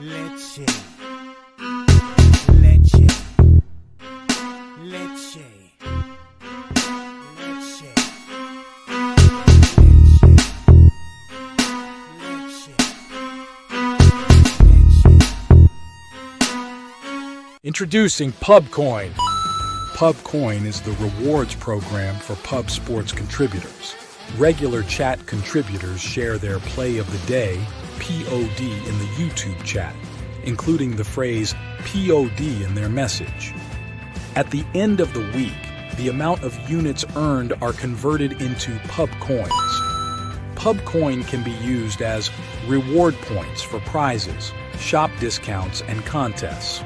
Leche. Leche. Leche. Leche. Introducing Pubcoin. Pubcoin is the rewards program for pub sports contributors. Regular chat contributors share their play of the day, POD, in the YouTube chat, including the phrase POD in their message. At the end of the week, the amount of units earned are converted into Pubcoins. Pubcoin can be used as reward points for prizes, shop discounts, and contests.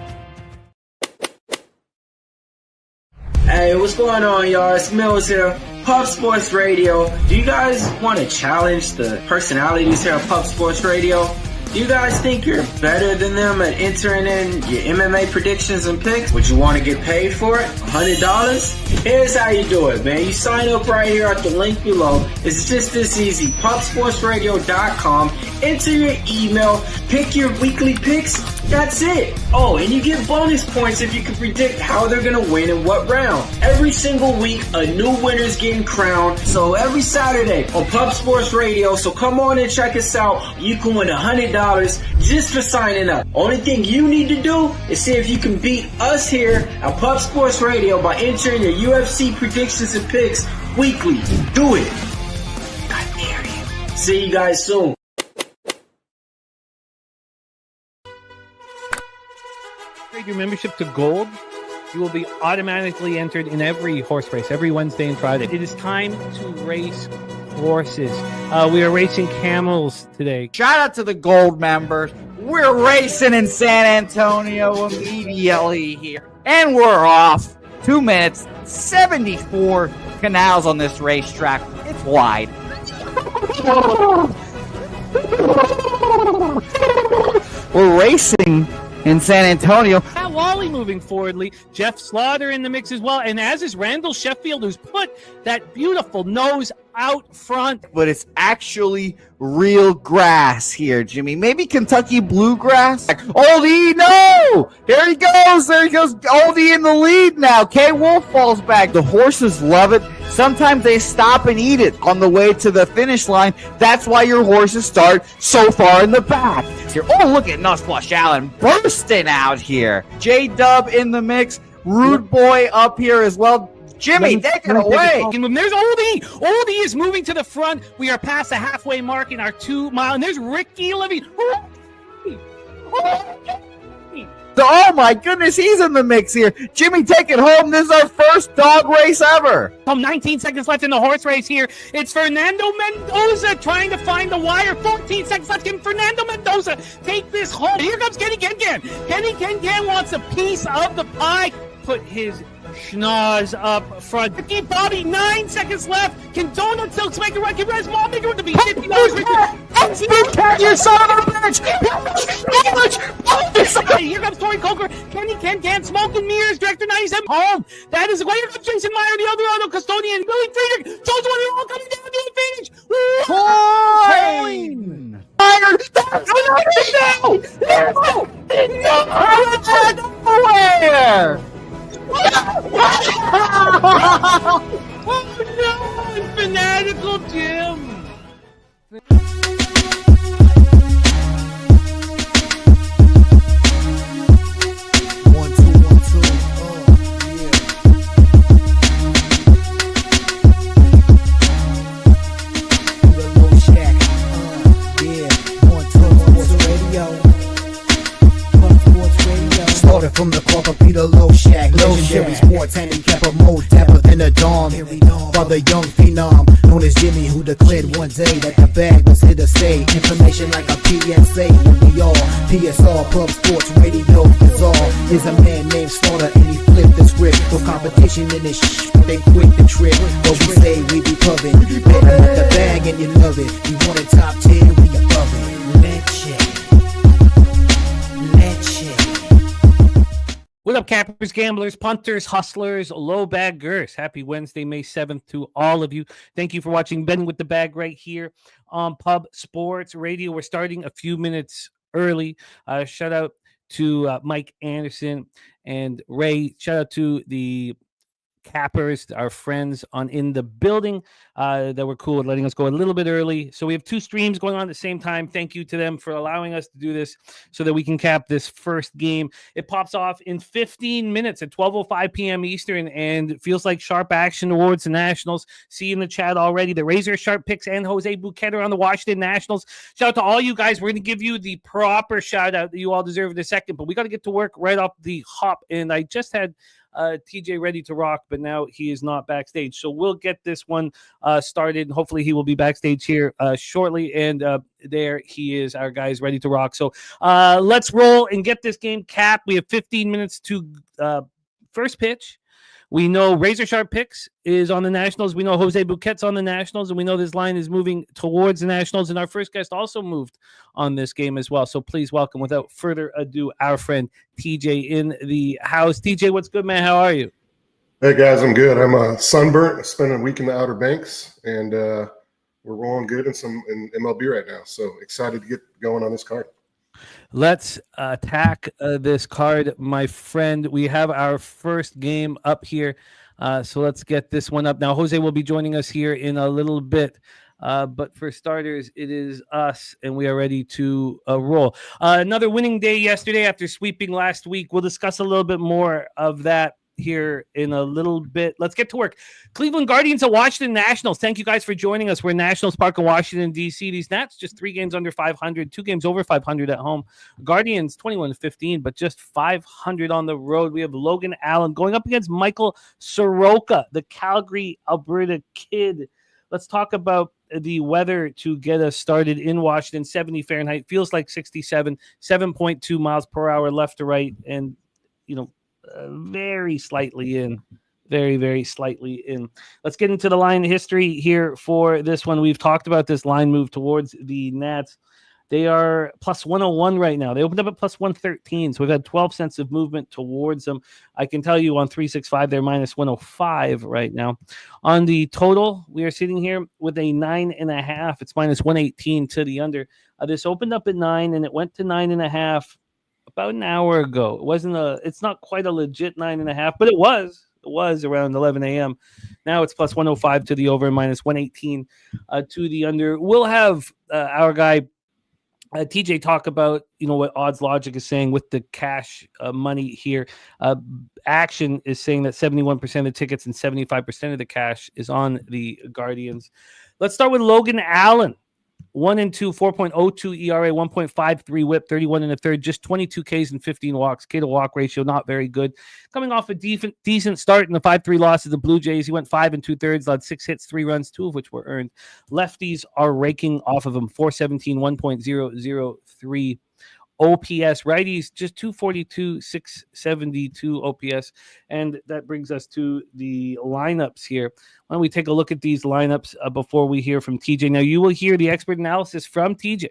Hey, what's going on, y'all? It's Mills here, Pub Sports Radio. Do you guys want to challenge the personalities here at Pub Sports Radio? Do you guys think you're better than them at entering in your MMA predictions and picks? Would you want to get paid for it? $100? Here's how you do it, man. You sign up right here at the link below. It's just this easy. PubSportsRadio.com. Enter your email. Pick your weekly picks. That's it. Oh, and you get bonus points if you can predict how they're going to win in what round. Every single week, a new winner's getting crowned. So every Saturday on Pub Sports Radio. So come on and check us out. You can win $100 just for signing up. Only thing you need to do is see if you can beat us here at Pub Sports Radio by entering your UFC predictions and picks weekly. Do it. I dare you. See you guys soon. Upgrade your membership to Gold, you will be automatically entered in every horse race, every Wednesday and Friday. It is time to race horses. We are racing camels today. Shout out to the Gold members. We're racing in San Antonio immediately here. And we're off. 2 minutes, 74 canals on this racetrack. It's wide. We're racing in San Antonio. Pat Wally moving forwardly. Jeff Slaughter in the mix as well. And as is Randall Sheffield, who's put that beautiful nose out front. But it's actually real grass here, Jimmy. Maybe Kentucky bluegrass. Oldie, no! There he goes. Oldie in the lead now. K. Wolf falls back. The horses love it. Sometimes they stop and eat it on the way to the finish line. That's why your horses start so far in the back. Here. Oh, look at Nussflush Allen bursting out here. J-Dub in the mix. Rude Boy up here as well. Jimmy, take it away. There's Oldie. Oldie is moving to the front. We are past the halfway mark in our 2 mile. And there's Ricky Levy. Oh my goodness, he's in the mix here. Jimmy, take it home. This is our first dog race ever. 19 seconds left in the horse race here. It's Fernando Mendoza trying to find the wire. 14 seconds left. Can Fernando Mendoza take this home? Here comes Kenny Ken. Kenny Ken wants a piece of the pie. Put his schnoz up front. Ricky Bobby, 9 seconds left. Can Donut Silks make a run? Can Res Mall make a run to be $50? You son of a bitch! Here comes Tori Coker. Kenny Ken, Smoke and Mirrors, Director 97. Home. That is where comes Jason Meyer, the Eldorado Custodian, Billy Friedrich. Those one are all coming down to the finish. Coin! Nowhere! Oh no! Fanatical Jim! From the corporate Peter Low Shack, legendary sports handicapper, more dapper than a dawn. Father young phenom, known as Jimmy, who declared one day that the bag was here to stay. Information like a PSA, we all PSR, Pub Sports Radio is all. Is a man named Slaughter and he flipped the script. No competition in this but they quit the trip. But we say we be pubbing, betting with the bag and you love it. We want a top 10, we above it. Leche. What up, cappers, gamblers, punters, hustlers, low baggers? Happy Wednesday, May 7th to all of you. Thank you for watching Betting with the Bag right here on Pub Sports Radio. We're starting a few minutes early. Shout out to Mike Anderson and Ray. Shout out to the Cappers, our friends on in the building that were cool with letting us go a little bit early. So we have two streams going on at the same time. Thank you to them for allowing us to do this so that we can cap this first game. It pops off in 15 minutes at 12:05 p.m. Eastern, and it feels like sharp action towards the Nationals. See in the chat already the Razor Sharp picks and Jose Bouquet on the Washington Nationals. Shout out to all you guys. We're going to give you the proper shout out that you all deserve in a second, but we got to get to work right off the hop. And I just had TJ ready to rock, but now he is not backstage. So we'll get this one started. Hopefully he will be backstage here shortly. And there he is. Our guy's ready to rock. So let's roll and get this game capped. We have 15 minutes to first pitch. We know Razor Sharp Picks is on the Nationals. We know Jose Bouquet's on the Nationals, and we know this line is moving towards the Nationals. And our first guest also moved on this game as well. So please welcome, without further ado, our friend TJ in the house. TJ, what's good, man? How are you? Hey, guys, I'm good. I'm sunburnt. Spent a week in the Outer Banks, and we're rolling good in MLB right now. So excited to get going on this card. Let's attack this card, my friend. We have our first game up here. So let's get this one up. Now, Jose will be joining us here in a little bit. But for starters, it is us, and we are ready to roll. Another winning day yesterday after sweeping last week. We'll discuss a little bit more of that here in a little bit. Let's get to work. Cleveland Guardians at Washington Nationals. Thank you guys for joining us. We're Nationals Park in Washington, D.C. These Nats just 3 games under 500, 2 games over 500 at home. Guardians 21-15, but just 500 on the road. We have Logan Allen going up against Michael Soroka, the Calgary, Alberta kid. Let's talk about the weather to get us started in Washington. 70 Fahrenheit, feels like 67, 7.2 miles per hour left to right, and, very slightly in. Very, very slightly in. Let's get into the line history here for this one. We've talked about this line move towards the Nats. They are plus 101 right now. They opened up at plus 113, so we've had 12 cents of movement towards them. I can tell you on 365, they're minus 105 right now. On the total, we are sitting here with a 9.5. It's minus 118 to the under. This opened up at 9, and it went to 9.5 about an hour ago. It's not quite a legit 9.5, but it was around 11 a.m. Now it's plus 105 to the over, minus 118 to the under. We'll have our guy TJ talk about what odds logic is saying with the cash money here. Action is saying that 71% of the tickets and 75% of the cash is on the Guardians. Let's start with Logan Allen. 1-2, 4.02 ERA, 1.53 whip, 31 and a third, just 22 Ks and 15 walks. K to walk ratio, not very good. Coming off a decent start in the 5-3 loss of the Blue Jays, he went 5 2/3, allowed 6 hits, 3 runs, 2 of which were earned. Lefties are raking off of him, 417, 1.003 OPS. Righties, just 242, 672 OPS. And that brings us to the lineups here. Why don't we take a look at these lineups before we hear from TJ? Now, you will hear the expert analysis from TJ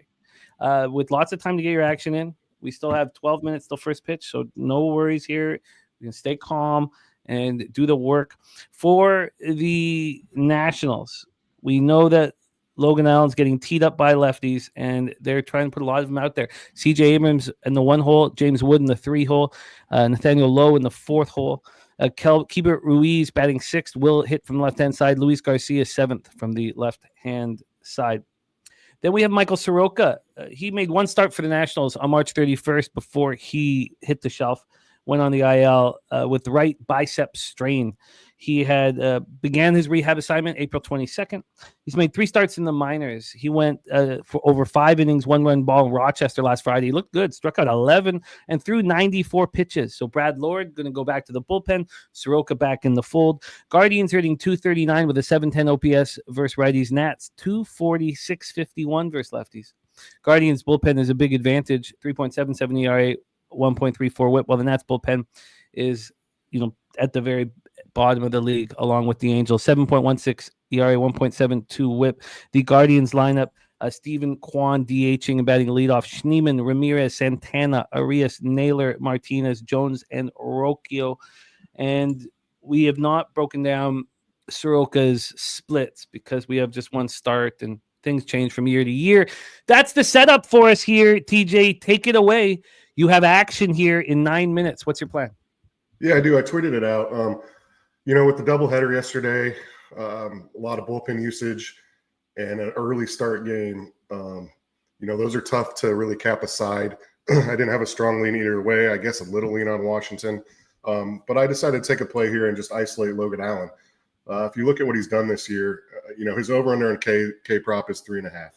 with lots of time to get your action in. We still have 12 minutes till first pitch, so no worries here. You can stay calm and do the work. For the Nationals, we know that Logan Allen's getting teed up by lefties, and they're trying to put a lot of them out there. C.J. Abrams in the 1 hole, James Wood in the 3 hole, Nathaniel Lowe in the 4th hole. Keibert Ruiz batting 6th, will hit from the left-hand side. Luis Garcia 7th from the left-hand side. Then we have Michael Soroka. He made 1 start for the Nationals on March 31st before he hit the shelf, went on the IL with right bicep strain. He had began his rehab assignment April 22nd. He's made 3 starts in the minors. He went for over 5 innings, 1-run ball in Rochester last Friday. He looked good, struck out 11 and threw 94 pitches. So Brad Lord going to go back to the bullpen. Soroka back in the fold. Guardians hitting 239 with a 710 OPS versus righties. Nats 240, 651 versus lefties. Guardians bullpen is a big advantage. 3.77 ERA, 1.34 whip, while the Nats bullpen is, at the very bottom of the league, along with the Angels. 7.16 ERA, 1.72 whip. The Guardians lineup, Stephen Kwan DHing and batting leadoff. Schneemann, Ramirez, Santana, Arias, Naylor, Martinez, Jones, and Rocchio. And we have not broken down Soroka's splits because we have just 1 start and things change from year to year. That's the setup for us here. TJ, take it away. You have action here in 9 minutes. What's your plan? Yeah, I do. I tweeted it out. With the doubleheader yesterday, a lot of bullpen usage and an early start game. Those are tough to really cap aside. I didn't have a strong lean either way. I guess a little lean on Washington. But I decided to take a play here and just isolate Logan Allen. If you look at what he's done this year, his over-under on K prop is 3.5.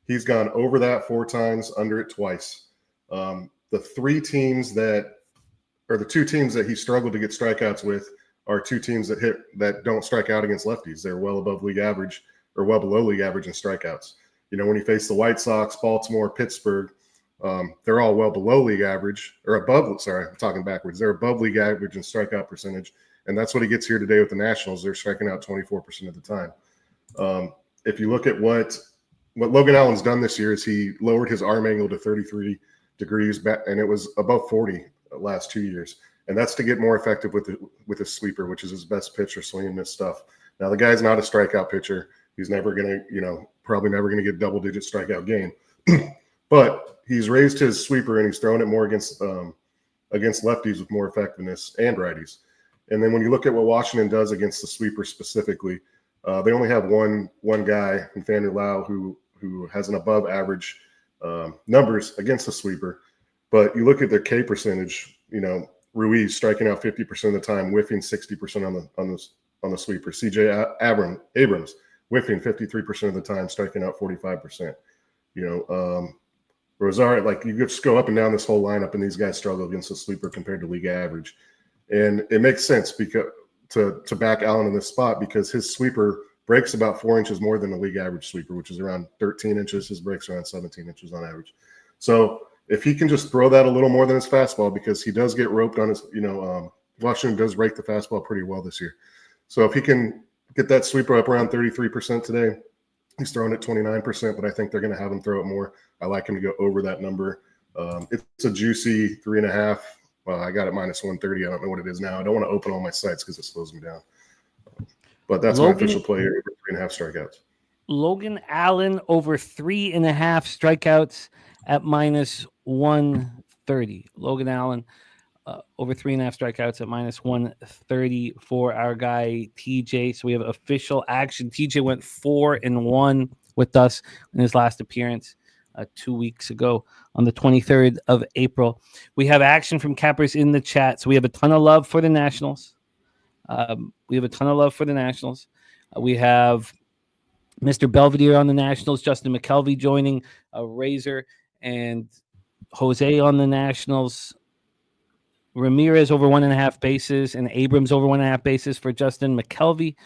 He's gone over that 4 times, under it twice. The two teams that he struggled to get strikeouts with are 2 teams that don't strike out against lefties. They're well above league average or well below league average in strikeouts. When he faced the White Sox, Baltimore, Pittsburgh, they're all well below league average or above. Sorry, I'm talking backwards. They're above league average in strikeout percentage. And that's what he gets here today with the Nationals. They're striking out 24% of the time. If you look at what Logan Allen's done this year is he lowered his arm angle to 33 degrees back, and it was above 40 the last 2 years. And that's to get more effective with his sweeper, which is his best pitch or swing and miss stuff. Now, the guy's not a strikeout pitcher. He's never going to, probably never going to get double-digit strikeout game. But he's raised his sweeper, and he's thrown it more against lefties with more effectiveness and righties. And then when you look at what Washington does against the sweeper specifically, they only have one guy, Nathaniel Lau, who has an above-average numbers against the sweeper. But you look at their K percentage, Ruiz striking out 50% of the time, whiffing 60% on the sweeper. CJ Abrams whiffing 53% of the time, striking out 45%. Rosario, you just go up and down this whole lineup, and these guys struggle against the sweeper compared to league average. And it makes sense because to back Allen in this spot because his sweeper breaks about 4 inches more than the league average sweeper, which is around 13 inches. His breaks around 17 inches on average. So if he can just throw that a little more than his fastball, because he does get roped on his, Washington does rake the fastball pretty well this year. So if he can get that sweeper up around 33% today, he's throwing it 29%, but I think they're going to have him throw it more. I like him to go over that number. It's a juicy 3.5. Well, I got it minus 130. I don't know what it is now. I don't want to open all my sites because it slows me down. But that's my official play here, 3.5 strikeouts. Logan Allen over 3.5 strikeouts at minus 130. Logan Allen over 3.5 strikeouts at minus 130 for our guy TJ. So we have official action. TJ went 4-1 with us in his last appearance 2 weeks ago on the 23rd of April. We have action from cappers in the chat. So we have a ton of love for the Nationals. We have Mr. Belvedere on the Nationals, Justin McKelvey joining, Razor and Jose on the Nationals, Ramirez over 1.5 bases, and Abrams over 1.5 bases for Justin McKelvey.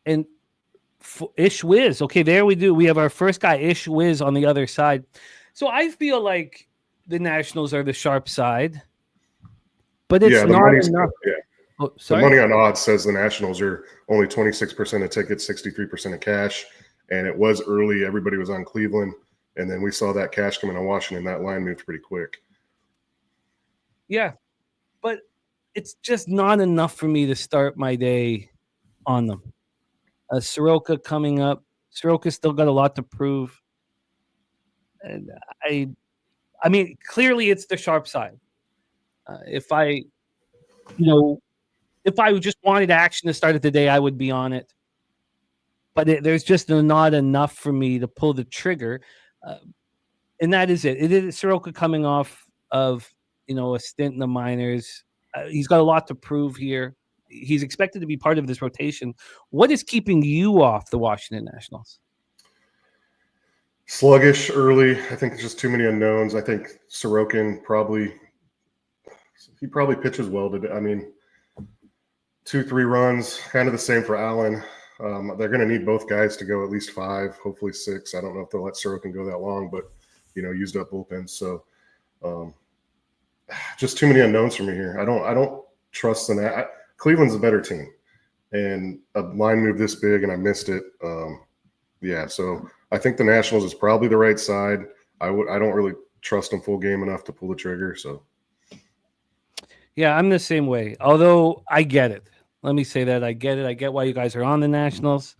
And Ish Wiz. Okay, there we do. We have our first guy, Ish Wiz, on the other side. So I feel like the Nationals are the sharp side, but it's not enough. Yeah. Oh, the money on odds says the Nationals are only 26% of tickets, 63% of cash, and it was early. Everybody was on Cleveland, and then we saw that cash coming on Washington. That line moved pretty quick. Yeah, but it's just not enough for me to start my day on them. Soroka coming up. Soroka's still got a lot to prove. And I mean, clearly it's the sharp side. If I just wanted action to start of the day, I would be on it. But there's just not enough for me to pull the trigger. And that is it. It is Soroka coming off of, a stint in the minors. He's got a lot to prove here. He's expected to be part of this rotation. What is keeping you off the Washington Nationals? Sluggish early. I think it's just too many unknowns. I think Sorokin probably pitches well today. I mean, 2-3 runs, kind of the same for Allen. They're going to need both guys to go at least 5, hopefully 6. I don't know if they'll let Sorokin go that long, but used up bullpens. So just too many unknowns for me here. I don't trust them. Cleveland's a better team, and a line move this big, and I missed it. So I think the Nationals is probably the right side. I don't really trust them full game enough to pull the trigger. So yeah, I'm the same way. Although I get it. Let me say that I get it. I get why you guys are on the Nationals.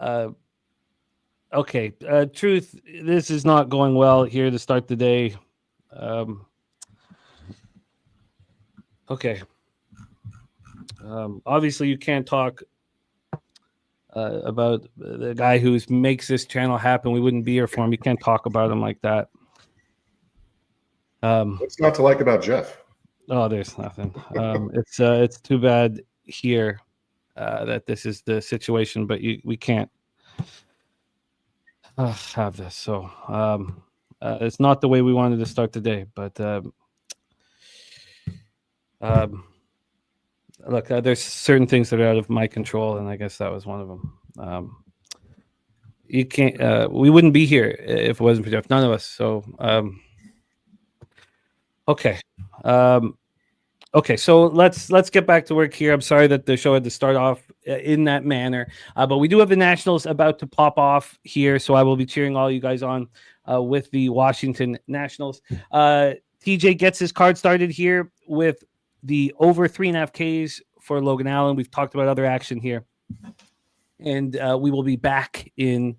Okay. Truth, this is not going well here to start the day. Okay. Obviously, you can't talk about the guy who makes this channel happen. We wouldn't be here for him. You can't talk about him like that. What's not to like about Jeff? Oh, there's nothing. It's too bad here that this is the situation, but we can't have this. So it's not the way we wanted to start the day, but look, there's certain things that are out of my control, and I guess that was one of them. You can't. We wouldn't be here if it wasn't for Jeff. None of us. So, okay. Okay, so let's get back to work here. I'm sorry that the show had to start off in that manner, but we do have the Nationals about to pop off here, so I will be cheering all you guys on with the Washington Nationals. TJ gets his card started here with the over 3.5 Ks for Logan Allen. We've talked about other action here, and we will be back in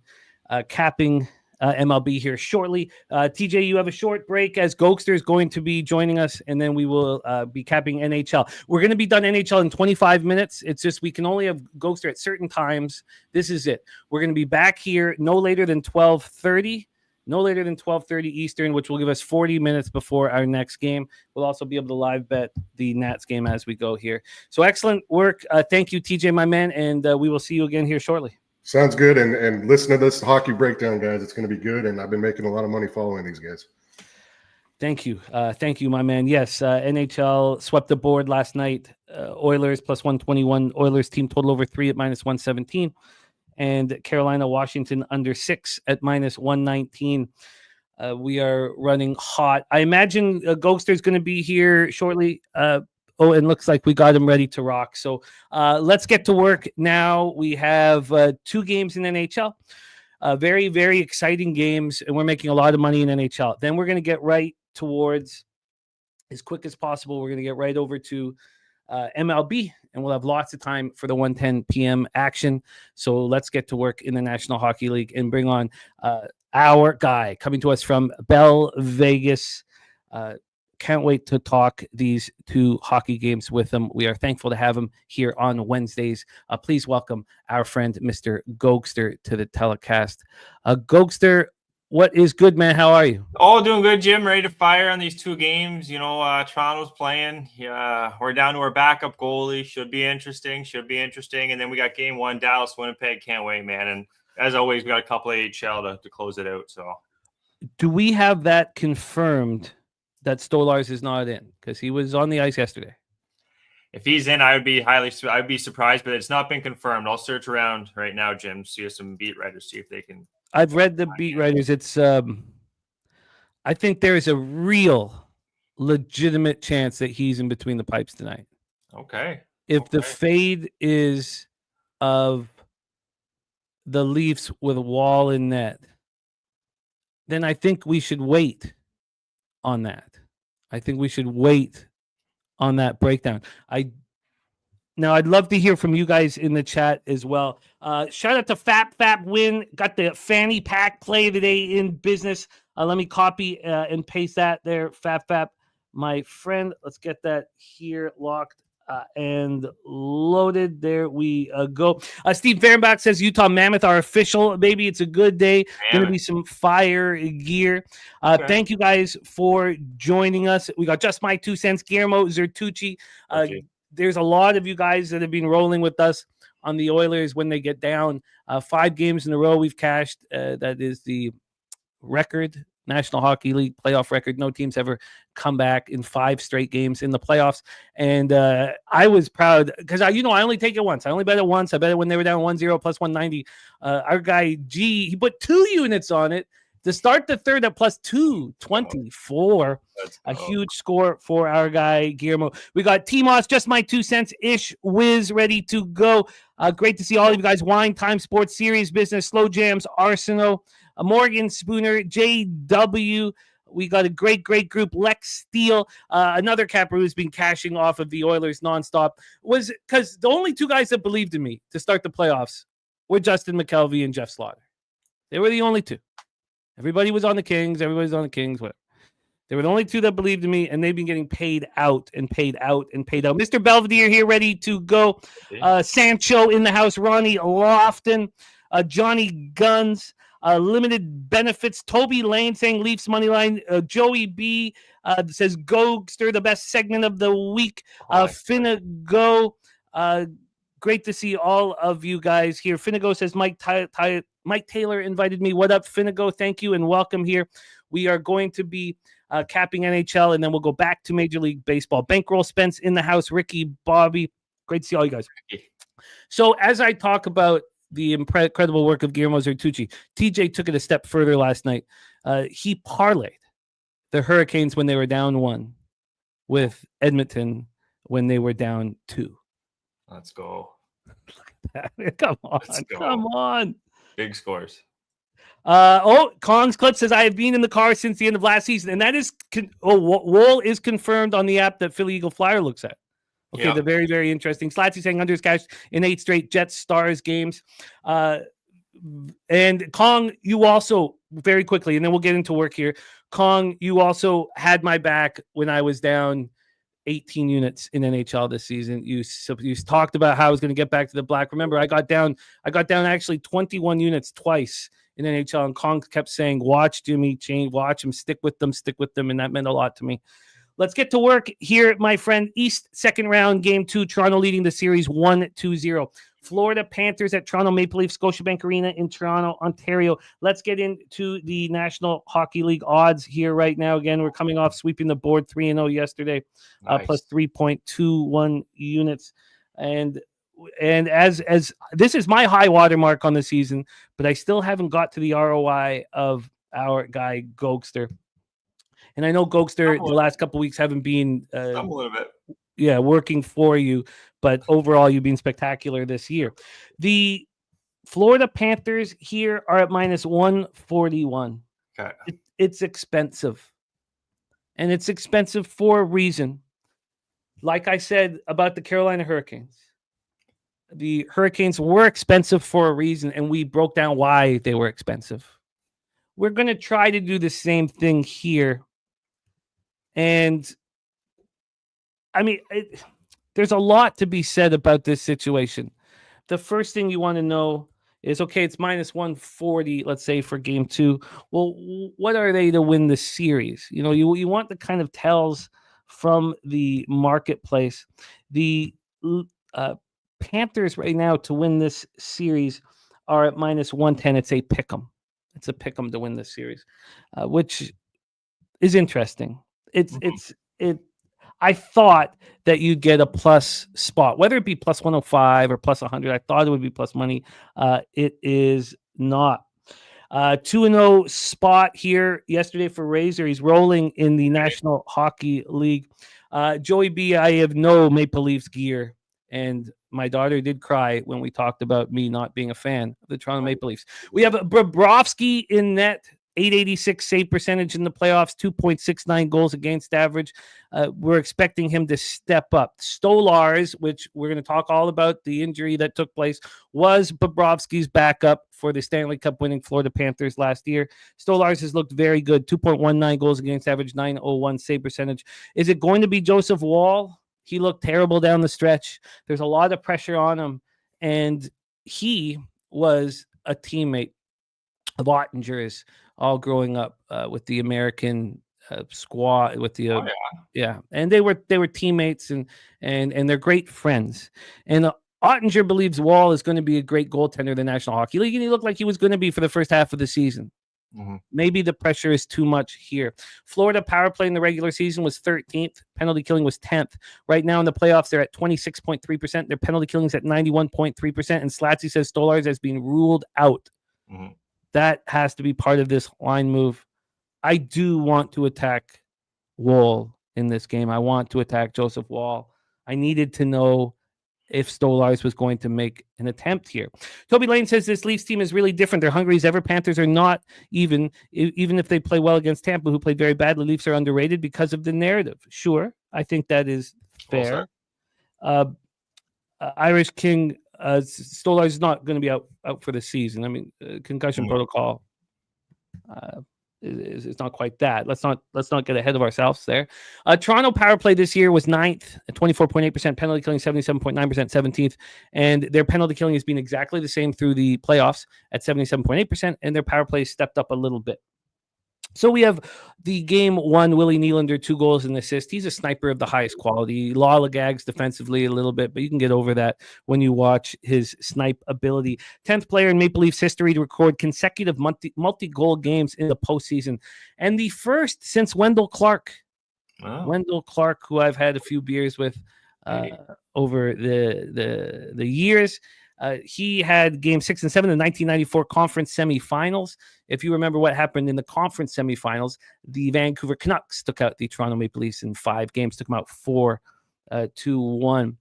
capping MLB here shortly. TJ, you have a short break as Gogster is going to be joining us, and then we will be capping NHL. We're going to be done NHL in 25 minutes. It's just we can only have Gogster at certain times. This is it. We're going to be back here no later than 12:30. No later than 12:30 Eastern, which will give us 40 minutes before our next game. We'll also be able to live bet the Nats game as we go here. So excellent work. Thank you, TJ, my man, and we will see you again here shortly. Sounds good. And listen to this hockey breakdown, guys. It's going to be good, and I've been making a lot of money following these guys. Thank you. Thank you, my man. Yes, NHL swept the board last night. Oilers plus 121. Oilers team total over 3 at minus 117. And Carolina, Washington under 6 at minus 119. We are running hot. I imagine Gogster is going to be here shortly. And looks like we got him ready to rock. So let's get to work now. We have 2 games in NHL. Very, very exciting games, and we're making a lot of money in NHL. Then we're going to get right towards, as quick as possible, we're going to get right over to MLB, and we'll have lots of time for the 1:10 p.m. action. So let's get to work in the National Hockey League and bring on our guy coming to us from Bell Vegas. Can't wait to talk these 2 hockey games with him. We are thankful to have him here on Wednesdays. Please welcome our friend, Mr. Gogster, to the telecast. Gogster, what is good, man? How are you? Oh, doing good, Jim. Ready to fire on these 2 games. You know, Toronto's playing. We're down to our backup goalie. Should be interesting. And then we got game 1, Dallas, Winnipeg. Can't wait, man. And as always, we got a couple of AHL to close it out. So, do we have that confirmed that Stolarz is not in? Because he was on the ice yesterday. If he's in, I'd be surprised, but it's not been confirmed. I'll search around right now, Jim, see some beat writers, see if they can. I've read the beat writers. It's I think there is a real legitimate chance that he's in between the pipes tonight. Okay. If the fade is of the Leafs with Wall and net, then I think we should wait on that. I think we should wait on that breakdown. Now, I'd love to hear from you guys in the chat as well. Shout out to Fap Win. Got the fanny pack play today in business. Let me copy and paste that there, Fap, my friend. Let's get that here locked and loaded. There we go. Steve Fehrenbach says Utah Mammoth are official. Maybe it's a good day. Going to be some fire gear. Okay. Thank you guys for joining us. We got Just My 2 Cents, Guillermo Zertucci. There's a lot of you guys that have been rolling with us on the Oilers when they get down. 5 games in a row we've cashed. That is the record, National Hockey League playoff record. No team's ever come back in 5 straight games in the playoffs. And I was proud because, I only take it once. I only bet it once. I bet it when they were down 1-0 plus 190. Our guy, G, he put 2 units on it to start the third at plus 224. A huge score for our guy, Guillermo. We got T-Moss, Just My 2 Cents, Ish, Wiz, ready to go. Great to see all of you guys. Wine Time Sports, Serious Business, Slow Jams, Arsenal, Morgan Spooner, JW. We got a great group. Lex Steele, another capper who's been cashing off of the Oilers nonstop. Was because the only 2 guys that believed in me to start the playoffs were Justin McKelvey and Jeff Slaughter. They were the only two. Everybody was on the Kings. Everybody's on the Kings. Whatever. They were the only two that believed in me, and they've been getting paid out and paid out and paid out. Mr. Belvedere here, ready to go. Sancho in the house. Ronnie Lofton. Johnny Guns. Limited benefits. Toby Lane saying Leafs money line. Joey B says Gogster, the best segment of the week. Finna Go. Great to see all of you guys here. Finnago says Mike Taylor invited me. What up, Finnago? Thank you and welcome here. We are going to be capping NHL, and then we'll go back to Major League Baseball. Bankroll Spence in the house. Ricky, Bobby. Great to see all you guys. So as I talk about the incredible work of Guillermo Zertucci, TJ took it a step further last night. He parlayed the Hurricanes when they were down 1 with Edmonton when they were down 2. Let's go. Come on. Come on. Big scores. Kong's Clip says, I have been in the car since the end of last season. And that is, Wool is confirmed on the app that Philly Eagle Flyer looks at. Okay, yeah. They're very, very interesting. Slatsy saying Unders cashed in 8 straight Jets Stars games. And Kong, you also, very quickly, and then we'll get into work here. Kong, you also had my back when I was down 18 units in NHL this season. You talked about how I was going to get back to the black. Remember, I got down actually 21 units twice in NHL, and Kong kept saying, watch Jimmy, change, watch him, stick with them, and that meant a lot to me. Let's get to work here, my friend. East second round, game 2, Toronto leading the series 1-2-0. Florida Panthers at Toronto Maple Leafs, Scotiabank Arena in Toronto, Ontario. Let's get into the National Hockey League odds here right now. Again, we're coming off sweeping the board 3-0 yesterday, nice. Plus 3.21 units. And as this is my high water mark on the season, but I still haven't got to the ROI of our guy Gogster. And I know Gogster the last couple of weeks haven't been a little bit. Yeah, working for you, but overall you've been spectacular this year. The Florida Panthers here are at minus 141. Okay. It's expensive. And it's expensive for a reason. Like I said about the Carolina Hurricanes. The Hurricanes were expensive for a reason, and we broke down why they were expensive. We're going to try to do the same thing here. And I mean, there's a lot to be said about this situation. The first thing you want to know is, okay, it's minus 140, let's say, for game 2. Well, what are they to win the series? You know, you want the kind of tells from the marketplace. The Panthers right now to win this series are at minus 110. It's a pick 'em. It's a pick 'em to win this series, which is interesting. I thought that you'd get a plus spot, whether it be plus 105 or plus 100. I thought it would be plus money. It is not. 2-0 spot here yesterday for Razor. He's rolling in the National Hockey League. Joey B, I have no Maple Leafs gear, and my daughter did cry when we talked about me not being a fan of the Toronto Maple Leafs. We have Bobrovsky in net. 886 save percentage in the playoffs, 2.69 goals against average. We're expecting him to step up. Stolarz, which we're going to talk all about the injury that took place, was Bobrovsky's backup for the Stanley Cup winning Florida Panthers last year. Stolarz has looked very good, 2.19 goals against average, 901 save percentage. Is it going to be Joseph Woll? He looked terrible down the stretch. There's a lot of pressure on him, and he was a teammate of Ottinger's all growing up with the American squad, with the and they were teammates and they're great friends. And Ottinger believes Woll is going to be a great goaltender in the National Hockey League, and he looked like he was going to be for the first half of the season. Mm-hmm. Maybe the pressure is too much here. Florida power play in the regular season was 13th. Penalty killing was 10th. Right now in the playoffs, they're at 26.3%. Their penalty killing is at 91.3%. And Slatsy says Stolarz has been ruled out. Mm-hmm. That has to be part of this line move. I do want to attack Woll in this game. I want to attack Joseph Woll. I needed to know if Stolarz was going to make an attempt here. Toby Lane says this Leafs team is really different. They're hungry as ever. Panthers are not even if they play well against Tampa, who played very badly. Leafs are underrated because of the narrative. Sure, I think that is fair. Irish King Stolarz is not going to be out for the season. I mean, concussion protocol is not quite that. Let's not get ahead of ourselves there. Toronto power play this year was 9th at 24.8%, penalty killing 77.9%, 17th, and their penalty killing has been exactly the same through the playoffs at 77.8%, and their power play stepped up a little bit. So we have the game one, Willie Nylander, 2 goals and assist. He's a sniper of the highest quality. Lollygags defensively a little bit, but you can get over that when you watch his snipe ability. 10th player in Maple Leafs history to record consecutive multi-goal games in the postseason. And the first since Wendell Clark. Wow. Wendell Clark, who I've had a few beers with over the years. He had game 6 and 7 in the 1994 conference semifinals. If you remember what happened in the conference semifinals, the Vancouver Canucks took out the Toronto Maple Leafs in 5 games, took them out 4-2-1.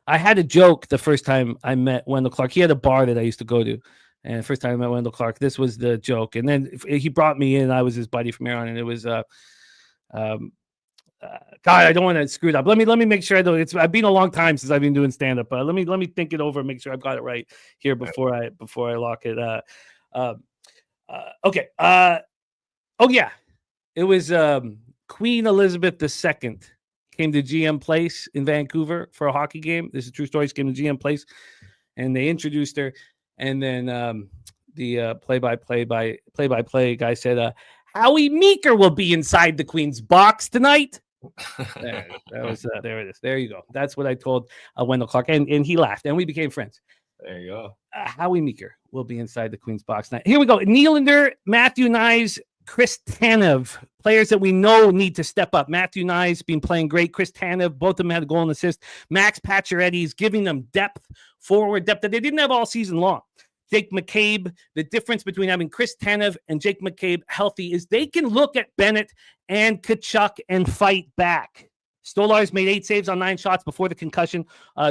I had a joke the first time I met Wendell Clark. He had a bar that I used to go to. And the first time I met Wendell Clark, this was the joke. And then he brought me in. I was his buddy from here on. And it was, God, I don't want to screw it up. Let me make sure I don't. I've been a long time since I've been doing stand up. Let me think it over and make sure I've got it right here before I lock it. Okay. Oh yeah, it was Queen Elizabeth II came to GM Place in Vancouver for a hockey game. This is a true story. She came to GM Place, and they introduced her, and then the play-by-play guy said, "Howie Meeker will be inside the Queen's box tonight." There it is. There you go. That's what I told Wendell Clark, and he laughed, and we became friends. There you go. Howie Meeker will be inside the Queen's box tonight. Here we go. Nylander, Matthew Knies, Chris Tanev, players that we know need to step up. Matthew Knies been playing great. Chris Tanev, both of them had a goal and assist. Max Pacioretty is giving them forward depth that they didn't have all season long. Jake McCabe, the difference between having Chris Tanev and Jake McCabe healthy is they can look at Bennett and Tkachuk and fight back. Stolarz made 8 saves on 9 shots before the concussion.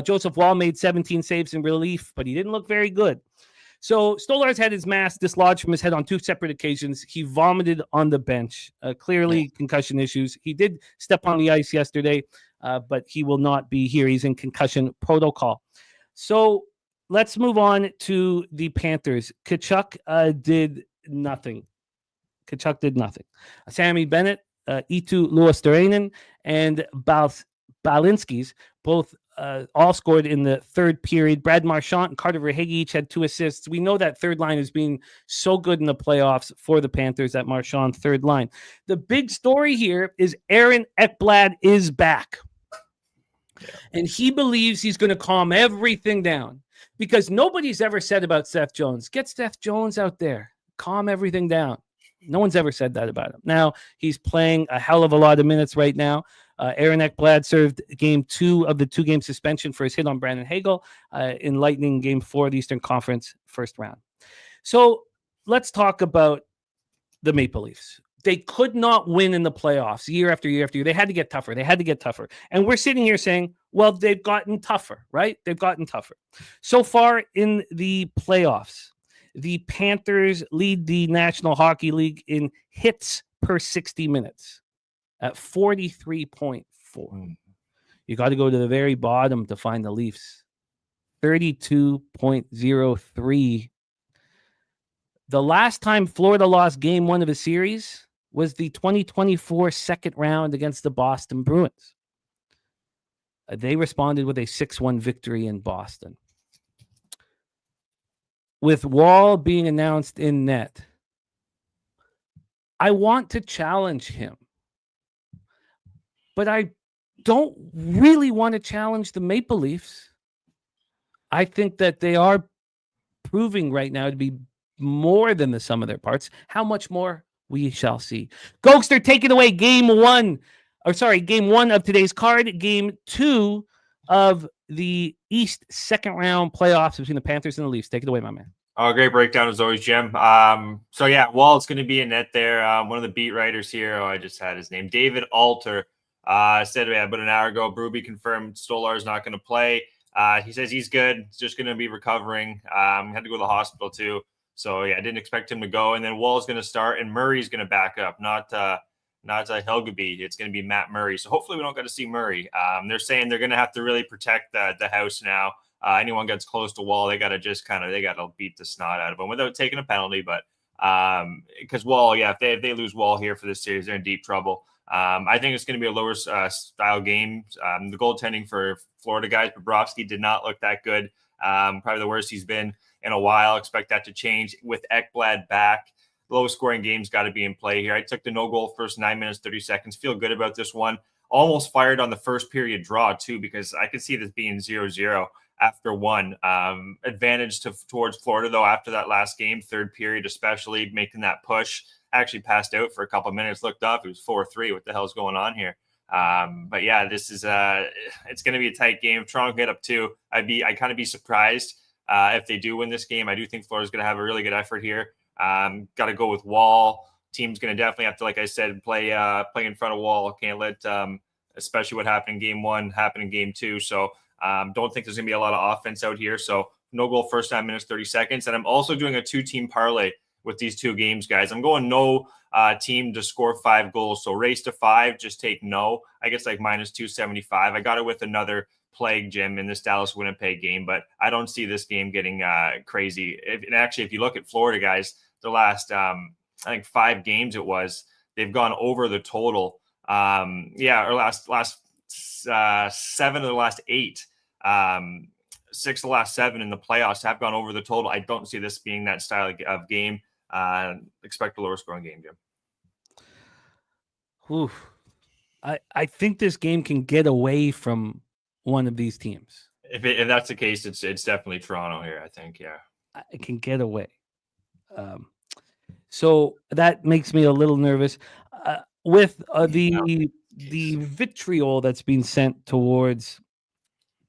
Joseph Wall made 17 saves in relief, but he didn't look very good. So Stolarz had his mask dislodged from his head on 2 separate occasions. He vomited on the bench. Clearly concussion issues. He did step on the ice yesterday, but he will not be here. He's in concussion protocol. So let's move on to the Panthers. Tkachuk did nothing. Sammy Bennett, Eetu Luostarinen, and Balinskis both all scored in the third period. Brad Marchand and Carter Verhaeghe each had 2 assists. We know that third line has been so good in the playoffs for the Panthers, that Marchand third line. The big story here is Aaron Ekblad is back. And he believes he's going to calm everything down. Because nobody's ever said about Seth Jones, get Seth Jones out there, calm everything down. No one's ever said that about him. Now, he's playing a hell of a lot of minutes right now. Aaron Ekblad served game 2 of the 2-game suspension for his hit on Brandon Hagel in Lightning game 4 of the Eastern Conference first round. So let's talk about the Maple Leafs. They could not win in the playoffs year after year after year. They had to get tougher. And we're sitting here saying, well, they've gotten tougher, right? They've gotten tougher. So far in the playoffs, the Panthers lead the National Hockey League in hits per 60 minutes at 43.4. You got to go to the very bottom to find the Leafs. 32.03. The last time Florida lost game 1 of a series was the 2024 second round against the Boston Bruins. They responded with a 6-1 victory in Boston. With Wall being announced in net, I want to challenge him. But I don't really want to challenge the Maple Leafs. I think that they are proving right now to be more than the sum of their parts. How much more? We shall see. Gogster, take it away. Game 1 of today's card. Game 2 of the East second round playoffs between the Panthers and the Leafs. Take it away, my man. Oh, great breakdown as always, Jim. So yeah, Wall's going to be in net there. One of the beat writers here. I just had his name. David Alter said about an hour ago, Berube confirmed Stolarz not going to play. He says he's good. He's just going to be recovering. Had to go to the hospital too. So yeah, I didn't expect him to go. And then Wall's going to start, and Murray's going to back up. Not Helgeby. It's going to be Matt Murray. So hopefully we don't get to see Murray. They're saying they're going to have to really protect the house now. anyone gets close to Wall, they got to beat the snot out of them without taking a penalty. But because Wall, if they lose Wall here for this series, they're in deep trouble. I think it's going to be a lower style game. The goaltending for Florida guys, Bobrovsky did not look that good. Probably the worst he's been in a while. Expect that to change with Ekblad back. Low scoring games got to be in play here. I took the no goal first 9 minutes, 30 seconds. Feel good about this one. Almost fired on the first period draw too, because I could see this being 0-0 after one. Advantage towards Florida though after that last game, third period especially, making that push. Actually passed out for a couple of minutes, looked up, it was 4-3. What the hell's going on here? But yeah, this is it's going to be a tight game. If Toronto get up two, I'd kind of be surprised if they do win this game. I do think Florida's going to have a really good effort here. Got to go with Wall. Team's going to definitely have to, like I said, play in front of Wall. Can't let especially what happened in game one happen in game two. So don't think there's going to be a lot of offense out here. So no goal first 9 minutes, 30 seconds. And I'm also doing a 2-team parlay with these two games, guys. I'm going no team to score 5 goals. So race to 5, just take no. I guess like minus 275. I got it with another plague, Jim, in this Dallas-Winnipeg game, but I don't see this game getting crazy. If you look at Florida, guys, the last, I think 5 games they've gone over the total. Or last 7 of the last 8. 6 of the last 7 in the playoffs have gone over the total. I don't see this being that style of game. Expect a lower scoring game, Jim. Oof. I think this game can get away from one of these teams. If that's the case, it's definitely Toronto here, I think. Yeah, it can get away. So that makes me a little nervous. With the vitriol that's been sent towards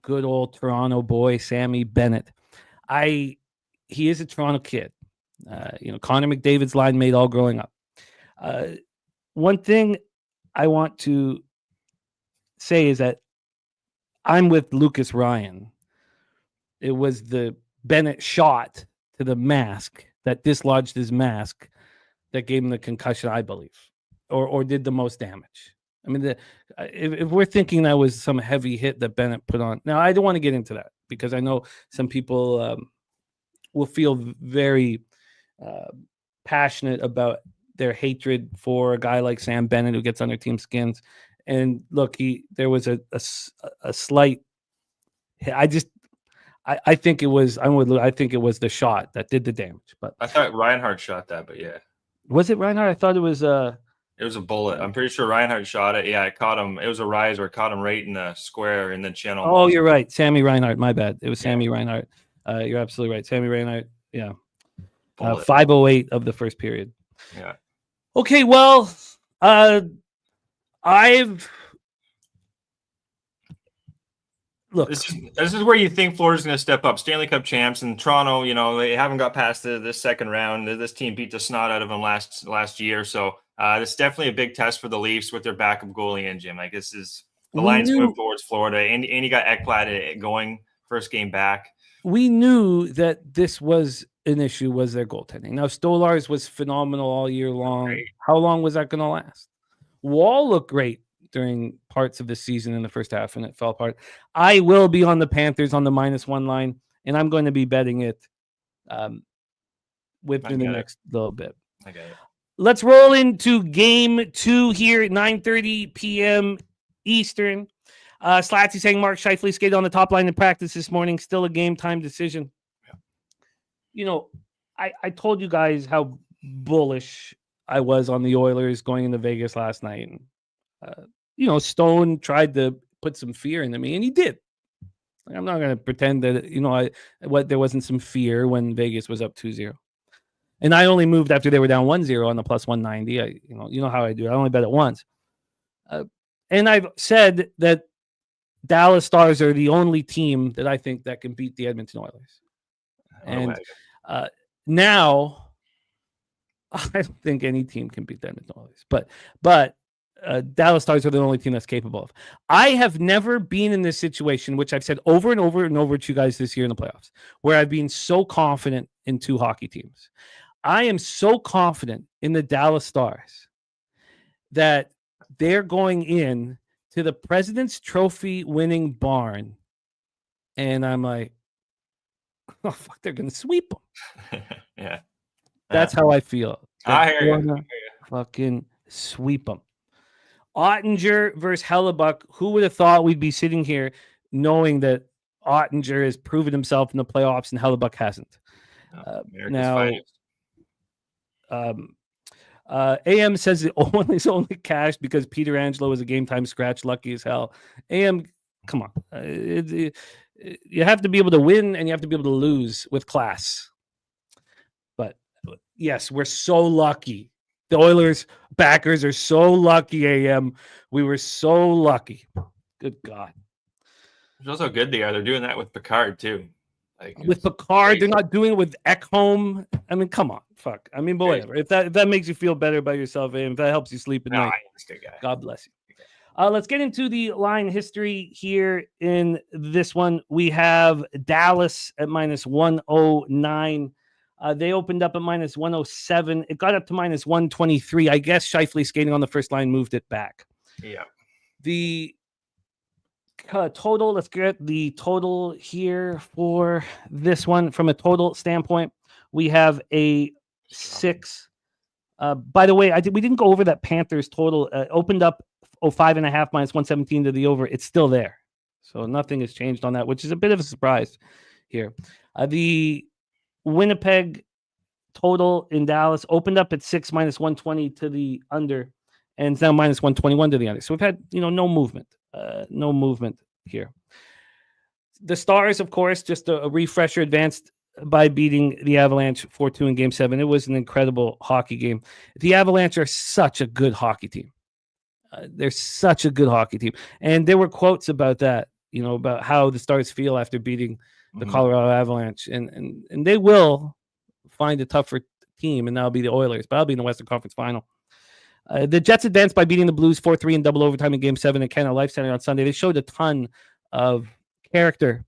good old Toronto boy Sammy Bennett, he is a Toronto kid. Connor McDavid's line mate all growing up. One thing I want to say is that I'm with Lucas Ryan. It was the Bennett shot to the mask that dislodged his mask that gave him the concussion, I believe, or did the most damage. I mean, if we're thinking that was some heavy hit that Bennett put on. Now, I don't want to get into that because I know some people will feel very passionate about their hatred for a guy like Sam Bennett who gets on their team's skins. And look, there was a slight. I think it was. I think it was the shot that did the damage. But I thought Reinhardt shot that. But yeah, was it Reinhardt? I thought it was. It was a bullet. I'm pretty sure Reinhardt shot it. Yeah, it caught him. It was a rise where it caught him right in the square in the channel. Oh, you're right, Sammy Reinhardt. My bad. It was Sammy Reinhardt. You're absolutely right, Sammy Reinhardt. Yeah, 5:08 of the first period. Yeah. Okay, well, look. This is where you think Florida's going to step up. Stanley Cup champs, and Toronto, they haven't got past this second round. This team beat the snot out of them last year, so this is definitely a big test for the Leafs with their backup goalie in, Jim. Like this is the lines move towards Florida, and you got Ekblad going first game back. We knew that this was an issue, was their goaltending. Now Stolarz was phenomenal all year long. Great. How long was that going to last? Wall looked great during parts of the season in the first half, and it fell apart. I will be on the Panthers on the -1 line, and I'm going to be betting it within the next little bit. I get it. Let's roll into game 2 here at 9:30 p.m. Eastern. Slatsy saying Mark Scheifele skated on the top line in practice this morning. Still a game time decision. Yeah. I told you guys how bullish I was on the Oilers going into Vegas last night. And, Stone tried to put some fear into me, and he did. I'm not going to pretend that, there wasn't some fear when Vegas was up 2-0. And I only moved after they were down 1-0 on the +190. You know how I do. I only bet it once. And I've said that Dallas Stars are the only team that I think that can beat the Edmonton Oilers. And now I don't think any team can beat the Edmonton Oilers. But Dallas Stars are the only team that's capable of. I have never been in this situation, which I've said over and over and over to you guys this year in the playoffs, where I've been so confident in two hockey teams. I am so confident in the Dallas Stars that they're going in to the President's Trophy winning barn. And I'm like, Oh, fuck, they're going to sweep them. Yeah. That's how I feel. I hear you. They're fucking sweep them. Ottinger versus Hellebuck. Who would have thought we'd be sitting here knowing that Ottinger has proven himself in the playoffs and Hellebuck hasn't? Now, AM says it is only cashed because Peter Angelo was a game time scratch, lucky as hell. AM, come on. You have to be able to win and you have to be able to lose with class. But yes, we're so lucky. The Oilers backers are so lucky, AM. We were so lucky. Good God. It's also good they are. They're doing that with Picard, too. Like, with Picard, they're not doing it with Ekholm. I mean, come on. Fuck. I mean, but whatever. If that makes you feel better about yourself, AM, if that helps you sleep at night, God bless you. Let's get into the line history here in this one. We have Dallas at minus 109. They opened up at minus 107. It got up to minus 123. I guess Scheifele skating on the first line moved it back. Yeah. The total, let's get the total here for this one. From a total standpoint, we have a 6. By the way, we didn't go over that Panthers total. Opened up 5.5 minus 117 to the over. It's still there. So nothing has changed on that, which is a bit of a surprise here. The Winnipeg total in Dallas opened up at 6 minus 120 to the under, and it's now minus 121 to the under. So we've had, no movement. No movement here. The Stars, of course, just a refresher, advanced by beating the Avalanche 4-2 in Game 7. It was an incredible hockey game. The Avalanche are such a good hockey team. They're such a good hockey team. And there were quotes about that, about how the Stars feel after beating the Colorado Avalanche. And they will find a tougher team, and that'll be the Oilers. But I'll be in the Western Conference Final. The Jets advanced by beating the Blues 4-3 in double overtime in Game 7 at Canada Life Center on Sunday. They showed a ton of character,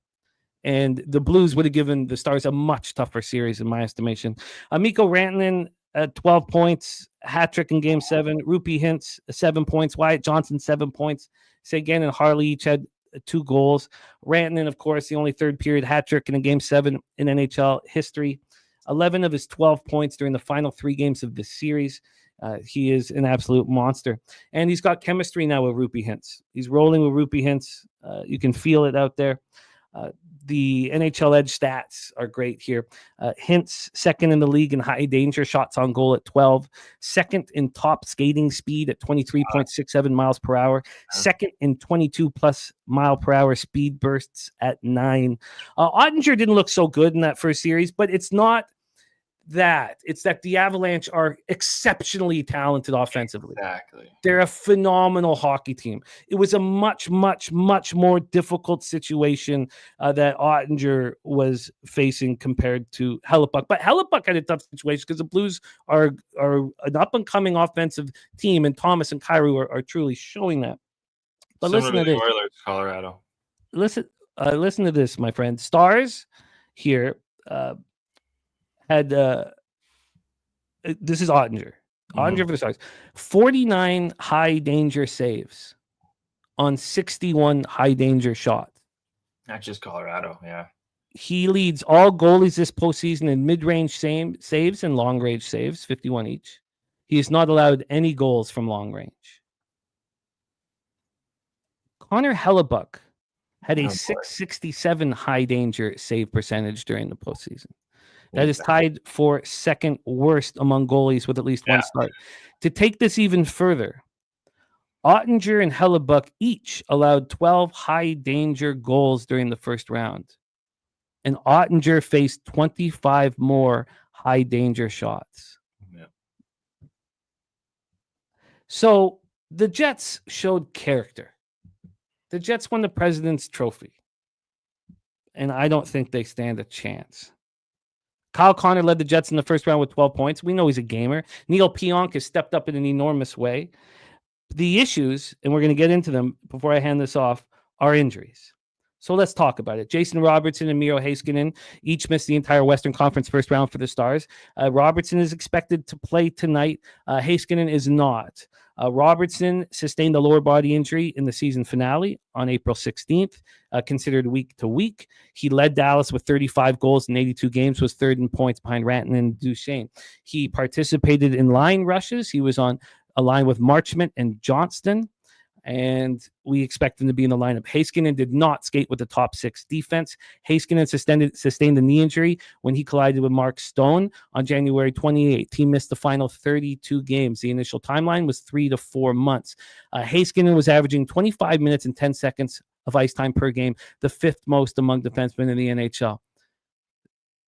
and the Blues would have given the Stars a much tougher series, in my estimation. Mikko Rantanen at 12 points, hat trick in Game 7. Rupi Hintz, 7 points. Wyatt Johnson, 7 points. Seguin and Harley each had 2 goals. Rantanen, of course, the only third period hat trick in a Game 7 in NHL history. 11 of his 12 points during the final 3 games of this series. He is an absolute monster. And he's got chemistry now with Rupi Hintz. He's rolling with Rupi Hintz. You can feel it out there. The NHL Edge stats are great here. Hintz, second in the league in high danger shots on goal at 12. Second in top skating speed at 23.67 miles per hour. Second in 22 plus mile per hour speed bursts at 9. Ottinger didn't look so good in that first series, but it's not that. It's that the Avalanche are exceptionally talented offensively. Exactly. They're a phenomenal hockey team. It was a much, much, much more difficult situation that Ottinger was facing compared to Hellebuck. But Hellebuck had a tough situation because the Blues are an up-and-coming offensive team, and Thomas and Kyrou are truly showing that. But Similar listen to this. Oilers, Colorado. Listen to this, my friend. Stars here had this is Ottinger. Ottinger for the Stars. 49 high danger saves on 61 high danger shots. That's just Colorado, yeah. He leads all goalies this postseason in mid-range saves and long-range saves, 51 each. He has not allowed any goals from long range. Connor Hellebuck had a 667 high danger save percentage during the postseason. That is tied for second worst among goalies with at least one start. To take this even further, Ottinger and Hellebuck each allowed 12 high danger goals during the first round. And Ottinger faced 25 more high danger shots. Yeah. So the Jets showed character. The Jets won the President's Trophy. And I don't think they stand a chance. Kyle Connor led the Jets in the first round with 12 points. We know he's a gamer. Neil Pionk has stepped up in an enormous way. The issues, and we're going to get into them before I hand this off, are injuries. So let's talk about it. Jason Robertson and Miro Heiskanen each missed the entire Western Conference first round for the Stars. Robertson is expected to play tonight. Heiskanen is not. Robertson sustained a lower body injury in the season finale on April 16th, considered week to week. He led Dallas with 35 goals in 82 games, was third in points behind Rantanen and Duchesne. He participated in line rushes. He was on a line with Marchment and Johnston, and we expect him to be in the lineup. Heiskanen did not skate with the top six defense. Heiskanen sustained a knee injury when he collided with Mark Stone on January 28th. He missed the final 32 games. The initial timeline was 3 to 4 months. Heiskanen was averaging 25 minutes and 10 seconds of ice time per game, the fifth most among defensemen in the NHL.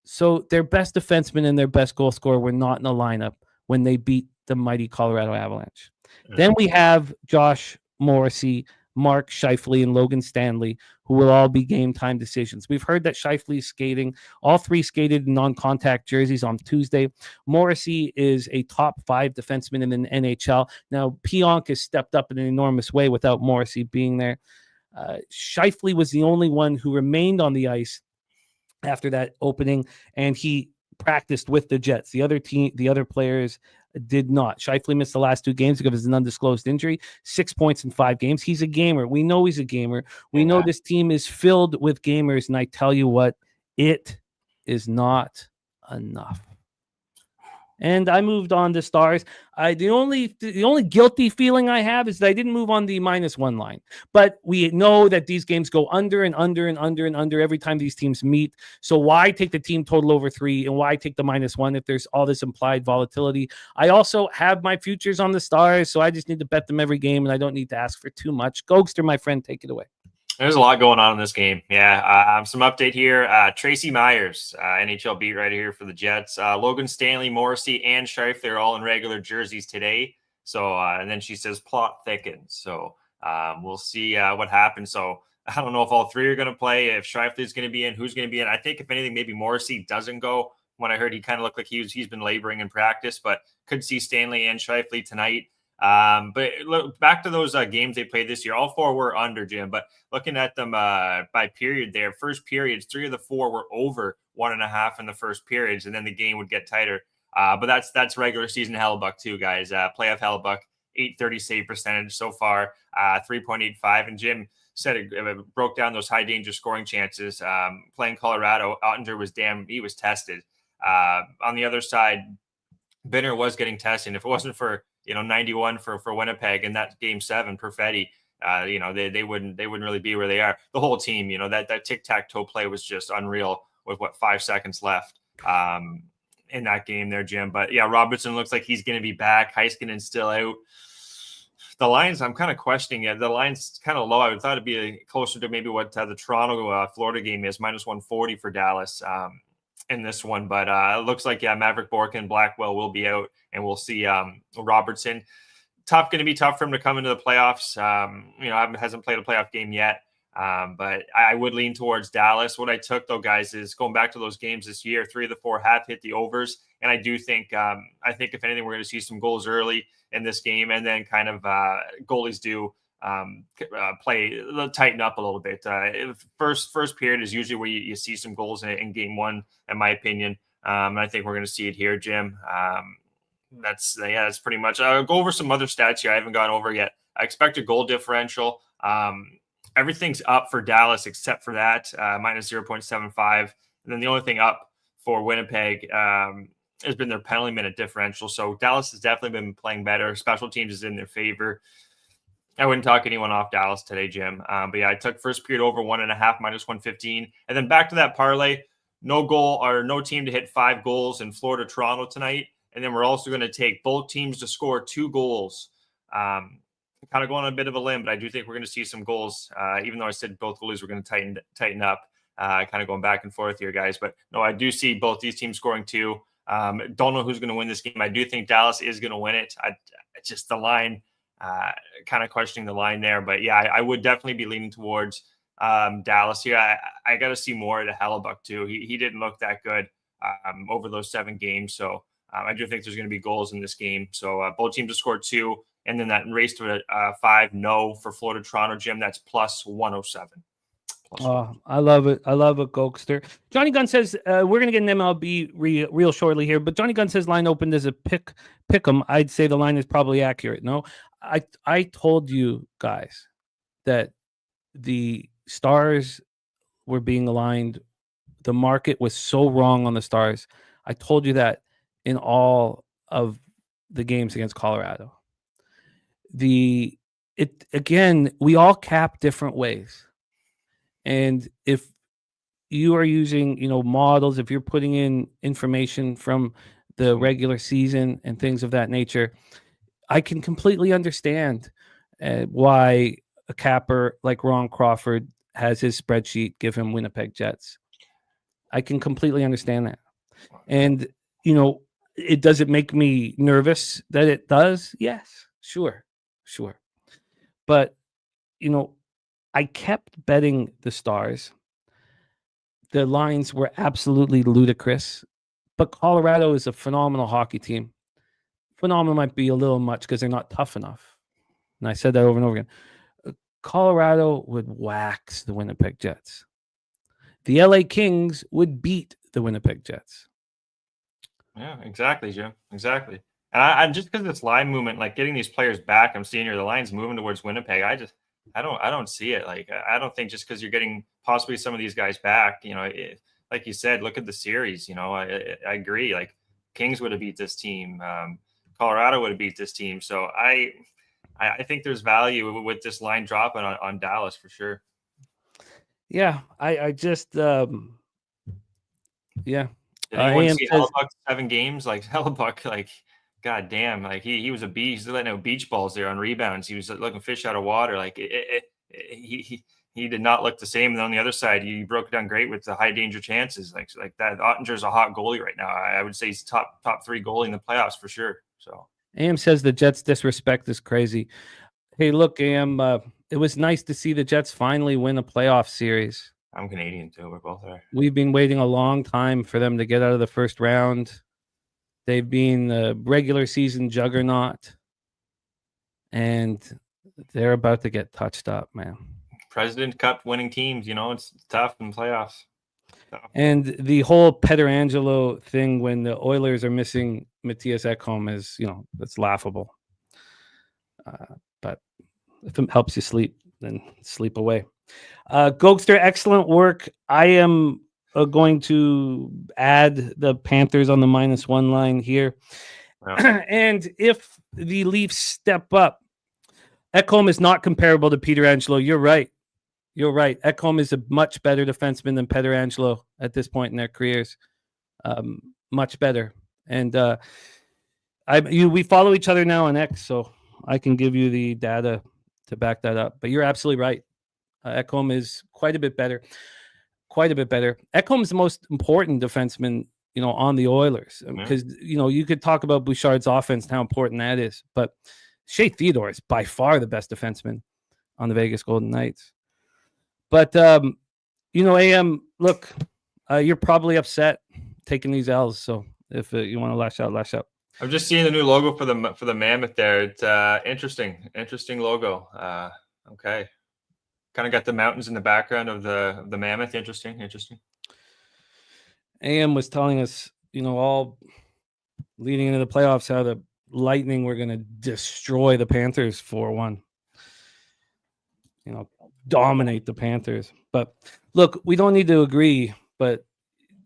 So their best defenseman and their best goal scorer were not in the lineup when they beat the mighty Colorado Avalanche. Then we have Josh Morrissey, Mark Scheifele, and Logan Stanley, who will all be game time decisions. We've heard that Scheifele is skating. All three skated in non-contact jerseys on Tuesday. Morrissey is a top 5 defenseman in the NHL. Now, Pionk has stepped up in an enormous way without Morrissey being there. Scheifele was the only one who remained on the ice after that opening, and he practiced with the Jets. The other players did not. Scheifele missed the last 2 games because of an undisclosed injury. 6 points in 5 games. He's a gamer. We know he's a gamer. We know this team is filled with gamers, and I tell you what, it is not enough. And I moved on to Stars. The only guilty feeling I have is that I didn't move on the -1 line. But we know that these games go under and under and under and under every time these teams meet. So why take the team total over 3 and why take the -1 if there's all this implied volatility? I also have my futures on the Stars, so I just need to bet them every game, and I don't need to ask for too much. Gogster, my friend, take it away. There's a lot going on in this game. Yeah, some update here. Tracy Myers, NHL beat writer here for the Jets. Logan Stanley, Morrissey, and Scheifele are all in regular jerseys today. So, and then she says plot thickens. So we'll see what happens. So I don't know if all 3 are going to play, if Scheifele is going to be in, who's going to be in. I think if anything, maybe Morrissey doesn't go. When I heard he kind of looked like he's been laboring in practice, but could see Stanley and Scheifele tonight. But look back to those games they played this year. All 4 were under, Jim, but looking at them by period there, first periods, 3 of the 4 were over 1.5 in the first periods, and then the game would get tighter. But that's regular season Hellebuck too, guys. Playoff Hellebuck, .830 save percentage so far, 3.85. And Jim said it broke down those high danger scoring chances. Playing Colorado, Ottinger was tested. On the other side, Binner was getting tested. If it wasn't for 91 for Winnipeg in that game 7, Perfetti, they wouldn't really be where they are. The whole team, that tic-tac-toe play was just unreal with 5 seconds left in that game there, Jim. But yeah, Robertson looks like he's going to be back. Heiskanen's still out. The lines, I'm kind of questioning it. The line's kind of low. I would thought it'd be closer to maybe what the Toronto Florida game is, -140 for Dallas in this one. But it looks like, Maverick Bourque and Blackwell will be out, and we'll see Robertson. Going to be tough for him to come into the playoffs. Hasn't played a playoff game yet. But I would lean towards Dallas. What I took, though, guys, is going back to those games this year, 3 of the 4 have hit the overs. And I do think, if anything, we're going to see some goals early in this game, and then kind of goalies do tighten up a little bit. First period is usually where you see some goals in game 1, in my opinion. And I think we're going to see it here, Jim. That's pretty much. I'll go over some other stats here I haven't gone over yet. I expect a goal differential. Everything's up for Dallas except for that, -0.75. And then the only thing up for Winnipeg has been their penalty minute differential. So Dallas has definitely been playing better. Special teams is in their favor. I wouldn't talk anyone off Dallas today, Jim. But yeah, I took first period over 1.5, -115. And then back to that parlay, no goal or no team to hit 5 goals in Florida, Toronto tonight. And then we're also going to take both teams to score 2 goals. Kind of going on a bit of a limb, but I do think we're going to see some goals, even though I said both goalies were going to tighten up, kind of going back and forth here, guys. But no, I do see both these teams scoring 2. Don't know who's going to win this game. I do think Dallas is going to win it. It's just the line, kind of questioning the line there. But yeah, I would definitely be leaning towards Dallas here. I got to see more to Hellebuck too. He didn't look that good over those 7 games. So I do think there's going to be goals in this game. So both teams have scored 2. And then that race to 5, no for Florida, Toronto, Jim. That's +107. I love it. I love it, Gogster. Johnny Gunn says we're going to get an MLB real shortly here, but Johnny Gunn says line opened as a pick 'em. I'd say the line is probably accurate. No, I told you guys that the stars were being aligned. The market was so wrong on the stars. I told you that in all of the games against Colorado. Again, we all cap different ways. And if you are using, models, if you're putting in information from the regular season and things of that nature, I can completely understand why a capper like Ron Crawford has his spreadsheet give him Winnipeg Jets. I can completely understand that. And, does it make me nervous that it does? Yes, sure. But, I kept betting the stars. The lines were absolutely ludicrous. But Colorado is a phenomenal hockey team. Phenomenal might be a little much because they're not tough enough. And I said that over and over again. Colorado would wax the Winnipeg Jets. The LA Kings would beat the Winnipeg Jets. Yeah, exactly, Jim. Exactly. And I'm just because of this line movement, like getting these players back, I'm seeing here the line's moving towards Winnipeg. I don't see it. Like, I don't think just because you're getting possibly some of these guys back, like you said, look at the series. I agree. Like, Kings would have beat this team. Colorado would have beat this team. So I think there's value with this line dropping on Dallas for sure. Yeah, I just yeah. Did anyone see Hellebuck 7 games? Like, Hellebuck, like, god damn, like he was a beast. He's letting out beach balls there on rebounds. He was looking fish out of water. Like he did not look the same. And on the other side, he broke it down great with the high danger chances. Like that. Ottinger's a hot goalie right now. I would say he's top 3 goalie in the playoffs for sure. So AM says the Jets' disrespect is crazy. Hey, look, AM, it was nice to see the Jets finally win a playoff series. I'm Canadian too. We're both there. We've been waiting a long time for them to get out of the first round. They've been the regular season juggernaut, and they're about to get touched up, man. President Cup winning teams, it's tough in playoffs. And the whole Pietrangelo thing when the Oilers are missing Matthias Ekholm is, that's laughable. But if it helps you sleep, then sleep away. Gogster, excellent work. I am going to add the Panthers on the -1 line here. Yeah. And if the Leafs step up, Ekholm is not comparable to Pietrangelo. You're right. Ekholm is a much better defenseman than Pietrangelo at this point in their careers. Much better. And we follow each other now on X, so I can give you the data to back that up. But you're absolutely right. Ekholm is quite a bit better. Ekholm is the most important defenseman, on the Oilers because you could talk about Bouchard's offense and how important that is, but Shea Theodore is by far the best defenseman on the Vegas Golden Knights. But AM, look, you're probably upset taking these L's, so if you want to lash out. I'm just seeing the new logo for the Mammoth there. It's interesting logo. Okay. Kind of got the mountains in the background of the Mammoth. Interesting. AM was telling us, all leading into the playoffs, how the Lightning were going to destroy the Panthers 4-1. Dominate the Panthers. But look, we don't need to agree, but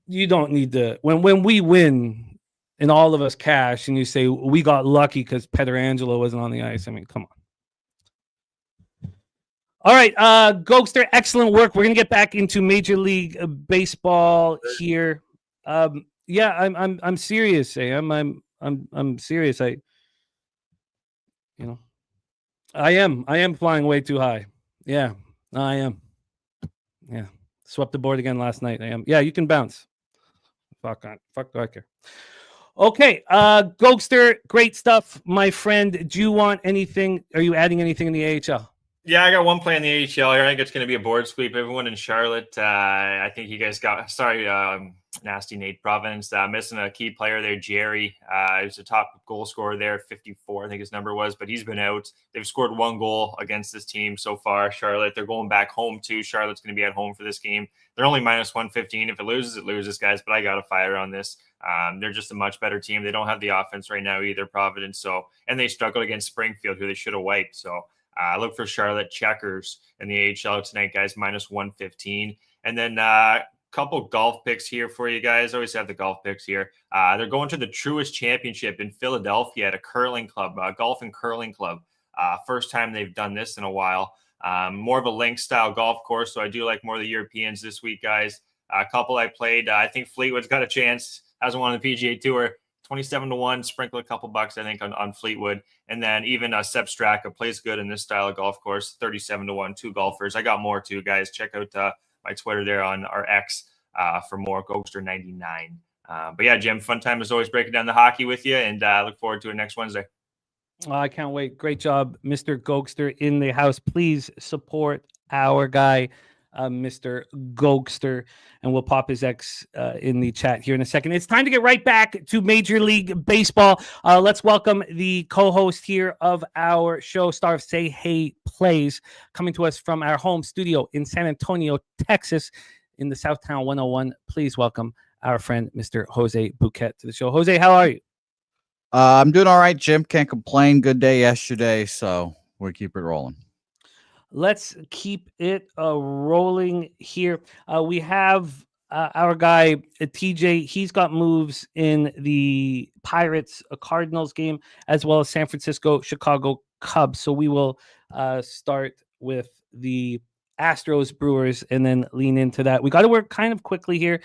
you don't need to. When we win and all of us cash and you say we got lucky because Pietrangelo wasn't on the ice, I mean, come on. All right, Gogster, excellent work. We're gonna get back into Major League Baseball here. Yeah, I'm serious, Sam. I'm serious. I am flying way too high. Yeah, I am. Yeah, swept the board again last night. I am. Yeah, you can bounce. Fuck do I care? Okay, Gogster, great stuff, my friend. Do you want anything? Are you adding anything in the AHL? Yeah, I got one play in the AHL here. I think it's going to be a board sweep. Everyone in Charlotte, I think you guys got, nasty Nate Providence, missing a key player there, Jerry. He's the top goal scorer there, 54, I think his number was, but he's been out. They've scored 1 goal against this team so far, Charlotte. They're going back home too. Charlotte's going to be at home for this game. They're only minus 115. If it loses, guys, but I got a fire on this. They're just a much better team. They don't have the offense right now either, Providence. And they struggled against Springfield, who they should have wiped. So look for Charlotte checkers in the AHL tonight, guys, minus 115. And then couple golf picks here for you guys. I always have the golf picks here. They're going to the Truist Championship in Philadelphia at a curling club, golf and curling club. First time they've done this in a while. More of a link style golf course. So I do like more of the Europeans this week, guys. A couple I played. I think Fleetwood's got a chance. Hasn't won the PGA Tour. 27-1, sprinkle a couple bucks, I think, on Fleetwood. And then even Sepp Straka plays good in this style of golf course, 37-1, 2 golfers. I got more too, guys. Check out my Twitter there on our X for more, Gogster99. But yeah, Jim, fun time as always breaking down the hockey with you, and look forward to it next Wednesday. I can't wait. Great job, Mr. Gogster in the house. Please support our guy, Mr. Gogster, and we'll pop his X in the chat here in a second. It's time to get right back to Major League Baseball. Let's welcome the co-host here of our show, star of Say Hey Plays, coming to us from our home studio in San Antonio, Texas, in the Southtown 101. Please welcome our friend, Mr. Jose Bouquet, to the show. Jose, how are you? I'm doing all right, Jim. Can't complain. Good day yesterday, so we'll keep it rolling. Let's keep it rolling here. We have our guy, TJ. He's got moves in the Pirates, Cardinals game, as well as San Francisco, Chicago Cubs. So we will start with the Astros, Brewers, and then lean into that. We got to work kind of quickly here.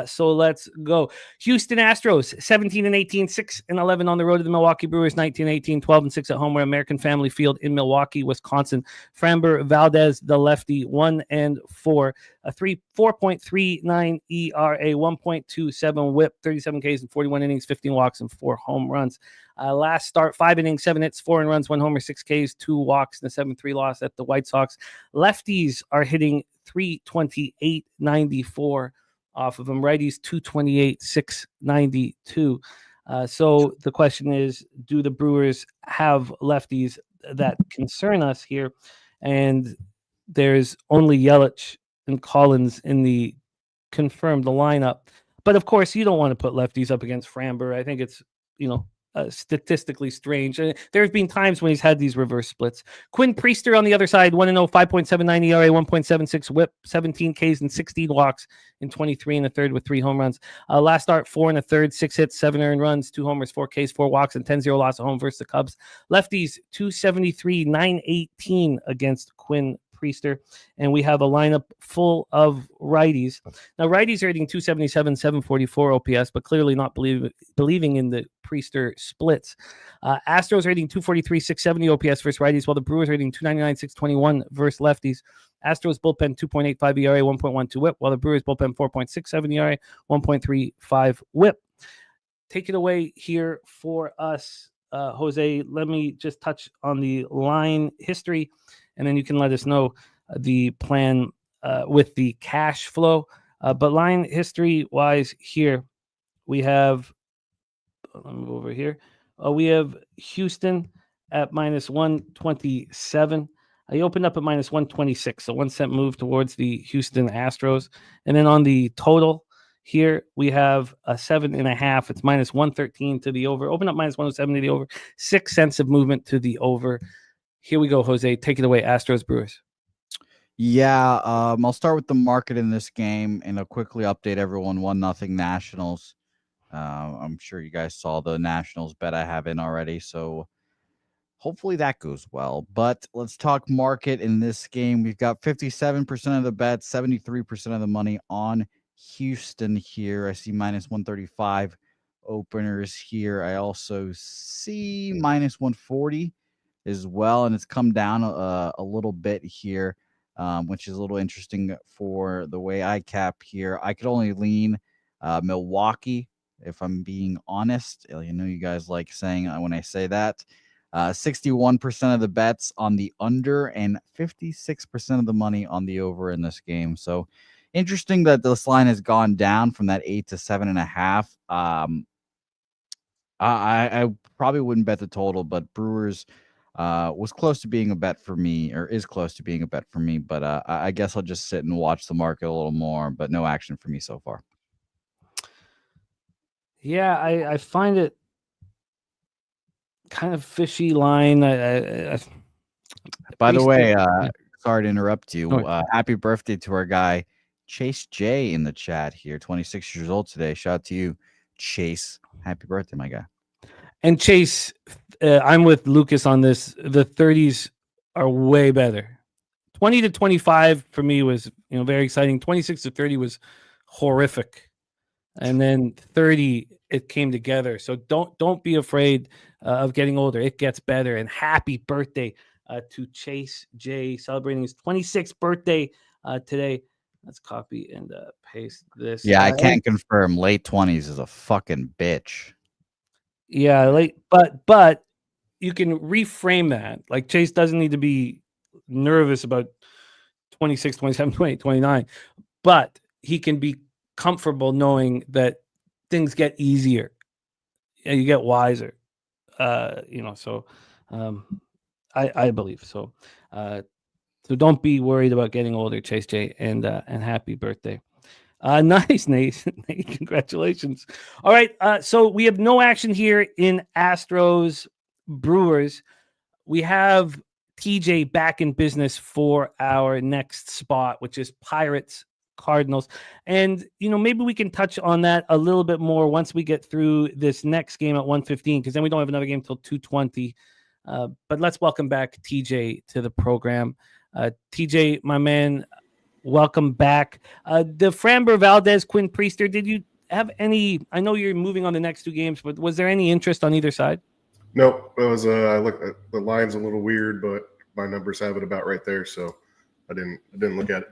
So let's go. Houston Astros, 17-18, 6-11 on the road to the Milwaukee Brewers, 19-18, 12-6 at home. We're American Family Field in Milwaukee, Wisconsin. Framber Valdez, the lefty, 1-4, a 4.39 ERA, 1.27 WHIP, 37 Ks in 41 innings, 15 walks, and 4 home runs. Last start, 5 innings, 7 hits, 4 runs, 1 homer, 6 Ks, 2 walks, and a 7-3 loss at the White Sox. Lefties are hitting 328, 94 off of them. Righties, 228, 692. So the question is, do the Brewers have lefties that concern us here? And there's only Yelich and Collins in the confirmed lineup. But of course, you don't want to put lefties up against Framber. I think it's, statistically strange. There's been times when he's had these reverse splits. Quinn Priester on the other side, 1-0, 5.79 ERA, 1.76 WHIP, 17 Ks and 16 walks in 23 and a third with 3 home runs. Last start, 4 and a third, 6 hits, 7 earned runs, 2 homers, 4 Ks, 4 walks, and 10-0 loss at home versus the Cubs. Lefties, 273, 918 against Quinn Priester, and we have a lineup full of righties. Now, righties are hitting 277, 744 OPS, but clearly not believing in the Priester splits. Astros are hitting 243, 670 OPS versus righties, while the Brewers are hitting 299, 621 versus lefties. Astros bullpen 2.85 ERA, 1.12 WHIP, while the Brewers bullpen 4.67 ERA, 1.35 WHIP. Take it away here for us, Jose. Let me just touch on the line history, and then you can let us know the plan with the cash flow. But line history-wise here, we have, let me go over here. We have Houston at minus 127. I opened up at minus 126, so 1 cent move towards the Houston Astros. And then on the total here, we have a 7.5. It's minus 113 to the over. Open up minus 107 to the over. 6 cents of movement to the over. Here we go, Jose. Take it away, Astros, Brewers. Yeah, I'll start with the market in this game, and I'll quickly update everyone. 1-0 Nationals. I'm sure you guys saw the Nationals bet I have in already, so hopefully that goes well. But let's talk market in this game. We've got 57% of the bets, 73% of the money on Houston here. I see minus 135 openers here. I also see minus 140 as well, and it's come down a little bit here, which is a little interesting for the way I cap here. I could only lean Milwaukee, if I'm being honest. I know you guys like saying when I say that. 61% of the bets on the under and 56% of the money on the over in this game. So interesting that this line has gone down from that 8 to 7.5. I probably wouldn't bet the total, but Brewers was close to being a bet for me, or is close to being a bet for me. But I guess I'll just sit and watch the market a little more, but no action for me so far. Yeah, I find it kind of fishy line. By the way, yeah. sorry to interrupt you. No. Happy birthday to our guy Chase J in the chat here. 26 years old today. Shout out to you, Chase. Happy birthday, my guy. And Chase, I'm with Lucas on this. The 30s are way better. 20 to 25 for me was, very exciting. 26 to 30 was horrific. And then 30, it came together. So don't be afraid of getting older. It gets better. And happy birthday to Chase J, celebrating his 26th birthday today. Let's copy and paste this. Yeah, I can't confirm. Late 20s is a fucking bitch. Yeah, but you can reframe that. Like, Chase doesn't need to be nervous about 26, 27, 28, 29, but he can be comfortable knowing that things get easier and you get wiser. So I believe so. So don't be worried about getting older, Chase J, and happy birthday. Nice, Nate. Nate, congratulations. All right, so we have no action here in Astros Brewers. We have TJ back in business for our next spot, which is Pirates Cardinals. And, maybe we can touch on that a little bit more once we get through this next game at 1:15, because then we don't have another game till 2:20. But let's welcome back TJ to the program. TJ, my man, welcome back. The Framber Valdez, Quinn Priester, did you have any? I know you're moving on the next two games, but was there any interest on either side? Nope. It was. I looked at the line's a little weird, but my numbers have it about right there, so I didn't look at it.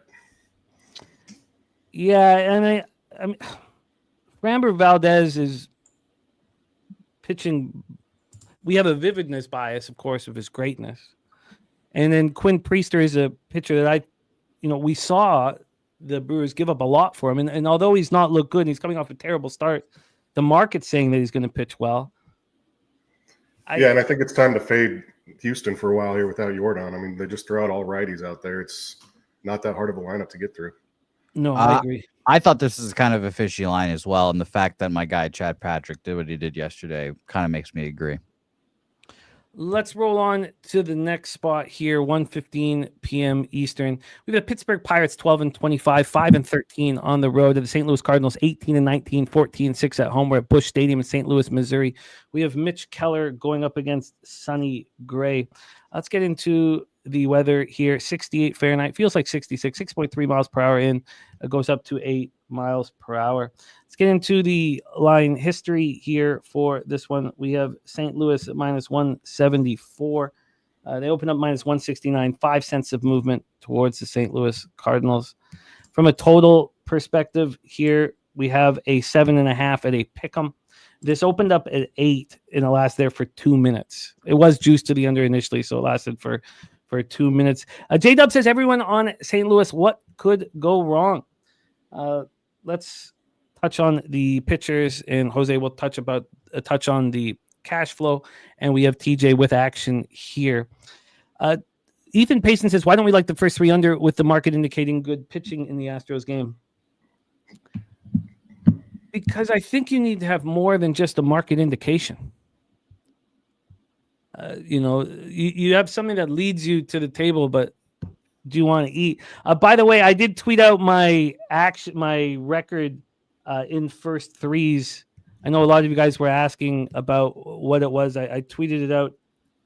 Yeah, and I mean, Framber Valdez is pitching. We have a vividness bias, of course, of his greatness, and then Quinn Priester is a pitcher that we saw the Brewers give up a lot for him. And although he's not looked good and he's coming off a terrible start, the market's saying that he's going to pitch well. And I think it's time to fade Houston for a while here without Yordan. I mean, they just throw out all righties out there. It's not that hard of a lineup to get through. No, I agree. I thought this is kind of a fishy line as well. And the fact that my guy, Chad Patrick, did what he did yesterday kind of makes me agree. Let's roll on to the next spot here, 1:15 p.m. Eastern. We have the Pittsburgh Pirates 12-25, 5-13 on the road to the St. Louis Cardinals 18-19, 14-6 at home. We're at Busch Stadium in St. Louis, Missouri. We have Mitch Keller going up against Sonny Gray. Let's get into the weather here. 68 Fahrenheit, feels like 66, 6.3 miles per hour in. It goes up to 8 miles per hour. Let's get into the line history here for this one. We have St. Louis at -174. They open up -169, 5 cents of movement towards the St. Louis Cardinals. From a total perspective here, we have a 7.5 at a pick'em. This opened up at 8 and it lasted there for 2 minutes. It was juiced to the under initially, so it lasted for 2 minutes. J-Dub says, everyone on St. Louis, what could go wrong? Let's touch on the pitchers, and Jose will touch on the cash flow, and we have TJ with action here. Ethan Payson says, why don't we like the first 3 under with the market indicating good pitching in the Astros game? Because I think you need to have more than just a market indication. You have something that leads you to the table, but do you want to eat? By the way, I did tweet out my record in first threes. I know a lot of you guys were asking about what it was. I tweeted it out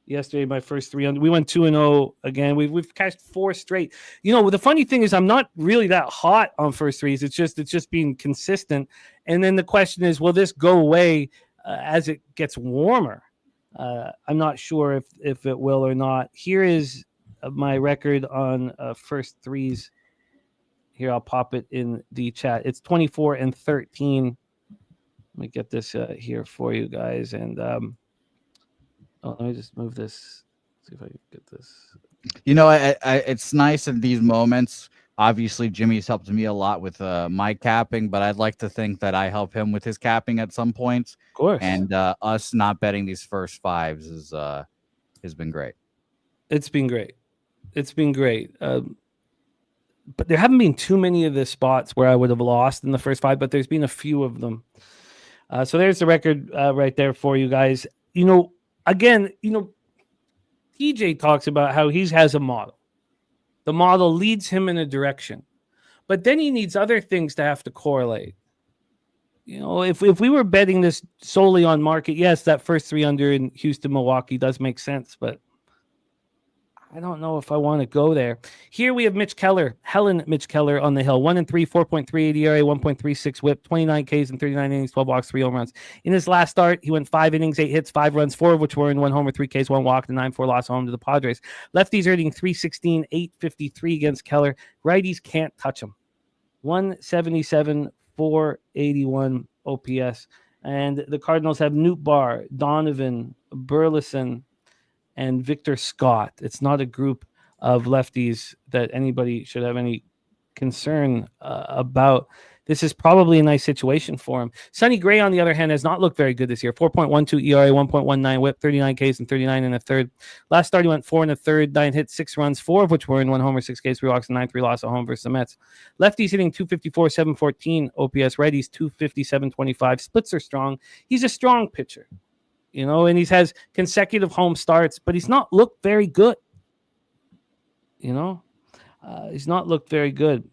yesterday. My first 3 under. We went 2-0 again. We've cashed 4 straight. The funny thing is, I'm not really that hot on first threes. It's just being consistent. And then the question is, will this go away as it gets warmer? I'm not sure if it will or not. Here is my record on first threes. Here, I'll pop it in the chat. It's 24-13. Let me get this here for you guys. And let me just move this. See if I can get this. You know, it's nice in these moments. Obviously, Jimmy's helped me a lot with my capping, but I'd like to think that I help him with his capping at some points. Of course. And us not betting these first fives has been great. It's been great. It's been great. But there haven't been too many of the spots where I would have lost in the first five, but there's been a few of them. So there's the record right there for you guys. Again, TJ talks about how he has a model. The model leads him in a direction, but then he needs other things to have to correlate. If we were betting this solely on market, yes, that first 3 under in Houston, Milwaukee does make sense, but I don't know if I want to go there. Here we have Mitch Keller on the hill. 1-3, 4.38 ERA, 1.36 WHIP, 29 Ks in 39 innings, 12 walks, 3 home runs. In his last start, he went 5 innings, 8 hits, 5 runs, 4 of which were in 1 homer, 3 Ks, 1 walk, and 9-4 loss home to the Padres. Lefties are hitting 316, 853 against Keller. Righties can't touch him. 177, 481 OPS. And the Cardinals have Nootbaar, Donovan, Burleson, and Victor Scott. It's not a group of lefties that anybody should have any concern about. This is probably a nice situation for him. Sonny Gray, on the other hand, has not looked very good this year. 4.12 ERA, 1.19 WHIP, 39 Ks and 39 and a third. Last start, he went 4 1/3, 9 hits, 6 runs, 4 of which were in 1 homer, 6 Ks, 3 walks, and 9-3 loss at home versus the Mets. Lefties hitting 254, 714 OPS. Righties 250, 725. Splits are strong. He's a strong pitcher. And he's has consecutive home starts, but he's not looked very good. He's not looked very good.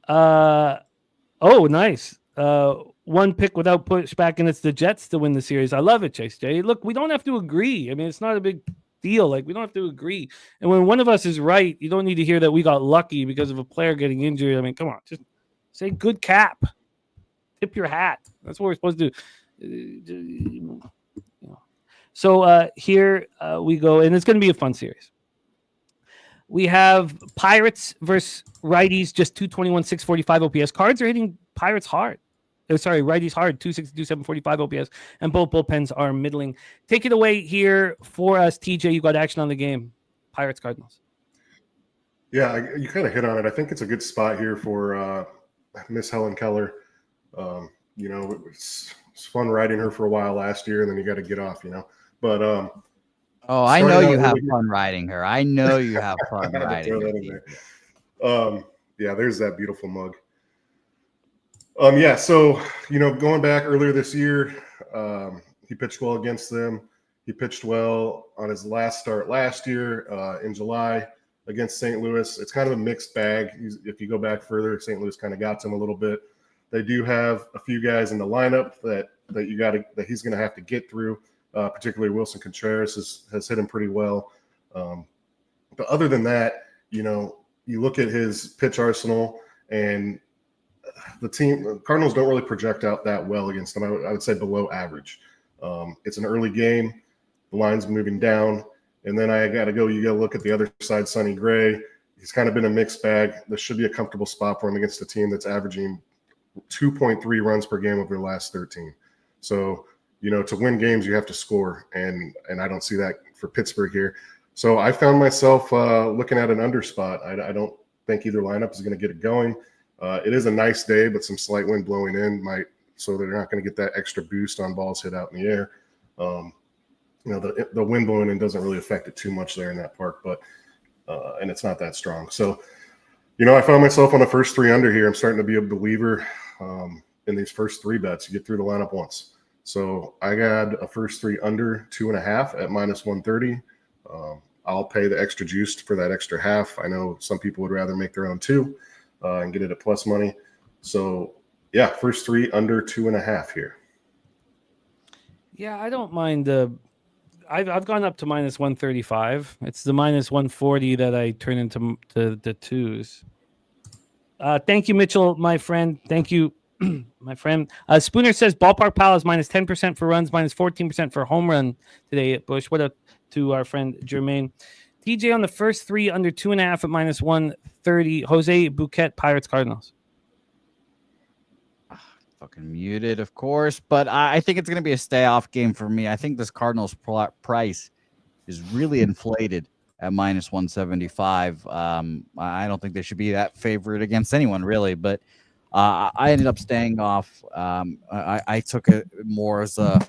Nice. 1 pick without pushback, and it's the Jets to win the series. I love it, Chase J. Look, we don't have to agree. I mean, it's not a big deal. We don't have to agree. And when one of us is right, you don't need to hear that we got lucky because of a player getting injured. I mean, come on, just say good cap. Tip your hat. That's what we're supposed to do. So here we go, and it's going to be a fun series. We have Pirates versus righties, just 221, 645 OPS. Cards are hitting Pirates hard. Righties hard, 262, 745 OPS, and both bullpens are middling. Take it away here for us, TJ. You got action on the game. Pirates, Cardinals. Yeah, you kind of hit on it. I think it's a good spot here for Miss Helen Keller. It's fun riding her for a while last year, and then you got to get off, But I know you have fun riding her. I know you have fun riding her. Yeah, there's that beautiful mug. So going back earlier this year, he pitched well against them. He pitched well on his last start last year in July against St. Louis. It's kind of a mixed bag. If you go back further, St. Louis kind of got to him a little bit. They do have a few guys in the lineup that he's going to have to get through. Particularly Wilson Contreras has hit him pretty well. But other than that, you look at his pitch arsenal, and the Cardinals don't really project out that well against them. I would say below average. It's an early game. The line's moving down. And then you got to look at the other side, Sonny Gray. He's kind of been a mixed bag. This should be a comfortable spot for him against a team that's averaging 2.3 runs per game over the last 13. So, to win games, you have to score. And I don't see that for Pittsburgh here. So I found myself looking at an under spot. I don't think either lineup is going to get it going. It is a nice day, but some slight wind blowing in so they're not going to get that extra boost on balls hit out in the air. The wind blowing in doesn't really affect it too much there in that park, but and it's not that strong. So, I found myself on the first 3 under here. I'm starting to be a believer in these first 3 bets. You get through the lineup once. So I got a first 3 under 2.5 at -130. I'll pay the extra juice for that extra half. I know some people would rather make their own 2 and get it at plus money. So yeah, first 3 under 2.5 here. Yeah, I don't mind. I've gone up to -135. It's the -140 that I turn into the 2s. Thank you, Mitchell, my friend. Thank you, my friend. Spooner says Ballpark Pal is -10% for runs, -14% for home run today at Busch. What up to our friend Jermaine. TJ on the first 3 under 2.5 at -130. Jose Bouquet, Pirates, Cardinals. Fucking muted, of course. But I think it's going to be a stay-off game for me. I think this Cardinals price is really inflated at minus 175. I don't think they should be that favorite against anyone, really. But I ended up staying off. I took it more as a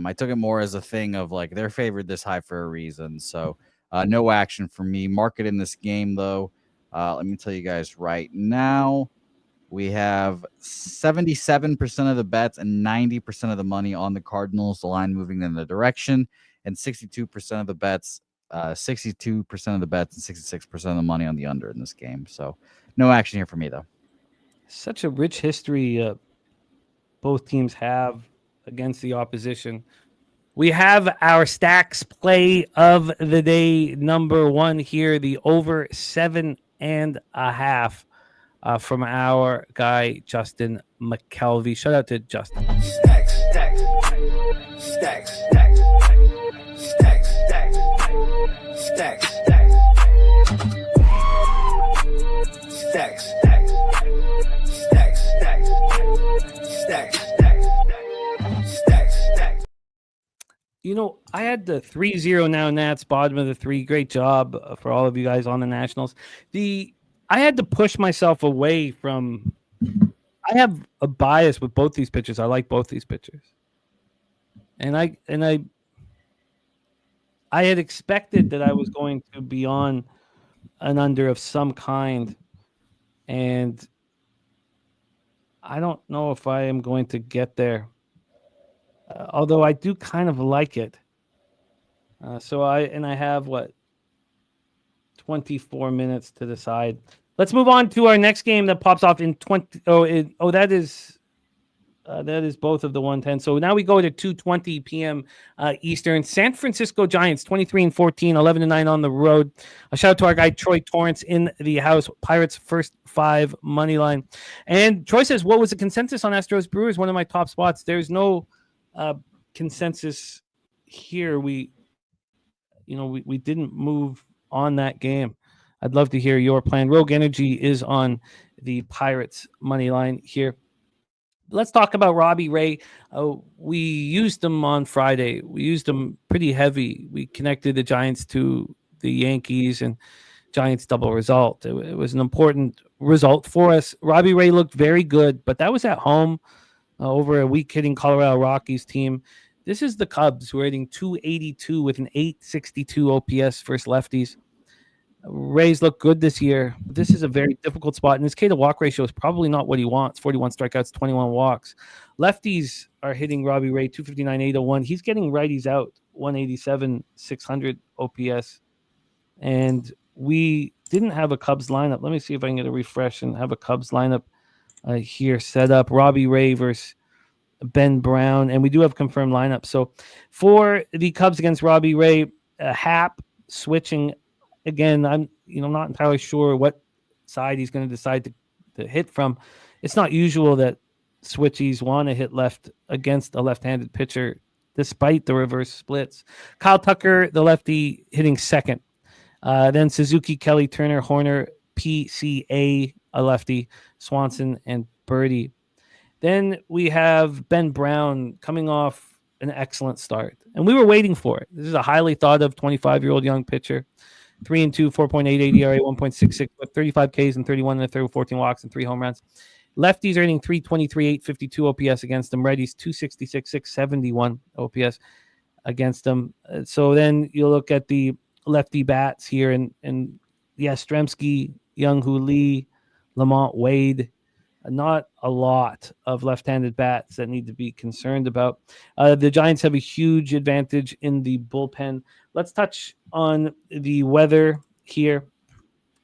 I took it more as a thing of like they're favored this high for a reason. So no action for me. Market in this game, though. Let me tell you guys right now. We have 77% of the bets and 90% of the money on the Cardinals, the line moving in the direction, and 62% of the bets, 62% of the bets, and 66% of the money on the under in this game. So no action here for me, though. Such a rich history both teams have against the opposition. We have our stacks play of the day, number one here, the over 7.5. From our guy, Justin McKelvey. Shout out to Justin. Stacks, stacks, stacks, stacks, stacks, stacks, stacks, stacks, stacks, stacks, stacks. You know, I had the 3-0 now Nats, bottom of the three. Great job for all of you guys on the Nationals. I had to push myself away from. I have a bias with both these pitchers. I like both these pitchers, and I had expected that I was going to be on an under of some kind, and I don't know if I am going to get there. Although I do kind of like it, so I have 24 minutes to decide. Let's move on to our next game that pops off in 20. That is both of the 110. So now we go to 2:20 p.m. Eastern. San Francisco Giants 23-14, 11-9 on the road. A shout out to our guy Troy Torrance in the house. Pirates first 5 money line. And Troy says, "What was the consensus on Astros Brewers? One of my top spots." There's no consensus here. We didn't move on that game. I'd love to hear your plan. Rogue Energy is on the Pirates money line here. Let's talk about Robbie Ray. We used him on Friday. We used him pretty heavy. We connected the Giants to the Yankees and Giants double result. It was an important result for us. Robbie Ray looked very good, but that was at home over a weak hitting Colorado Rockies team. This is the Cubs who are hitting 282 with an 862 OPS versus lefties. Rays look good this year. This is a very difficult spot. And his K to walk ratio is probably not what he wants. 41 strikeouts, 21 walks. Lefties are hitting Robbie Ray 259, 801. He's getting righties out 187, 600 OPS. And we didn't have a Cubs lineup. Let me see if I can get a refresh and have a Cubs lineup here set up. Robbie Ray versus Ben Brown. And we do have confirmed lineup. So for the Cubs against Robbie Ray, Hap switching. Again, I'm not entirely sure what side he's going to decide to hit from. It's not usual that switchies want to hit left against a left-handed pitcher, despite the reverse splits. Kyle Tucker, the lefty, hitting second. Then Suzuki, Kelly, Turner, Horner, PCA, a lefty, Swanson, and Birdie. Then we have Ben Brown coming off an excellent start, and we were waiting for it. This is a highly thought of 25-year-old young pitcher. 3-2, 4.88 ERA, 1.66, with 35 Ks and 31 in the third, 14 walks and 3 home runs. Lefties are hitting 323, 852 OPS against them. Righties 266, 671 OPS against them. So then you look at the lefty bats here, and Yastrzemski, Young-Hoo Lee, Lamont Wade. Not a lot of left-handed bats that need to be concerned about. The Giants have a huge advantage in the bullpen. Let's touch on the weather here,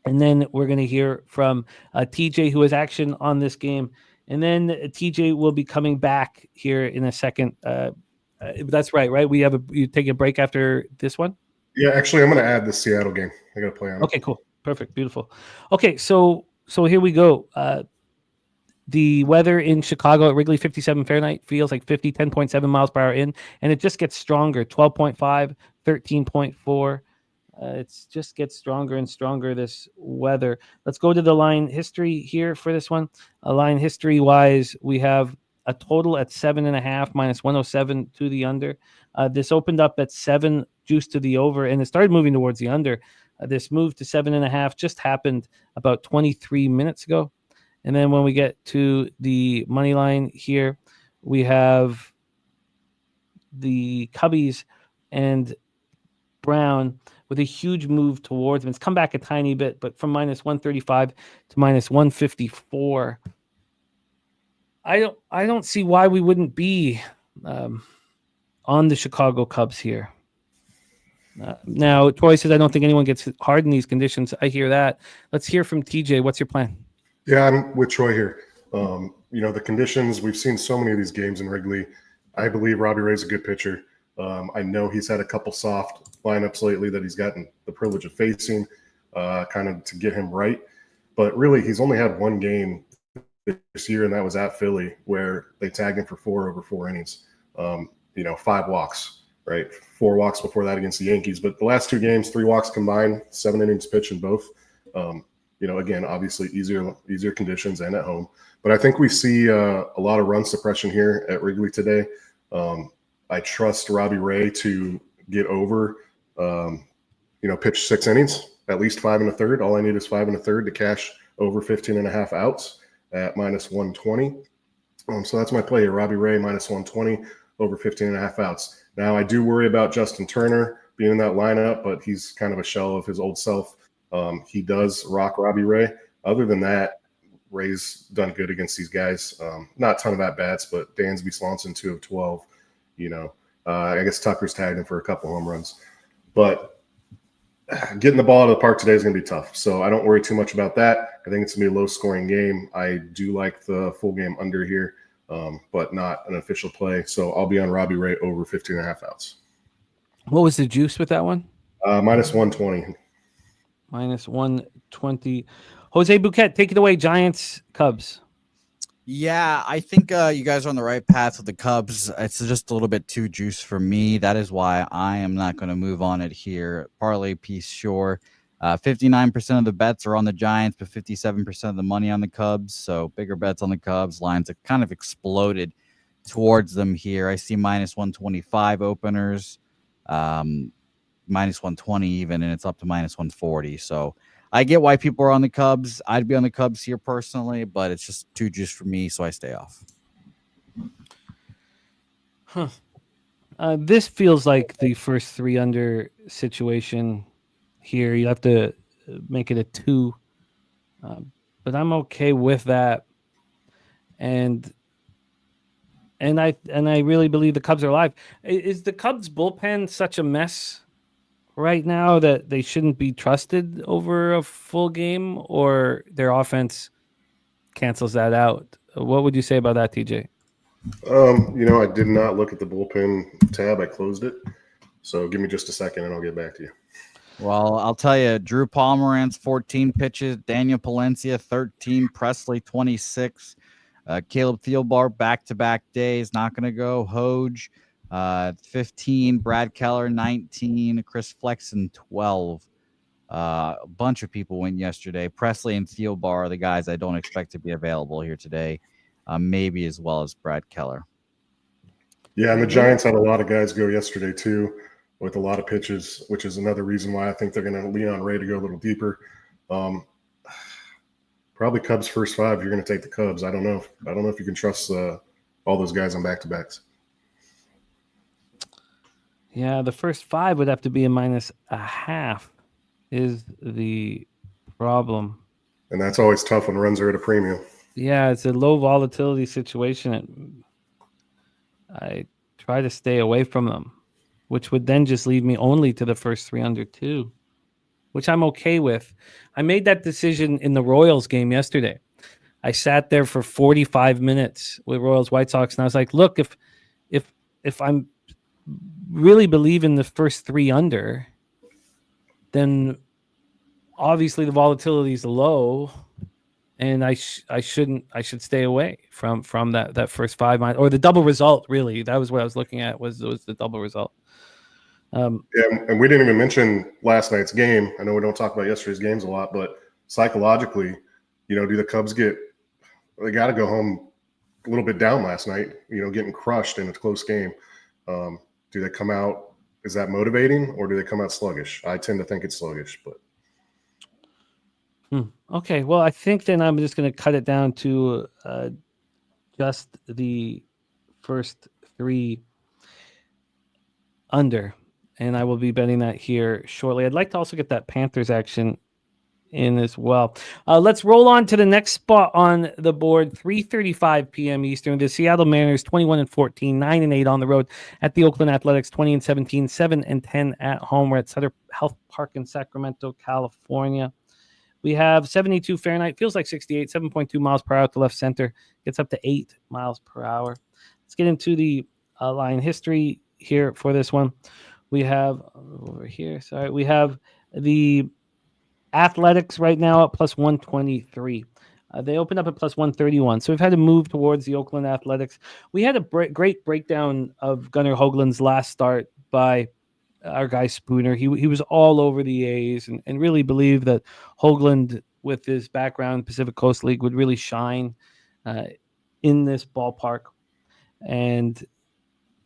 and then we're going to hear from TJ, who has action on this game. And then TJ will be coming back here in a second. That's right? You take a break after this one? Yeah, actually, I'm going to add the Seattle game. I got to play on it. Okay, cool. Perfect. Beautiful. Okay, so here we go. The weather in Chicago at Wrigley, 57 Fahrenheit, feels like 50, 10.7 miles per hour in, and it just gets stronger, 12.5, 13.4. It's just gets stronger and stronger, this weather. Let's go to the line history here for this one. Line history wise, we have a total at 7.5 minus 107 to the under. This opened up at 7 juice to the over, and it started moving towards the under. This move to 7.5 just happened about 23 minutes ago. And then when we get to the money line here, we have the Cubbies and Brown with a huge move towards them. It's come back a tiny bit, but from minus 135 to minus 154. I don't see why we wouldn't be on the Chicago Cubs here. Now, Troy says, I don't think anyone gets hard in these conditions. I hear that. Let's hear from TJ. What's your plan? Yeah, I'm with Troy here. The conditions, we've seen so many of these games in Wrigley. I believe Robbie Ray's a good pitcher. I know he's had a couple soft lineups lately that he's gotten the privilege of facing kind of to get him right. But really, he's only had one game this year, and that was at Philly, where they tagged him for 4 over 4 innings. 5 walks, right? 4 walks before that against the Yankees. But the last 2 games, 3 walks combined, 7 innings pitched in both. Again, obviously easier conditions and at home. But I think we see a lot of run suppression here at Wrigley today. I trust Robbie Ray to get over, pitch 6 innings, at least 5 1/3. All I need is 5 1/3 to cash over 15.5 outs at minus 120. So that's my play here. Robbie Ray minus 120 over 15.5 outs. Now I do worry about Justin Turner being in that lineup, but he's kind of a shell of his old self. He does rock Robbie Ray. Other than that, Ray's done good against these guys. Not a ton of at-bats, but Dansby Swanson, 2 of 12. I guess Tucker's tagged him for a couple home runs. But getting the ball out of the park today is going to be tough. So I don't worry too much about that. I think it's going to be a low-scoring game. I do like the full game under here, but not an official play. So I'll be on Robbie Ray over 15.5 outs. What was the juice with that one? Minus 120. Minus 120. Jose Bouquet, take it away. Giants, Cubs. Yeah, I think you guys are on the right path with the Cubs. It's just a little bit too juice for me. That is why I am not going to move on it here. Parlay piece, sure. 59% of the bets are on the Giants, but 57% of the money on the Cubs. So bigger bets on the Cubs. Lines have kind of exploded towards them here. I see minus 125 openers, minus 120 even, and it's up to minus 140. So I get why people are on the Cubs. I'd be on the Cubs here personally, but it's just too juice for me, so I stay off. This feels like the first 3 under situation here. You have to make it a 2, but I'm okay with that. And I really believe the Cubs are alive. Is the Cubs bullpen such a mess right now that they shouldn't be trusted over a full game, or their offense cancels that out? What would you say about that, TJ? I did not look at the bullpen tab. I closed it. So give me just a second and I'll get back to you. Well, I'll tell you, Drew Pomeranz, 14 pitches, Daniel Palencia, 13, Presley, 26, Caleb Thielbar, back-to-back days, not going to go, Hoge, 15, Brad Keller, 19, Chris Flexen, 12. A bunch of people went yesterday. Presley and Thielbar are the guys I don't expect to be available here today, maybe as well as Brad Keller. Yeah, and the Giants had a lot of guys go yesterday too, with a lot of pitches, which is another reason why I think they're going to lean on Ray to go a little deeper. Probably Cubs first 5. You're going to take the Cubs. I don't know if you can trust all those guys on back-to-backs. Yeah, the first 5 would have to be a -0.5 is the problem. And that's always tough when runs are at a premium. Yeah, it's a low volatility situation. I try to stay away from them, which would then just lead me only to the first 3 under 2, which I'm okay with. I made that decision in the Royals game yesterday. I sat there for 45 minutes with Royals White Sox, and I was like, look, if I'm really believe in the first 3 under, then obviously the volatility is low, and I should stay away from that first 5 or the double result. Really, that was what I was looking at was the double result. Yeah, and we didn't even mention last night's game. I know we don't talk about yesterday's games a lot, but psychologically, do the Cubs they got to go home a little bit down last night, getting crushed in a close game. Do they come out, is that motivating, or do they come out sluggish? I tend to think it's sluggish, but. Okay, well, I think then I'm just going to cut it down to just the first 3 under, and I will be betting that here shortly. I'd like to also get that Panthers action in as well. Let's roll on to the next spot on the board. 3:35 p.m. Eastern. The Seattle Mariners 21-14, 9-8 on the road at the Oakland Athletics 20-17, 7-10 at home. We're at Sutter Health Park in Sacramento, California. We have 72 Fahrenheit, feels like 68, 7.2 miles per hour to left center, gets up to 8 miles per hour. Let's get into the line history here for this one. We have over here, we have the Athletics right now at plus 123. They opened up at plus 131. So we've had to move towards the Oakland Athletics. We had a great breakdown of Gunnar Hoagland's last start by our guy Spooner. He was all over the A's and really believed that Hoagland, with his background in Pacific Coast League, would really shine in this ballpark. And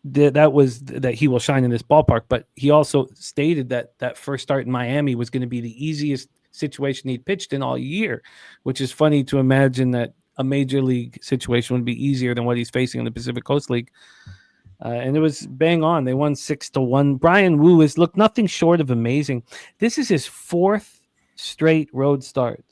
that was that he will shine in this ballpark. But he also stated that first start in Miami was going to be the easiest situation he'd pitched in all year, which is funny to imagine that a major league situation would be easier than what he's facing in the Pacific Coast League. And it was bang on. They won 6-1. Brian Wu has looked nothing short of amazing. This is his 4th straight road start.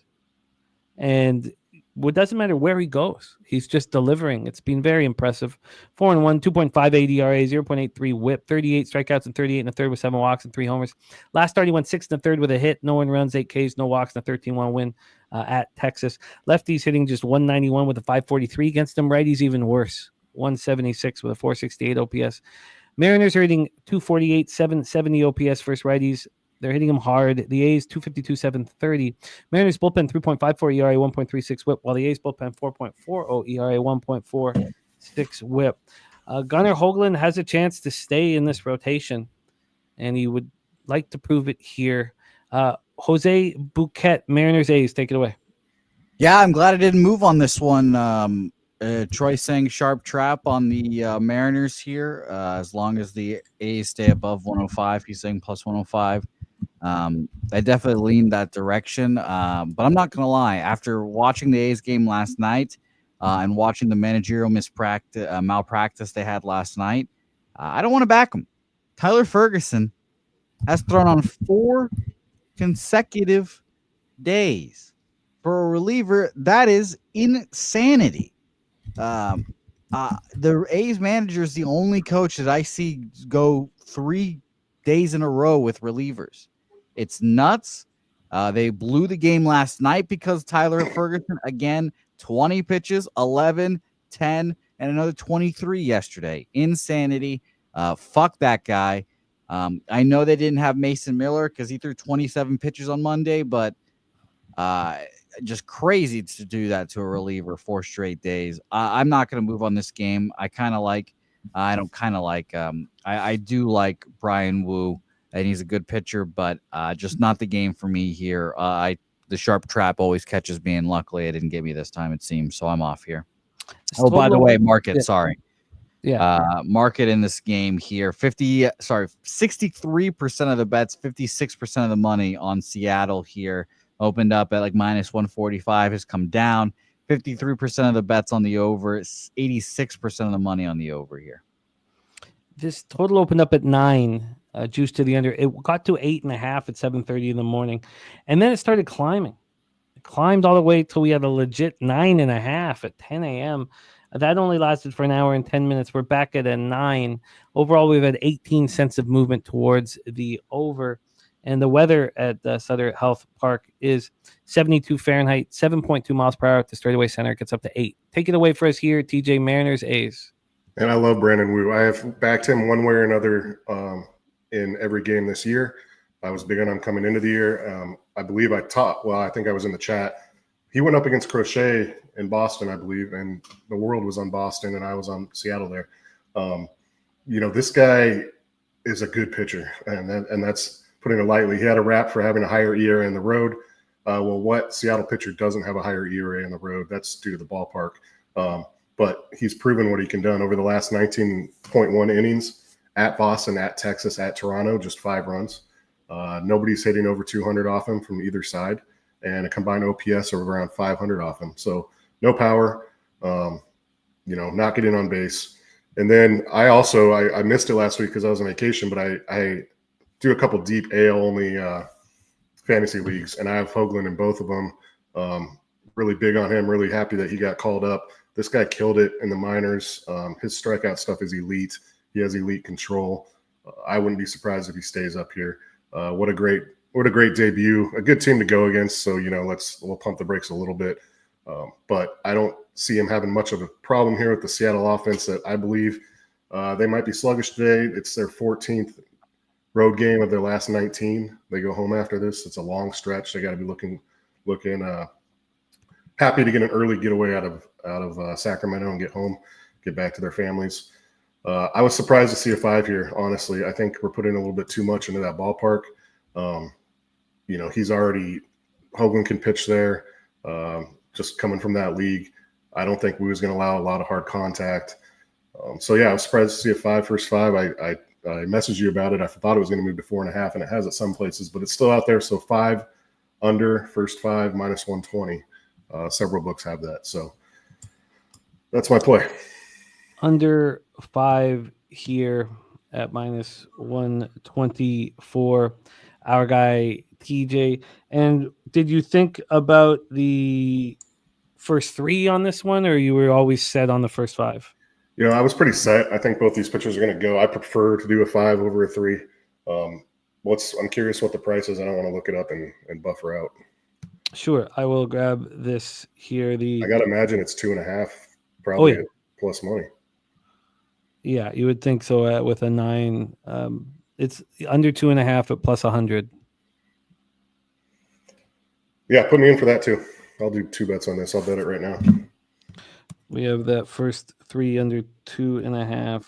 And it doesn't matter where he goes. He's just delivering. It's been very impressive. 4-1, 2.58 ERA, 0.83 whip, 38 strikeouts and 38 and a third with 7 walks and 3 homers. Last start, he went 6 and a third with a hit, no one runs, 8 Ks, no walks, and a 13-1 win at Texas. Lefties hitting just 191 with a 543 against them. Righties even worse. 176 with a 468 OPS. Mariners are hitting 248, 770 OPS versus righties. They're hitting them hard. The A's 252, 730. Mariners bullpen 3.54 ERA, 1.36 whip, while the A's bullpen 4.40 ERA, 1.46 whip. Gunnar Hoagland has a chance to stay in this rotation, and he would like to prove it here. Jose Bouquet, Mariners A's, take it away. Yeah, I'm glad I didn't move on this one. Troy saying sharp trap on the Mariners here. As long as the A's stay above 105, he's saying plus 105. I definitely lean that direction. But I'm not going to lie. After watching the A's game last night and watching the managerial malpractice they had last night, I don't want to back him. Tyler Ferguson has thrown on 4 consecutive days. For a reliever, that is insanity. The A's manager is the only coach that I see go 3 days in a row with relievers. It's nuts. They blew the game last night because Tyler Ferguson, again, 20 pitches, 11, 10, and another 23 yesterday. Insanity. Fuck that guy. I know they didn't have Mason Miller because he threw 27 pitches on Monday, but just crazy to do that to a reliever 4 straight days. I'm not going to move on this game. I do like Brian Wu, and he's a good pitcher, but just not the game for me here. The sharp trap always catches me, and luckily it didn't get me this time, it seems, so I'm off here. Oh, by the way, market, yeah. sorry. Yeah. Market in this game here, 63% of the bets, 56% of the money on Seattle here. Opened up at like minus 145, has come down. 53% of the bets on the over, 86% of the money on the over here. This total opened up at 9, juice to the under. It got to 8.5 at 7:30 in the morning, and then it started climbing. It climbed all the way till we had a legit 9.5 at 10 a.m. That only lasted for an hour and 10 minutes. We're back at a 9. Overall, we've had 18 cents of movement towards the over. And the weather at Sutter Health Park is 72 Fahrenheit, 7.2 miles per hour at the straightaway center. It gets up to 8. Take it away for us here, TJ. Mariners, A's. And I love Brandon Wu. I have backed him one way or another in every game this year. I was big on him coming into the year. I believe I think I was in the chat. He went up against Crochet in Boston, I believe, and the world was on Boston and I was on Seattle there. This guy is a good pitcher, and that's putting it lightly. He had a rap for having a higher ERA on the road. Well, what Seattle pitcher doesn't have a higher ERA on the road? That's due to the ballpark. But he's proven what he can do over the last 19.1 innings at Boston, at Texas, at Toronto, just 5 runs. Nobody's hitting over 200 off him from either side, and a combined OPS of around 500 off him. So no power, not getting on base. And then I missed it last week because I was on vacation, but I do a couple deep AL only fantasy leagues, and I have Hoagland in both of them. Really big on him, really happy that he got called up. This guy killed it in the minors. His strikeout stuff is elite. He has elite control. I wouldn't be surprised if he stays up here. What a great debut. A good team to go against. So, we'll pump the brakes a little bit. But I don't see him having much of a problem here with the Seattle offense that I believe they might be sluggish today. It's their 14th road game of their last 19. They go home after this. It's a long stretch. They got to be looking happy to get an early getaway out of Sacramento and get home, get back to their families. I was surprised to see a 5 here, honestly. I think we're putting a little bit too much into that ballpark. He's already – Hoagland can pitch there. Just coming from that league, I don't think we was going to allow a lot of hard contact. I was surprised to see a 5 first 5. I messaged you about it. I thought it was going to move to 4.5, and it has at some places, but it's still out there. So 5 under, first 5, minus 120. Several books have that. So that's my play. Under 5 here at minus 124. Our guy TJ. And did you think about the first 3 on this one, or you were always set on the first 5? I was pretty set. I think both these pitchers are going to go. I prefer to do a 5 over a 3. I'm curious what the price is. I don't want to look it up and buffer out. Sure, I will grab this here. I got to imagine it's 2.5, probably plus money. Yeah, you would think so. With a 9, it's under 2.5 at plus 100. Yeah, put me in for that too. I'll do 2 bets on this. I'll bet it right now. We have that first 3 under 2.5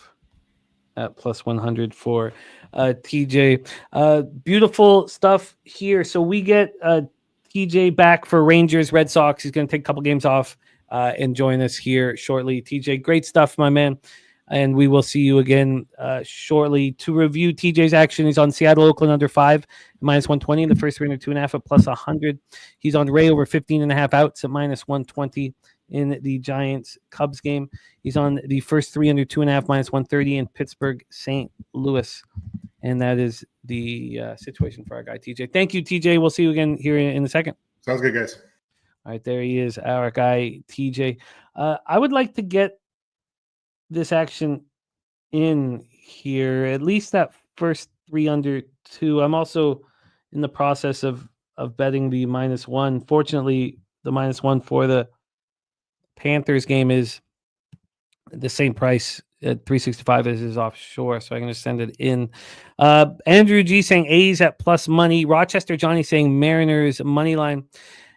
at plus 100 for TJ. Beautiful stuff here. So we get TJ back for Rangers, Red Sox. He's going to take a couple games off and join us here shortly. TJ, great stuff, my man. And we will see you again shortly to review TJ's action. He's on Seattle, Oakland under 5, minus 120. The first 3 under 2.5 at plus 100. He's on Ray over 15.5 outs at minus 120 in the Giants Cubs game. He's on the first 3 under 2.5, minus 130 in Pittsburgh, St. Louis. And that is the situation for our guy, TJ. Thank you, TJ. We'll see you again here in a second. Sounds good, guys. All right, there he is, our guy, TJ. I would like to get this action in here, at least that first 3 under 2. I'm also in the process of betting the minus 1. Fortunately, the minus 1 for the Panthers game is the same price at 365 as is offshore, so I can just send it in. Andrew G saying A's at plus money. Rochester Johnny saying Mariners money line.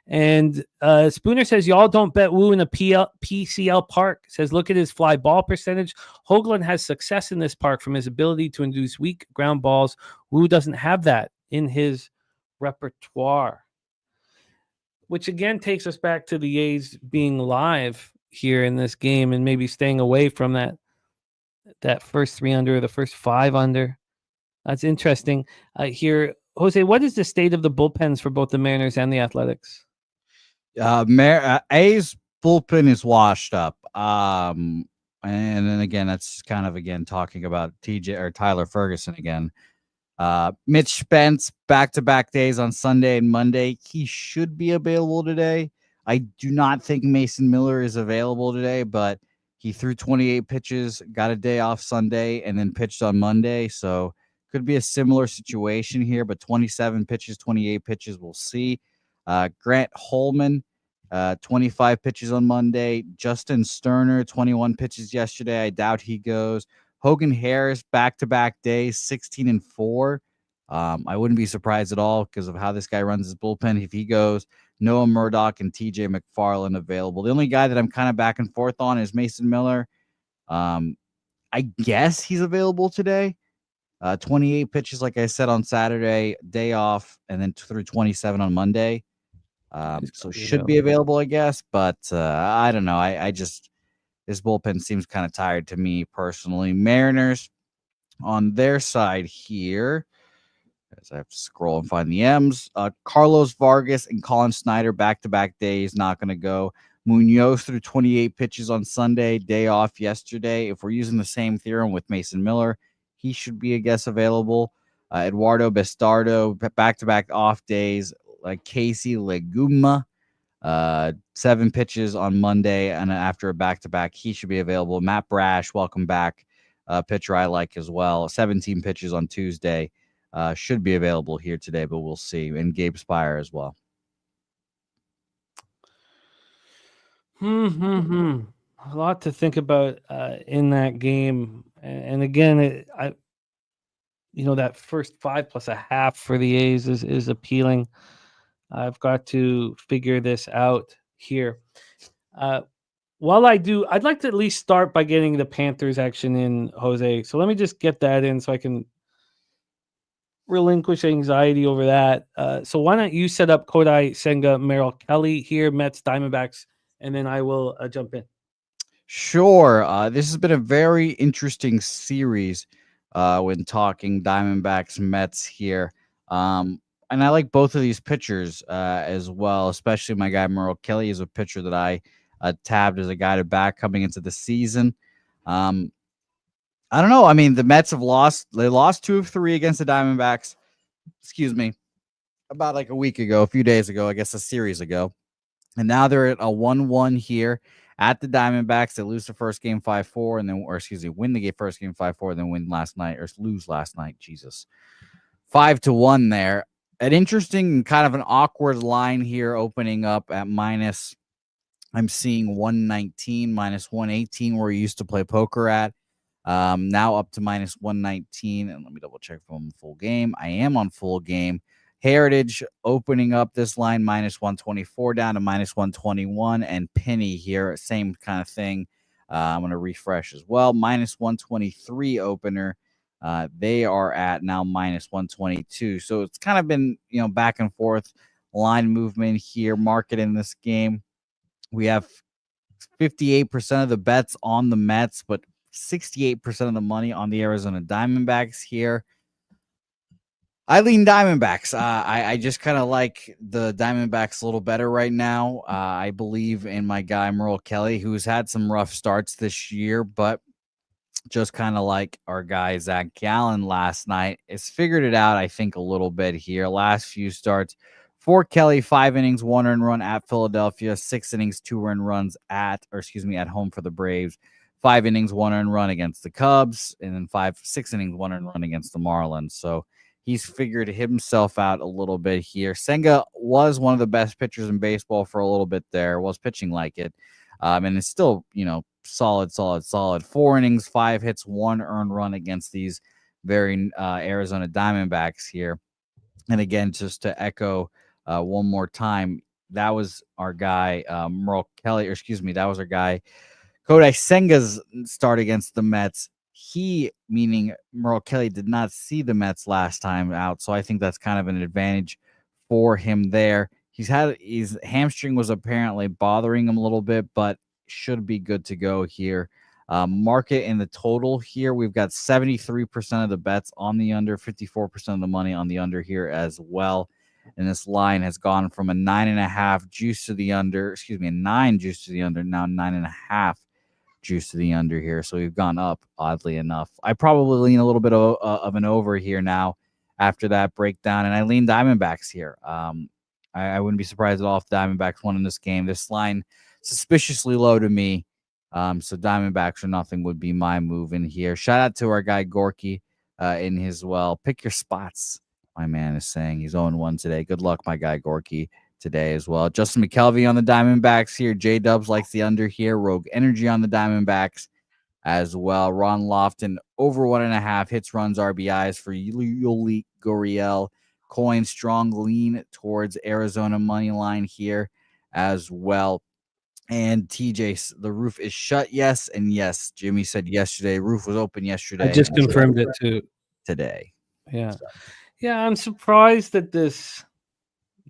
And Spooner says, y'all don't bet Woo in a PCL park. Says, look at his fly ball percentage. Hoagland has success in this park from his ability to induce weak ground balls. Woo doesn't have that in his repertoire. Which again takes us back to the A's being live here in this game and maybe staying away from that first 3 under, the first 5 under. That's interesting. Here, Jose, what is the state of the bullpens for both the Mariners and the Athletics? A's bullpen is washed up. And then again, that's kind of talking about TJ or Tyler Ferguson again. Mitch Spence, back-to-back days on Sunday and Monday. He should be available today. I do not think Mason Miller is available today, but he threw 28 pitches, got a day off Sunday, and then pitched on Monday. So could be a similar situation here, but 27 pitches, 28 pitches, we'll see. Grant Holman, 25 pitches on Monday. Justin Sterner, 21 pitches yesterday. I doubt he goes. Hogan Harris, back-to-back days, 16 and 4. I wouldn't be surprised at all because of how this guy runs his bullpen. If he goes, Noah Murdoch and TJ McFarland available. The only guy that I'm kind of back and forth on is Mason Miller. I guess he's available today. 28 pitches, like I said, on Saturday, day off, and then through 27 on Monday. So should be available, I guess. But I don't know. I just, this bullpen seems kind of tired to me personally. Mariners on their side here, as I have to scroll and find the M's. Carlos Vargas and Colin Snyder back-to-back days, not going to go. Munoz threw 28 pitches on Sunday, day off yesterday. If we're using the same theorem with Mason Miller, he should be, I guess, available. Eduardo Bastardo, back-to-back off days. Like Casey Leguma, 7 pitches on Monday, and after a back-to-back, he should be available. Matt Brash, welcome back. Pitcher I like as well. 17 pitches on Tuesday. Should be available here today, but we'll see. And Gabe Spire as well. A lot to think about in that game. And again, that first 5 plus a half for the A's is appealing. I've got to figure this out here. While I do, I'd like to at least start by getting the Panthers action in, Jose. So let me just get that in so I can relinquish anxiety over that. So why don't you set up Kodai Senga, Merrill Kelly here, Mets, Diamondbacks, and then I will jump in. Sure. This has been a very interesting series when talking Diamondbacks, Mets here. And I like both of these pitchers as well, especially my guy Merrill Kelly is a pitcher that I tabbed as a guy to back coming into the season. I don't know. I mean, the Mets have lost. They lost 2 of 3 against the Diamondbacks. Excuse me. About like a week ago, a few days ago, I guess a series ago. And now they're at a 1-1 here at the Diamondbacks. They lose the first game 5-4, and then, win the first game 5-4, and then lose last night. Jesus. 5-1 there. An interesting and kind of an awkward line here opening up at minus, I'm seeing 119, minus 118 where you used to play poker at. Now up to minus 119. And let me double check if I'm on full game. I am on full game. Heritage opening up this line minus 124 down to minus 121. And Penny here, same kind of thing. I'm going to refresh as well. Minus 123 opener. They are at now minus 122. So it's kind of been, back and forth line movement here. Market in this game. We have 58% of the bets on the Mets, but 68% of the money on the Arizona Diamondbacks here. I lean Diamondbacks. I just kind of like the Diamondbacks a little better right now. I believe in my guy Merrill Kelly, who's had some rough starts this year, but just kind of like our guy Zach Gallen last night, has figured it out, I think, a little bit here. Last few starts for Kelly, 5 innings, 1 earned run at Philadelphia, 6 innings, 2 earned runs at home for the Braves, 5 innings, 1 earned run against the Cubs, and then 6 innings, 1 earned run against the Marlins. So he's figured himself out a little bit here. Senga was one of the best pitchers in baseball for a little bit there, was pitching like it. And it's still, solid. 4 innings, 5 hits, 1 earned run against these very Arizona Diamondbacks here. And again, just to echo one more time, that was our guy, Merrill Kelly, that was our guy, Kodai Senga's start against the Mets. He, meaning Merrill Kelly, did not see the Mets last time out, so I think that's kind of an advantage for him there. His hamstring was apparently bothering him a little bit, but should be good to go here. Market in the total here, we've got 73% of the bets on the under, 54% of the money on the under here as well. And this line has gone from a 9.5 juice to the under, a 9 juice to the under, now 9.5 juice to the under here. So we've gone up, oddly enough. I probably lean a little bit of an over here now after that breakdown, and I lean Diamondbacks here. I wouldn't be surprised at all if Diamondbacks won in this game. This line suspiciously low to me. So Diamondbacks or nothing would be my move in here. Shout out to our guy Gorky in his pick your spots. My man is saying he's 0-1 today. Good luck, my guy Gorky, today as well. Justin McKelvey on the Diamondbacks here. J-Dubs likes the under here. Rogue Energy on the Diamondbacks as well. Ron Lofton over 1.5 hits, runs, RBIs for Yuli Gurriel. Coin strong lean towards Arizona money line here as well. And TJ, the roof is shut. Yes, and yes. Jimmy said yesterday, roof was open yesterday. I just confirmed it too. today. Yeah. Yeah, I'm surprised that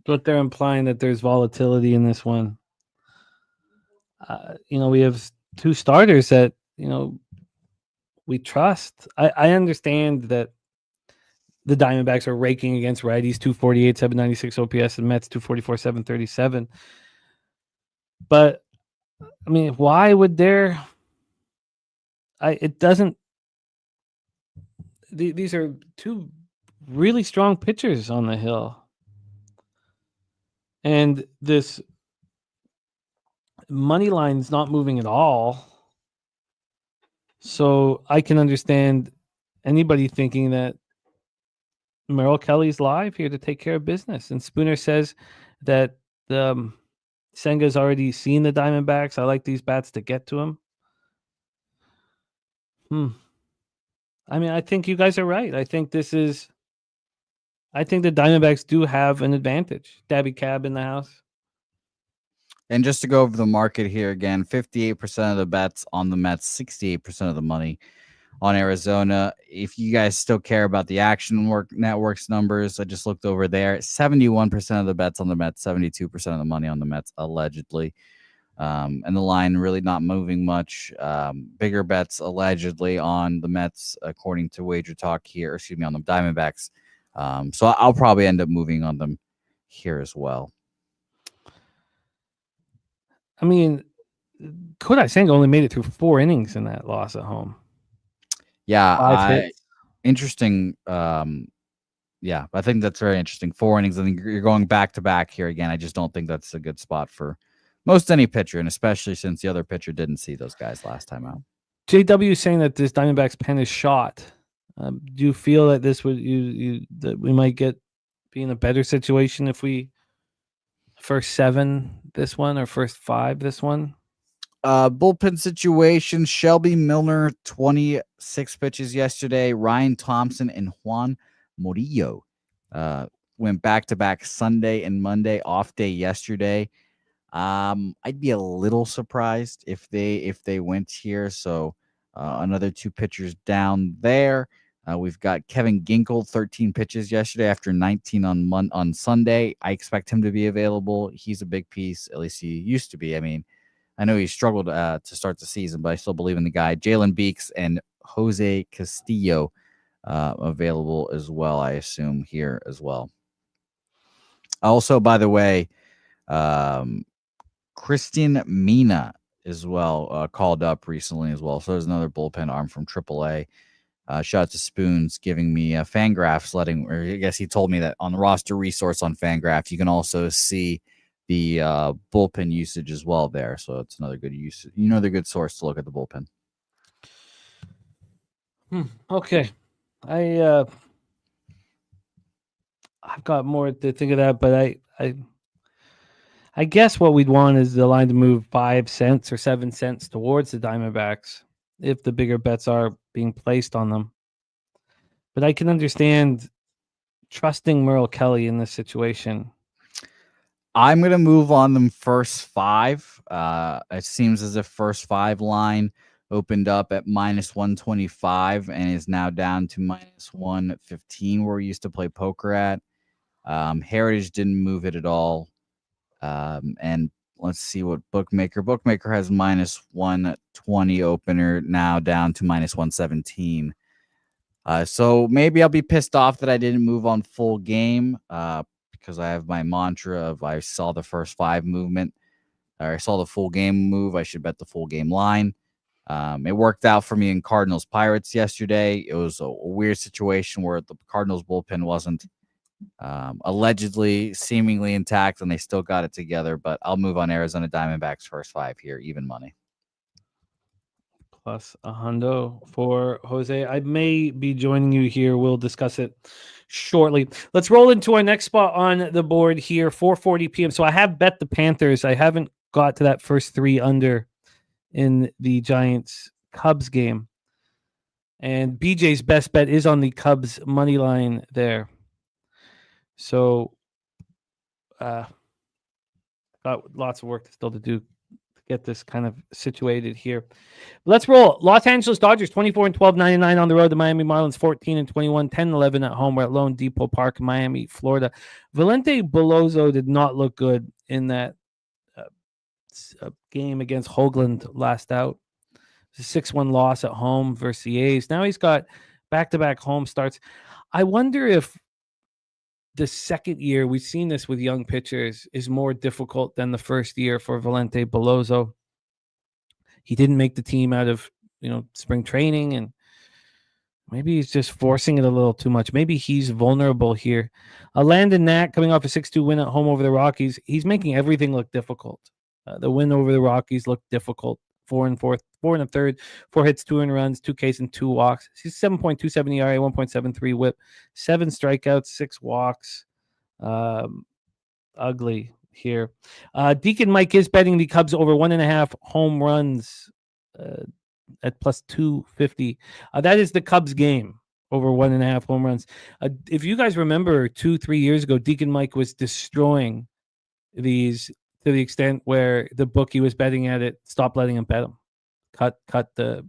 what they're implying, that there's volatility in this one. We have two starters that, we trust. I understand that the Diamondbacks are raking against righties, 248, 796 OPS, and Mets 244, 737. But I mean, why would it doesn't. These are two really strong pitchers on the hill. And this money line's not moving at all. So I can understand anybody thinking that Merrill Kelly's live here to take care of business. And Spooner says that Senga's already seen the Diamondbacks. I like these bats to get to him. I mean, I think you guys are right. I think the Diamondbacks do have an advantage. Dabby Cab in the house. And just to go over the market here again, 58% of the bets on the Mets, 68% of the money on Arizona. If you guys still care about the Action Network's numbers, I just looked over there. 71% of the bets on the Mets, 72% of the money on the Mets, allegedly. And the line really not moving much. Bigger bets allegedly on the Mets, according to Wager Talk here, on the Diamondbacks. So I'll probably end up moving on them here as well. I mean, Kodai Senga only made it through 4 innings in that loss at home. Yeah, interesting. Yeah, I think that's very interesting. 4 innings. I think you're going back to back here again. I just don't think that's a good spot for most any pitcher, and especially since the other pitcher didn't see those guys last time out. JW is saying that this Diamondbacks pen is shot. Do you feel that this would that we might be in a better situation if we first 7 this one or first 5 this one? Bullpen situation. Shelby Milner, 26 pitches yesterday. Ryan Thompson and Juan Murillo went back-to-back Sunday and Monday, off day yesterday. I'd be a little surprised if they went here. So another 2 pitchers down there. We've got Kevin Ginkel, 13 pitches yesterday after 19 on Sunday. I expect him to be available. He's a big piece. At least he used to be. I mean, I know he struggled to start the season, but I still believe in the guy. Jalen Beeks and Jose Castillo available as well, I assume, here as well. Also, by the way, Christian Mina as well called up recently as well. So there's another bullpen arm from AAA. Shout out to Spoons giving me Fangraphs, or I guess he told me that on the roster resource on Fangraphs, you can also see the bullpen usage as well there. So it's another good use. They're a good source to look at the bullpen. Okay. I've got more to think of that, but I guess what we'd want is the line to move 5 cents or 7 cents towards the Diamondbacks if the bigger bets are being placed on them. But I can understand trusting Merrill Kelly in this situation. I'm going to move on them first 5. It seems as if first 5 line opened up at -125 and is now down to -115 where we used to play poker at. Heritage didn't move it at all. And let's see what Bookmaker has -120 opener, now down to -117. So maybe I'll be pissed off that I didn't move on full game because I have my mantra of I saw the first 5 movement, or I saw the full game move. I should bet the full game line. It worked out for me in Cardinals Pirates yesterday. It was a weird situation where the Cardinals bullpen wasn't allegedly seemingly intact and they still got it together, but I'll move on Arizona Diamondbacks first 5 here, even money. Plus a hundo for Jose. I may be joining you here. We'll discuss it shortly. Let's roll into our next spot on the board here, 4:40 p.m. So I have bet the Panthers. I haven't got to that first 3 under in the Giants Cubs game. And BJ's best bet is on the Cubs money line there. So got lots of work still to do to get this kind of situated here. Let's roll. Los Angeles Dodgers 24-12, 99 on the road. The Miami Marlins 14-21, 10-11 at home. We're at Lone Depot Park, Miami, Florida. Valente Beloso did not look good in that game against Hoagland last out. It's a 6-1 loss at home versus the A's. Now he's got back-to-back home starts. I wonder if the second year, we've seen this with young pitchers, is more difficult than the first year for Valente Beloso. He didn't make the team out of, spring training, and maybe he's just forcing it a little too much. Maybe he's vulnerable here. Landon Knack coming off a 6-2 win at home over the Rockies. He's making everything look difficult. The win over the Rockies looked difficult. 4 and a third, 4 hits, 2 earned runs, 2 Ks, and 2 walks. He's 7.27 ERA, 1.73 WHIP, 7 strikeouts, 6 walks. Ugly here. Deacon Mike is betting the Cubs over 1.5 home runs at plus 250. That is the Cubs game, over 1.5 home runs. If you guys remember 2-3 years ago, Deacon Mike was destroying these to the extent where the bookie was betting at it. Stop letting him bet them. Cut the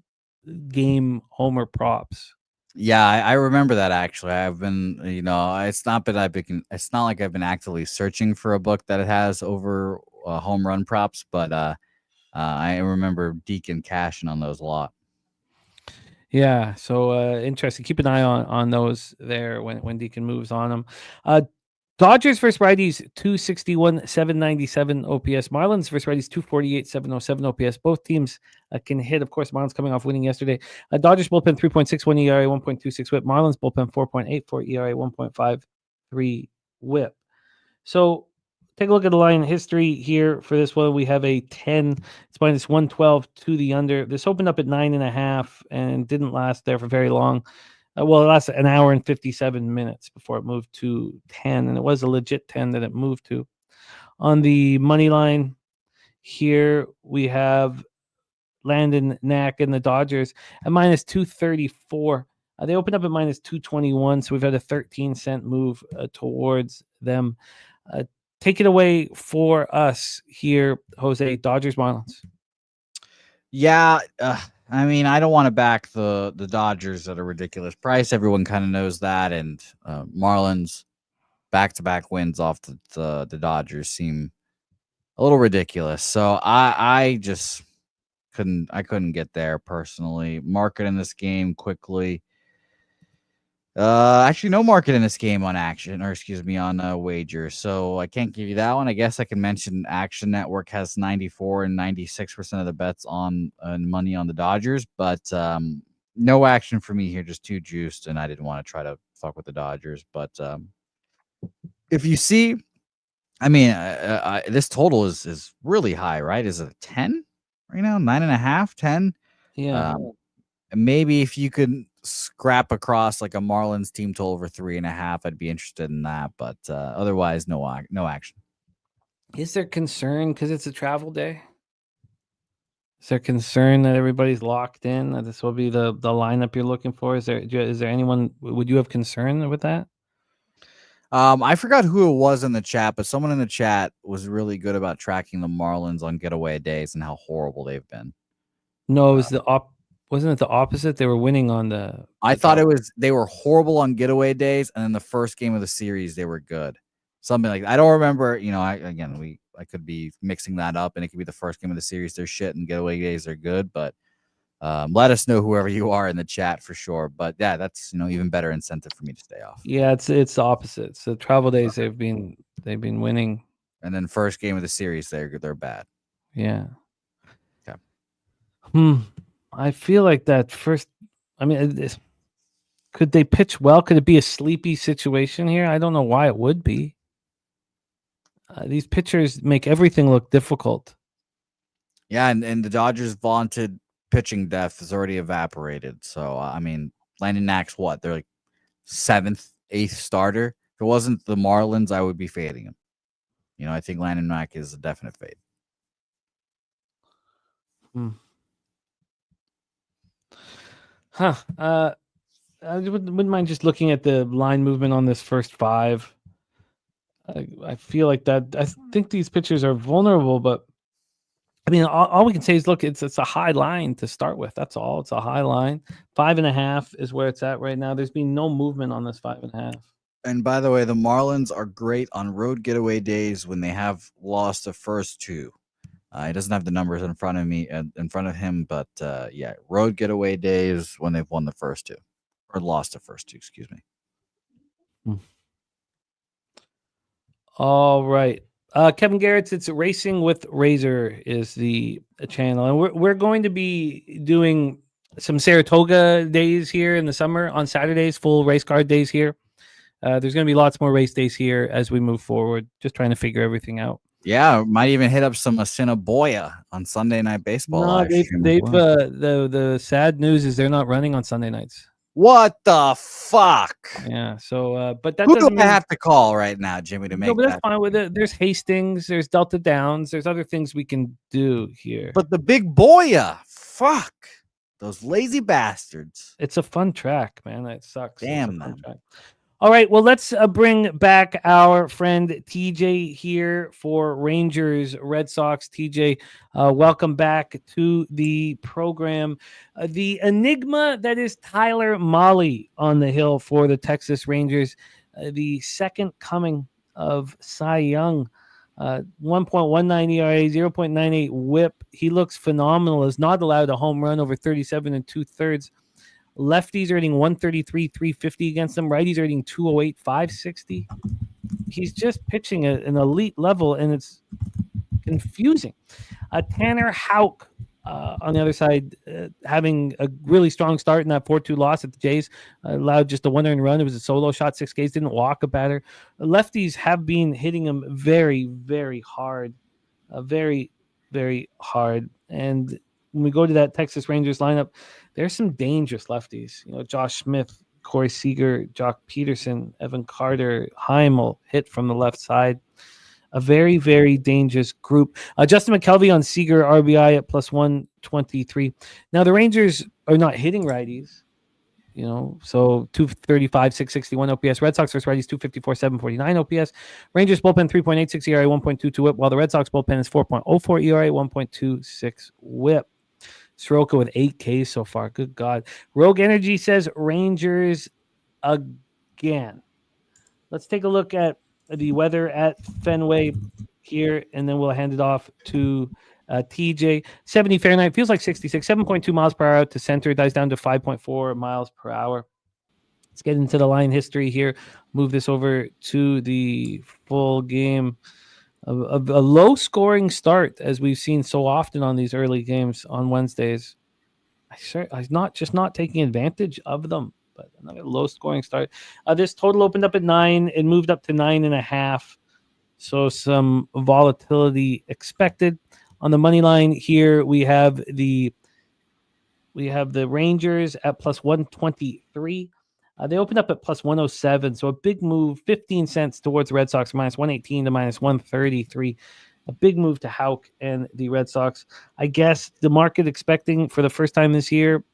game homer props. Yeah, I remember that actually. I've been, it's not like I've been actively searching for a book that it has over home run props, but I remember Deacon cashing on those a lot. Yeah, so interesting. Keep an eye on those there when Deacon moves on them. Dodgers versus righties, 261, 797 OPS. Marlins versus righties, 248, 707 OPS. Both teams can hit. Of course, Marlins coming off winning yesterday. Dodgers bullpen, 3.61 ERA, 1.26 WHIP. Marlins bullpen, 4.84 ERA, 1.53 WHIP. So take a look at the line history here for this one. We have a 10. It's minus 112 to the under. This opened up at 9.5 and didn't last there for very long. It lasted an hour and 57 minutes before it moved to 10, and it was a legit 10 that it moved to. On the money line here, we have Landon Knack and the Dodgers at minus 234. They opened up at minus 221, so we've had a 13-cent move towards them. Take it away for us here, Jose. Dodgers, Marlins. Yeah, I don't want to back the Dodgers at a ridiculous price. Everyone kind of knows that, and Marlins back-to-back wins off the Dodgers seem a little ridiculous. So I just couldn't get there personally. Market in this game quickly. Actually, no market in this game on on wager. So I can't give you that one. I guess I can mention Action Network has 94 and 96% of the bets on money on the Dodgers, but no action for me here, just too juiced, and I didn't want to try to fuck with the Dodgers. But if you see, this total is really high, right? Is it a 10 right now? 9.5, 10? Yeah. Maybe if you could scrap across like a Marlins team total over 3.5, I'd be interested in that. But otherwise, no action. Is there concern because it's a travel day? Is there concern that everybody's locked in? That this will be the lineup you're looking for? Is there anyone? Would you have concern with that? I forgot who it was in the chat, but someone in the chat was really good about tracking the Marlins on getaway days and how horrible they've been. No, it was wasn't it the opposite? They were winning on the. I thought it was they were horrible on getaway days, and then the first game of the series they were good. Something like that. I don't remember. I could be mixing that up, and it could be the first game of the series they're shit, and getaway days are good. But let us know whoever you are in the chat for sure. But yeah, that's even better incentive for me to stay off. Yeah, it's the opposite. So travel days they've been winning, and then first game of the series they're bad. Yeah. Okay. I feel like that first. Could they pitch well? Could it be a sleepy situation here? I don't know why it would be. These pitchers make everything look difficult. Yeah, and the Dodgers' vaunted pitching depth is already evaporated. So Landon Knack's what? They're like 7th, 8th starter. If it wasn't the Marlins, I would be fading him. I think Landon Knack is a definite fade. I wouldn't mind just looking at the line movement on this first 5. I feel like that. I think these pitchers are vulnerable, but I mean, all we can say is, look, it's a high line to start with. That's all. It's a high line. 5.5 is where it's at right now. There's been no movement on this 5.5. And by the way, the Marlins are great on road getaway days when they have lost the first two. He doesn't have the numbers in front of him, but yeah, road getaway days when they've won the first two or lost the first two. Excuse me. All right. Kevin Garrett's It's Racing with Razor is the channel. And we're going to be doing some Saratoga days here in the summer on Saturdays, full race car days here. There's going to be lots more race days here as we move forward, just trying to figure everything out. Yeah, might even hit up some Assiniboia on Sunday Night Baseball. No, the sad news is they're not running on Sunday nights. What the fuck? Yeah. So, but that Who doesn't do I have to call right now, Jimmy, to make but that's that? fine with it. There's Hastings, there's Delta Downs, there's other things we can do here. But the Big Boya, fuck those lazy bastards. It's a fun track, man. It sucks. Damn them. All right, well, let's bring back our friend TJ here for Rangers Red Sox. TJ, welcome back to the program. The enigma that is Tyler Mahle on the hill for the Texas Rangers, the second coming of Cy Young. 1.19 ERA, 0.98 whip. He looks phenomenal. Is not allowed a home run over 37 2/3. Lefties are hitting 133, 350 against them. Righties are hitting 208, 560. He's just pitching at an elite level, and it's confusing. Tanner Houck on the other side, having a really strong start in that 4-2 loss at the Jays, allowed just a one earned run. It was a solo shot, 6 Ks, didn't walk a batter. Lefties have been hitting him very, very hard, very, very hard. And when we go to that Texas Rangers lineup, there's some dangerous lefties. You know, Josh Smith, Corey Seager, Jock Peterson, Evan Carter, Heimel hit from the left side. A very, very dangerous group. Justin McKelvey on Seager, RBI at plus 123. Now, the Rangers are not hitting righties, you know, so 235, 661 OPS. Red Sox versus righties, 254, 749 OPS. Rangers bullpen, 3.86 ERA, 1.22 whip, while the Red Sox bullpen is 4.04 ERA, 1.26 whip. Soroka with 8 Ks so far. Good God. Rogue Energy says Rangers again. Let's take a look at the weather at Fenway here, and then we'll hand it off to TJ. 70 Fahrenheit, feels like 66, 7.2 miles per hour out to center, dies down to 5.4 miles per hour. Let's get into the line history here. Move this over to the full game. A low-scoring start, as we've seen so often on these early games on Wednesdays. I'm not taking advantage of them, but another low-scoring start. This total opened up at 9. It moved up to 9.5, so some volatility expected. On the money line here, we have the Rangers at plus 123. They opened up at plus 107, so a big move, 15 cents towards the Red Sox, minus 118 to minus 133. A big move to Houck and the Red Sox. I guess the market expecting for the first time this year,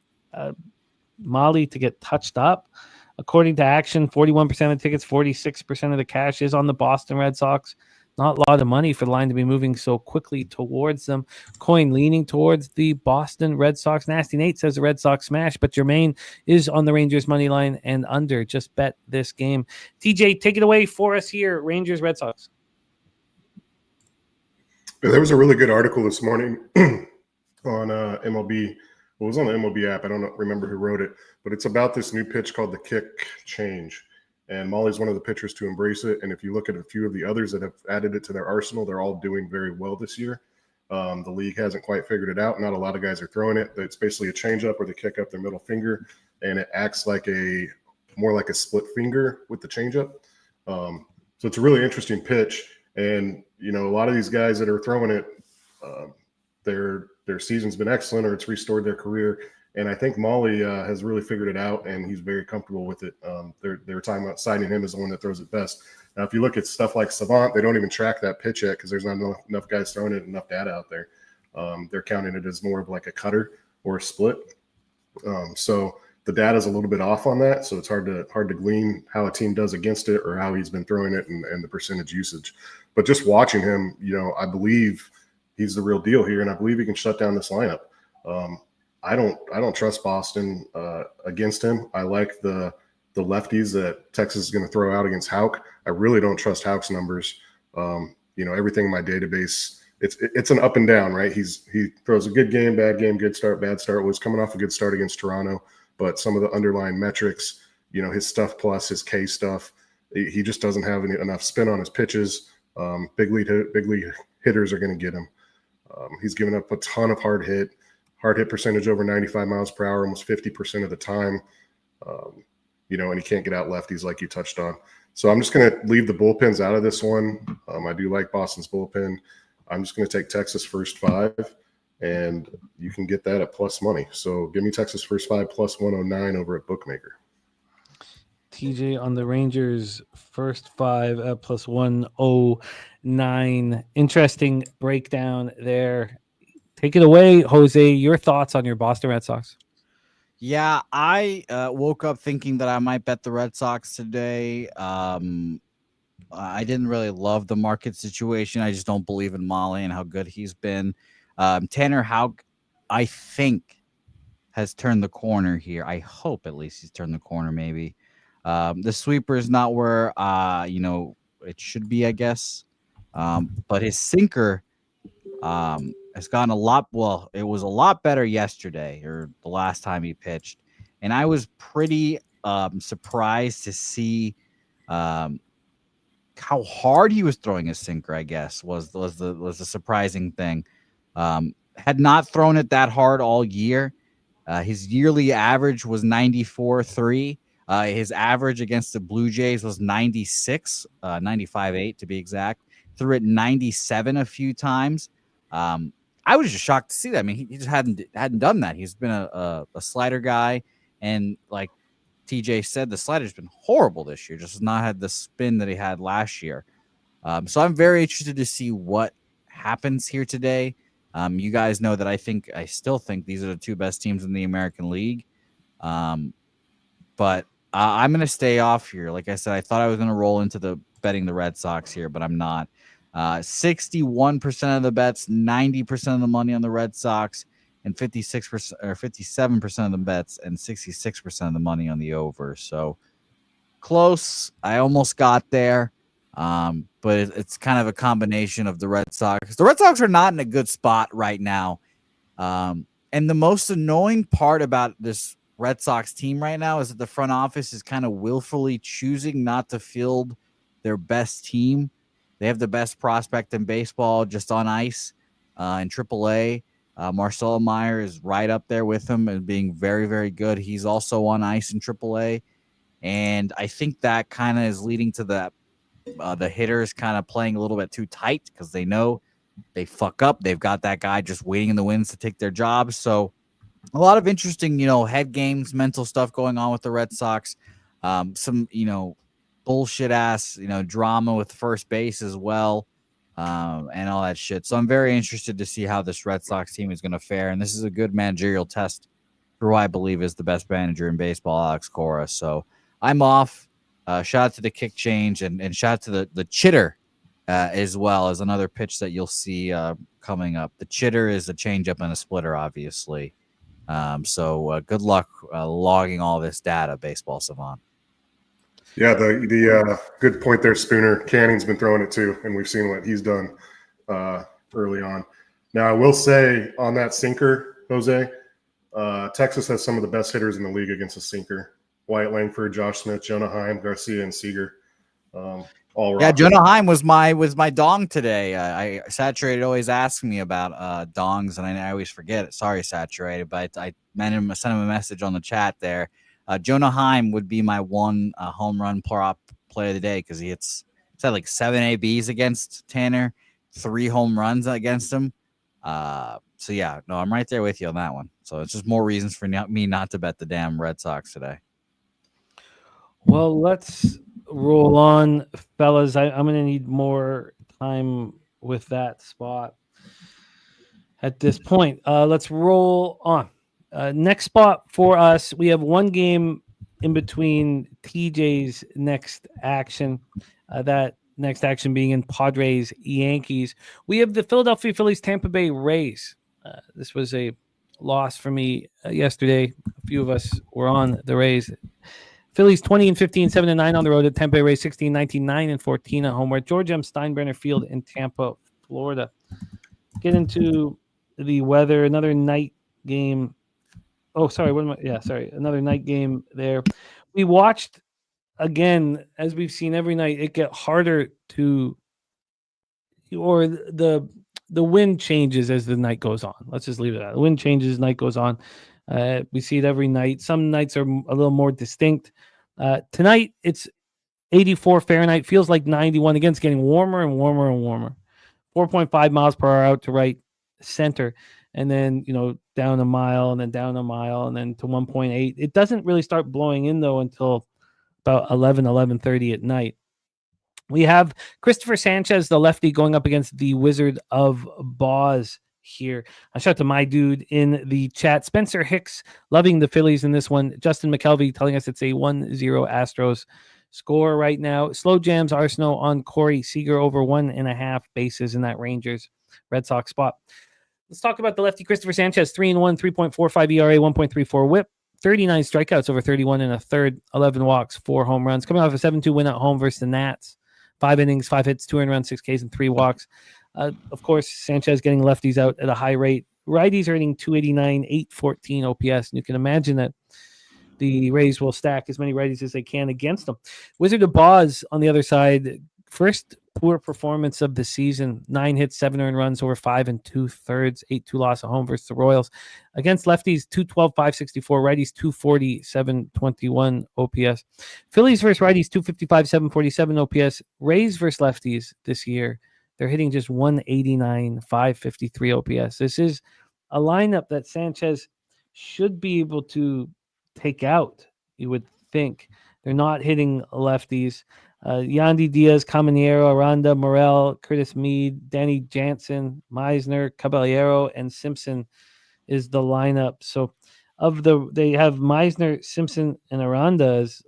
Mahle to get touched up. According to Action, 41% of the tickets, 46% of the cash is on the Boston Red Sox. Not a lot of money for the line to be moving so quickly towards them. Coin leaning towards the Boston Red Sox. Nasty Nate says the Red Sox smash, but Jermaine is on the Rangers money line and under. Just bet this game. TJ, take it away for us here. Rangers, Red Sox. There was a really good article this morning on MLB. Well, it was on the MLB app. I don't remember who wrote it, but it's about this new pitch called the kick change. And Mahle's one of the pitchers to embrace it. And if you look at a few of the others that have added it to their arsenal, they're all doing very well this year. The league hasn't quite figured it out. Not a lot of guys are throwing it. It's basically a changeup where they kick up their middle finger, and it acts like more like a split finger with the changeup. So it's a really interesting pitch. And, you know, a lot of these guys that are throwing it, their season's been excellent, or it's restored their career. And I think Mahle has really figured it out, and he's very comfortable with it. They're talking about signing him as the one that throws it best. Now, if you look at stuff like Savant, they don't even track that pitch yet because there's not enough guys throwing it, enough data out there. They're counting it as more of like a cutter or a split. So the data is a little bit off on that. So it's hard to glean how a team does against it or how he's been throwing it and the percentage usage. But just watching him, you know, I believe he's the real deal here, and I believe he can shut down this lineup. I don't trust Boston against him. I like the lefties that Texas is going to throw out against Houck. I really don't trust Houck's numbers. Everything in my database, it's an up and down, right? He throws a good game, good start, bad start. Was coming off a good start against Toronto, but some of the underlying metrics, his stuff plus his K stuff, he just doesn't have enough spin on his pitches. Big league hitters are going to get him. He's given up a ton of hard hit percentage over 95 miles per hour, almost 50% of the time. And he can't get out lefties like you touched on. So I'm just going to leave the bullpens out of this one. I do like Boston's bullpen. I'm just going to take Texas first 5, and you can get that at plus money. So give me Texas first 5 plus 109 over at Bookmaker. TJ on the Rangers first 5 at plus 109. Interesting breakdown there. Take it away, Jose. Your thoughts on your Boston Red Sox? Yeah, I woke up thinking that I might bet the Red Sox today. I didn't really love the market situation. I just don't believe in Molly and how good he's been. Tanner Houck, I think, has turned the corner here. I hope at least he's turned the corner maybe. The sweeper is not where, it should be, I guess. But his sinker has gotten it was a lot better yesterday or the last time he pitched. And I was pretty surprised to see how hard he was throwing his sinker, I guess, was the surprising thing. Had not thrown it that hard all year. His yearly average was 94.3. His average against the Blue Jays was 96, 95.8 to be exact. Threw it 97 a few times. I was just shocked to see that. I mean, he just hadn't done that. He's been a slider guy, and like TJ said, the slider's been horrible this year. Just has not had the spin that he had last year. So I'm very interested to see what happens here today. You guys know that I still think these are the 2 best teams in the American League. But I'm going to stay off here. Like I said, I thought I was going to roll into the betting the Red Sox here, but I'm not. 61% of the bets, 90% of the money on the Red Sox, and 56% or 57% of the bets and 66% of the money on the over. So close. I almost got there. But it's kind of a combination of the Red Sox. The Red Sox are not in a good spot right now. And the most annoying part about this Red Sox team right now is that the front office is kind of willfully choosing not to field their best team. They have the best prospect in baseball just on ice in AAA. Marcelo Meyer is right up there with him and being very, very good. He's also on ice in AAA. And I think that kind of is leading to the hitters kind of playing a little bit too tight because they know they fuck up. They've got that guy just waiting in the wings to take their job. So a lot of interesting, head games, mental stuff going on with the Red Sox. Some, bullshit ass, drama with first base as well, and all that shit. So I'm very interested to see how this Red Sox team is going to fare. And this is a good managerial test for who I believe is the best manager in baseball, Alex Cora. So I'm off. Shout out to the kick change and shout out to the chitter as well as another pitch that you'll see coming up. The chitter is a changeup and a splitter, obviously. So good luck logging all this data, Baseball Savant. Yeah, the good point there, Spooner. Canning's been throwing it too, and we've seen what he's done early on. Now, I will say on that sinker, Jose, Texas has some of the best hitters in the league against a sinker. Wyatt Langford, Josh Smith, Jonah Heim, Garcia, and Seager. All yeah, Jonah Heim was my dong today. I Saturated always asks me about dongs, and I always forget it. Sorry, Saturated, but I sent him a message on the chat there. Jonah Heim would be my one home run prop play of the day because he's had like 7 ABs against Tanner, 3 home runs against him. So yeah, no, I'm right there with you on that one. So it's just more reasons for me not to bet the damn Red Sox today. Well, let's roll on, fellas. I'm going to need more time with that spot at this point. Let's roll on. Next spot for us, we have one game in between TJ's next action. That next action being in Padres Yankees. We have the Philadelphia Phillies Tampa Bay Rays. This was a loss for me yesterday. A few of us were on the Rays. Phillies 20-15, 7-9 on the road at Tampa Bay Rays 16-19, 9-14 at home. We're at George M. Steinbrenner Field in Tampa, Florida. Get into the weather. Another night game. Oh, sorry. Another night game there. We watched, again, as we've seen every night, it get harder to, or the wind changes as the night goes on. Let's just leave it at that. The wind changes as night goes on. We see it every night. Some nights are a little more distinct. Tonight, it's 84 Fahrenheit. Feels like 91. Again, it's getting warmer and warmer and warmer. 4.5 miles per hour out to right center. And then, down a mile and then down a mile and then to 1.8. It doesn't really start blowing in, though, until about 11:30 at night. We have Christopher Sanchez, the lefty, going up against the Wizard of Boz here. I shout out to my dude in the chat. Spencer Hicks loving the Phillies in this one. Justin McKelvey telling us it's a 1-0 Astros score right now. Slow jams Arsenault on Corey Seager over 1.5 bases in that Rangers Red Sox spot. Let's talk about the lefty Christopher Sanchez. 3-1, 3.45 ERA, 1.34 whip, 39 strikeouts over 31 and a third, 11 walks, 4 home runs. Coming off a 7-2 win at home versus the Nats. 5 innings, 5 hits, 2 earned runs, 6 Ks, and 3 walks. Of course, Sanchez getting lefties out at a high rate. Righties are hitting 289, 814 OPS. And you can imagine that the Rays will stack as many righties as they can against them. Wizard of Boz on the other side, first poor performance of the season. 9 hits, 7 earned runs over 5 2/3, 8-2 loss at home versus the Royals. Against lefties, 212, 564, righties, 240, 721 OPS. Phillies versus righties, 255, 747 OPS. Rays versus lefties this year, they're hitting just 189, 553 OPS. This is a lineup that Sanchez should be able to take out, you would think. They're not hitting lefties. Yandy Diaz, Caminero, Aranda, Morel, Curtis Mead, Danny Jansen, Meisner, Caballero, and Simpson is the lineup. So they have Meisner, Simpson, and Aranda as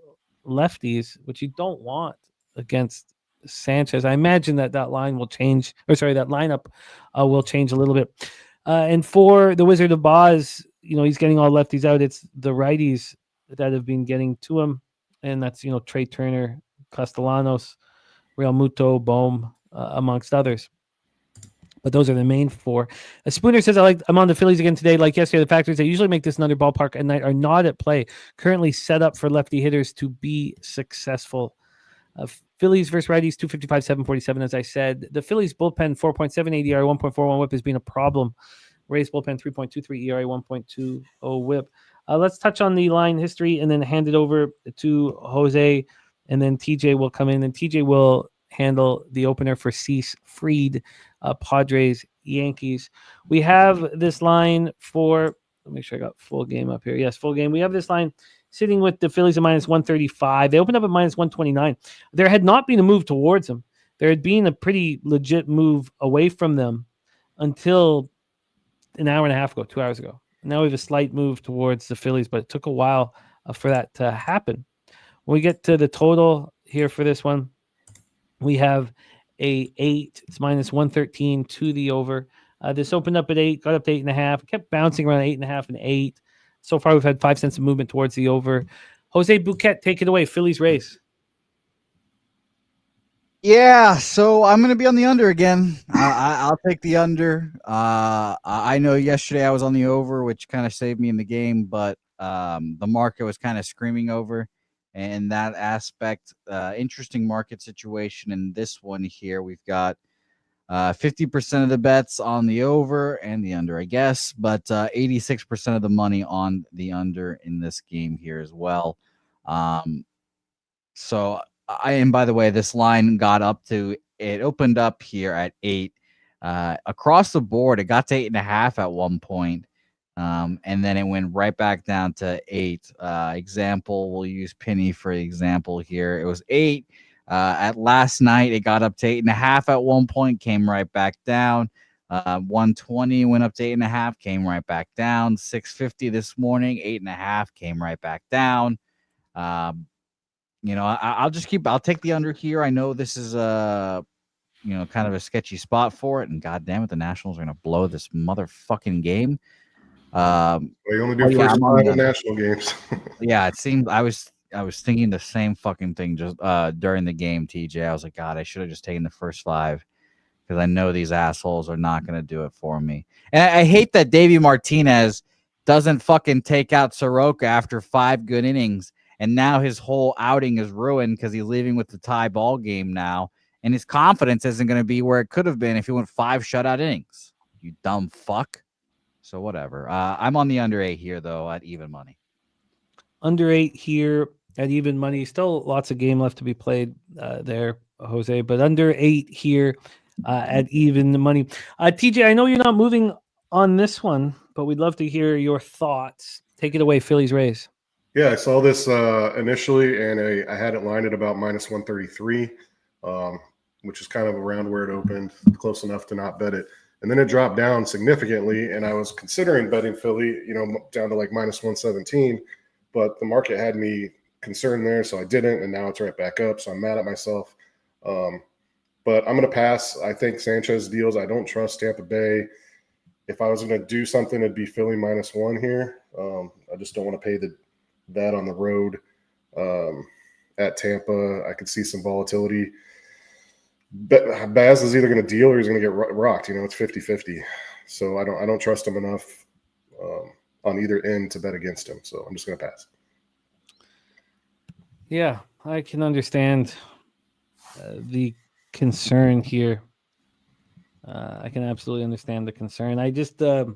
lefties, which you don't want against Sanchez. I imagine that line will change, that lineup will change a little bit. And for the Wizard of Boz, he's getting all lefties out. It's the righties that have been getting to him, and that's, Trey Turner, Castellanos, Real Muto, Bohm, amongst others. But those are the main 4. Spooner says, I'm on the Phillies again today. Like yesterday, the factors that usually make this another ballpark at night are not at play. Currently set up for lefty hitters to be successful. Phillies versus righties, 255, 747, as I said. The Phillies bullpen, 4.78 ERA, 1.41 whip has been a problem. Rays bullpen, 3.23 ERA, 1.20 whip. Let's touch on the line history and then hand it over to Jose, and then TJ will come in, and TJ will handle the opener for Cease Freed, Padres, Yankees. We have this line for, let me make sure I got full game up here. Yes, full game. We have this line sitting with the Phillies at minus 135. They opened up at minus 129. There had not been a move towards them. There had been a pretty legit move away from them until an hour and a half ago, 2 hours ago. Now we have a slight move towards the Phillies, but it took a while for that to happen. When we get to the total here for this one, we have a 8. It's minus 113 to the over. This opened up at 8, got up to 8.5, kept bouncing around 8.5 and 8. So far, we've had 5 cents of movement towards the over. Jose Bouquet, take it away. Phillies race. Yeah, so I'm going to be on the under again. I'll take the under. I know yesterday I was on the over, which kind of saved me in the game, but the market was kind of screaming over. In that aspect, interesting market situation in this one here. We've got 50% of the bets on the over and the under, I guess, but 86% of the money on the under in this game here as well. So and by the way, this line got up to, it opened up here at 8. Across the board, it got to 8.5 at one point. And then it went right back down to 8. Example, we'll use penny for example here. It was 8 at last night. It got up to 8.5 at one point, came right back down. 120 went up to 8.5, came right back down. 650 this morning, 8.5, came right back down. I'll just I'll take the under here. I know this is kind of a sketchy spot for it, and goddamn it, the Nationals are gonna blow this motherfucking game. Well, you only do yeah, first I'm on five the- national games. Yeah, it seemed I was thinking the same fucking thing just during the game, TJ. I was like, God, I should have just taken the first 5 because I know these assholes are not going to do it for me. And I hate that Davey Martinez doesn't fucking take out Soroka after 5 good innings, and now his whole outing is ruined because he's leaving with the tie ball game now, and his confidence isn't going to be where it could have been if he went 5 shutout innings. You dumb fuck. So whatever. I'm on the under 8 here though at even money. Under 8 here at even money. Still lots of game left to be played there, Jose. But under 8 here at even money. TJ, I know you're not moving on this one, but we'd love to hear your thoughts. Take it away, Phillies Rays. Yeah, I saw this initially, and I had it lined at about minus 133, which is kind of around where it opened, close enough to not bet it. And then it dropped down significantly, and I was considering betting Philly, down to like minus 117, but the market had me concerned there, so I didn't, and now it's right back up, so I'm mad at myself. But I'm going to pass. I think Sanchez deals. I don't trust Tampa Bay. If I was going to do something, it'd be Philly minus 1 here. I just don't want to pay that on the road at Tampa. I could see some volatility. Baz is either going to deal or he's going to get rocked. It's 50-50. So I don't trust him enough on either end to bet against him. So I'm just going to pass. Yeah, I can understand the concern here. I can absolutely understand the concern. I just, I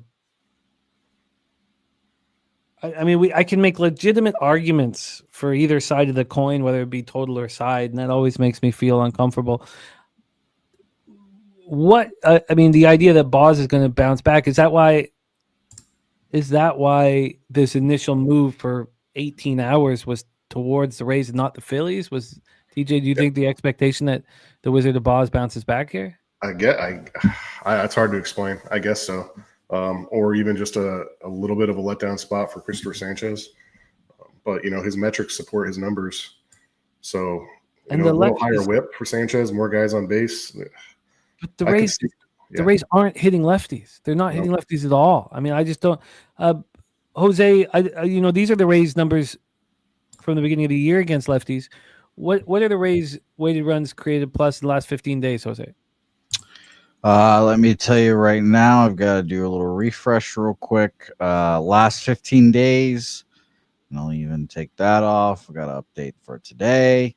can make legitimate arguments for either side of the coin, whether it be total or side, and that always makes me feel uncomfortable. The idea that Boz is going to bounce back, is that why this initial move for 18 hours was towards the Rays and not the Phillies? Was TJ, do you think the expectation that the Wizard of Boz bounces back here? It's hard to explain. I guess so. Or even just a little bit of a letdown spot for Christopher Sanchez. But, his metrics support his numbers. So, a little higher whip for Sanchez, more guys on base. But the Rays aren't hitting lefties. They're not hitting lefties at all. I just don't. Jose, these are the Rays numbers from the beginning of the year against lefties. What are the Rays weighted runs created plus in the last 15 days, Jose? Let me tell you right now. I've got to do a little refresh real quick. Last 15 days, and I'll even take that off. I got to update for today.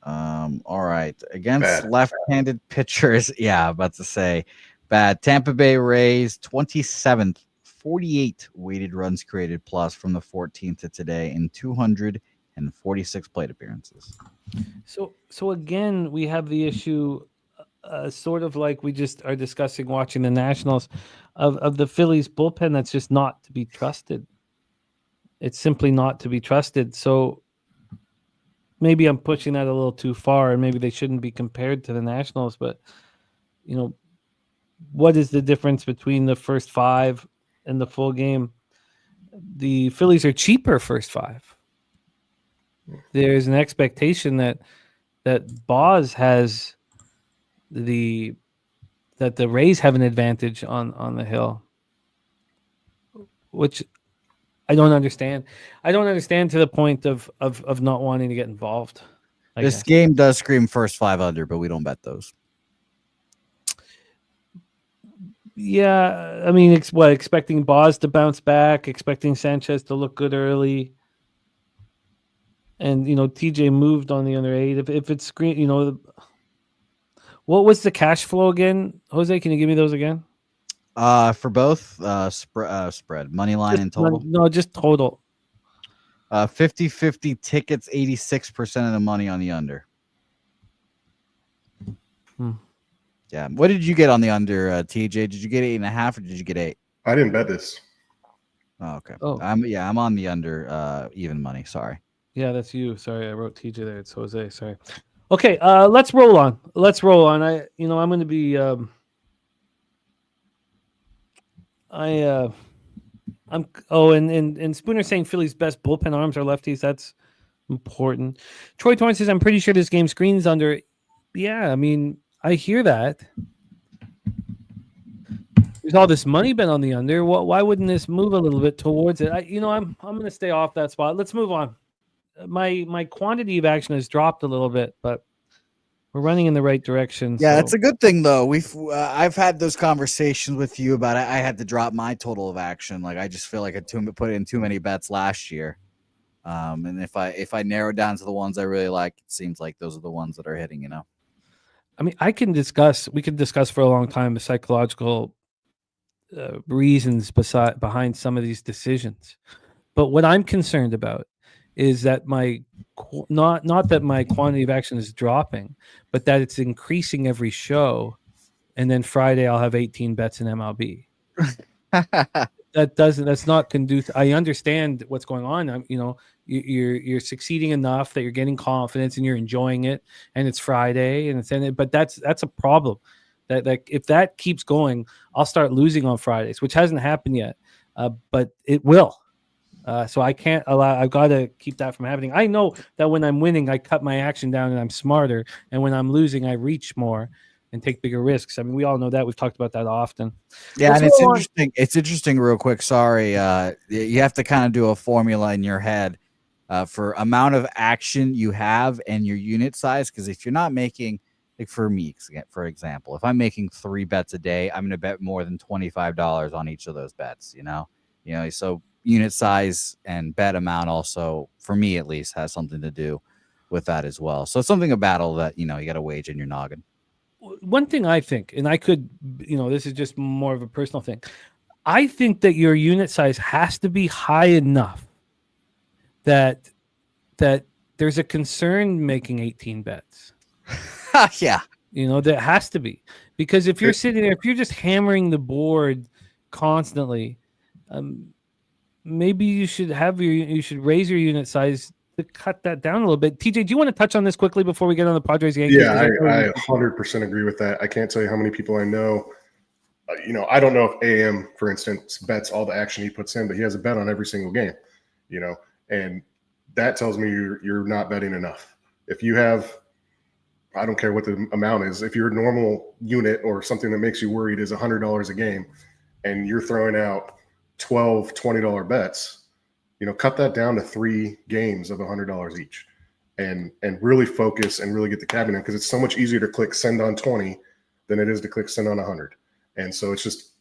All right. Against left-handed pitchers. Yeah, about to say bad. Tampa Bay Rays, 27th, 48 weighted runs created plus from the 14th to today in 246 plate appearances. So again, we have the issue, sort of like we just are discussing watching the Nationals, of the Phillies bullpen that's just not to be trusted. It's simply not to be trusted. So maybe I'm pushing that a little too far, and maybe they shouldn't be compared to the Nationals. But, what is the difference between the first 5 and the full game? The Phillies are cheaper first 5. There's an expectation that Boz has that the Rays have an advantage on the hill, which I don't understand. I don't understand to the point of not wanting to get involved. This game does scream first 5 under, but we don't bet those. Yeah, expecting Boz to bounce back, expecting Sanchez to look good early, and TJ moved on the under 8. If it's screen, what was the cash flow again, Jose? Can you give me those again? For both spread, money line and total. No, just total. 50-50 tickets, 86% of the money on the under. Yeah. What did you get on the under, TJ? Did you get 8.5 or did you get 8? I didn't bet this. Oh, okay. Oh. I'm on the under even money. Sorry. Yeah, that's you. Sorry, I wrote TJ there. It's Jose. Sorry. Okay, let's roll on. I'm going to be and Spooner saying Philly's best bullpen arms are lefties. That's important. Troy Torrance says, I'm pretty sure this game screens under. Yeah, I mean, I hear that. There's all this money bet on the under. Why wouldn't this move a little bit towards it? I'm going to stay off that spot. Let's move on. My quantity of action has dropped a little bit, but we're running in the right direction. Yeah, so. that's a good thing though. I've had those conversations with you about I had to drop my total of action. Like I just feel like I put in too many bets last year. And if I narrow down to the ones I really like, it seems like those are the ones that are hitting. I mean, we can discuss for a long time the psychological reasons behind some of these decisions. But what I'm concerned about is that not that my quantity of action is dropping, but that it's increasing every show. And then Friday I'll have 18 bets in MLB. That's not conducive. I understand what's going on. You're succeeding enough that you're getting confidence and you're enjoying it, and it's Friday but that's a problem. That if that keeps going, I'll start losing on Fridays, which hasn't happened yet, but it will. So I can't allow. I've got to keep that from happening. I know that when I'm winning, I cut my action down and I'm smarter, and when I'm losing, I reach more and take bigger risks. I mean, we all know that. We've talked about that often. Yeah, and it's interesting. It's interesting, real quick. Sorry, you have to kind of do a formula in your head for amount of action you have and your unit size. Because if you're not making, like for me, for example, if I'm making 3 bets a day, I'm going to bet more than $25 on each of those bets. So unit size and bet amount also, for me at least, has something to do with that as well. So it's something a battle that you got to wage in your noggin. One thing I think, and I could, this is just more of a personal thing. I think that your unit size has to be high enough that there's a concern making 18 bets. Yeah. That has to be, because if you're sitting there, if you're just hammering the board constantly, maybe you should raise your unit size to cut that down a little bit. TJ, do you want to touch on this quickly before we get on the Padres Yankees? Yeah, I 100% agree with that. I can't tell you how many people I know. I don't know if AM, for instance, bets all the action he puts in, but he has a bet on every single game. And that tells me you're not betting enough. If you have, I don't care what the amount is, if your normal unit or something that makes you worried is $100 a game, and you're throwing out 12 $20 bets, cut that down to 3 games of $100 each, and really focus and really get the cabinet, because it's so much easier to click send on 20 than it is to click send on 100. And so it's just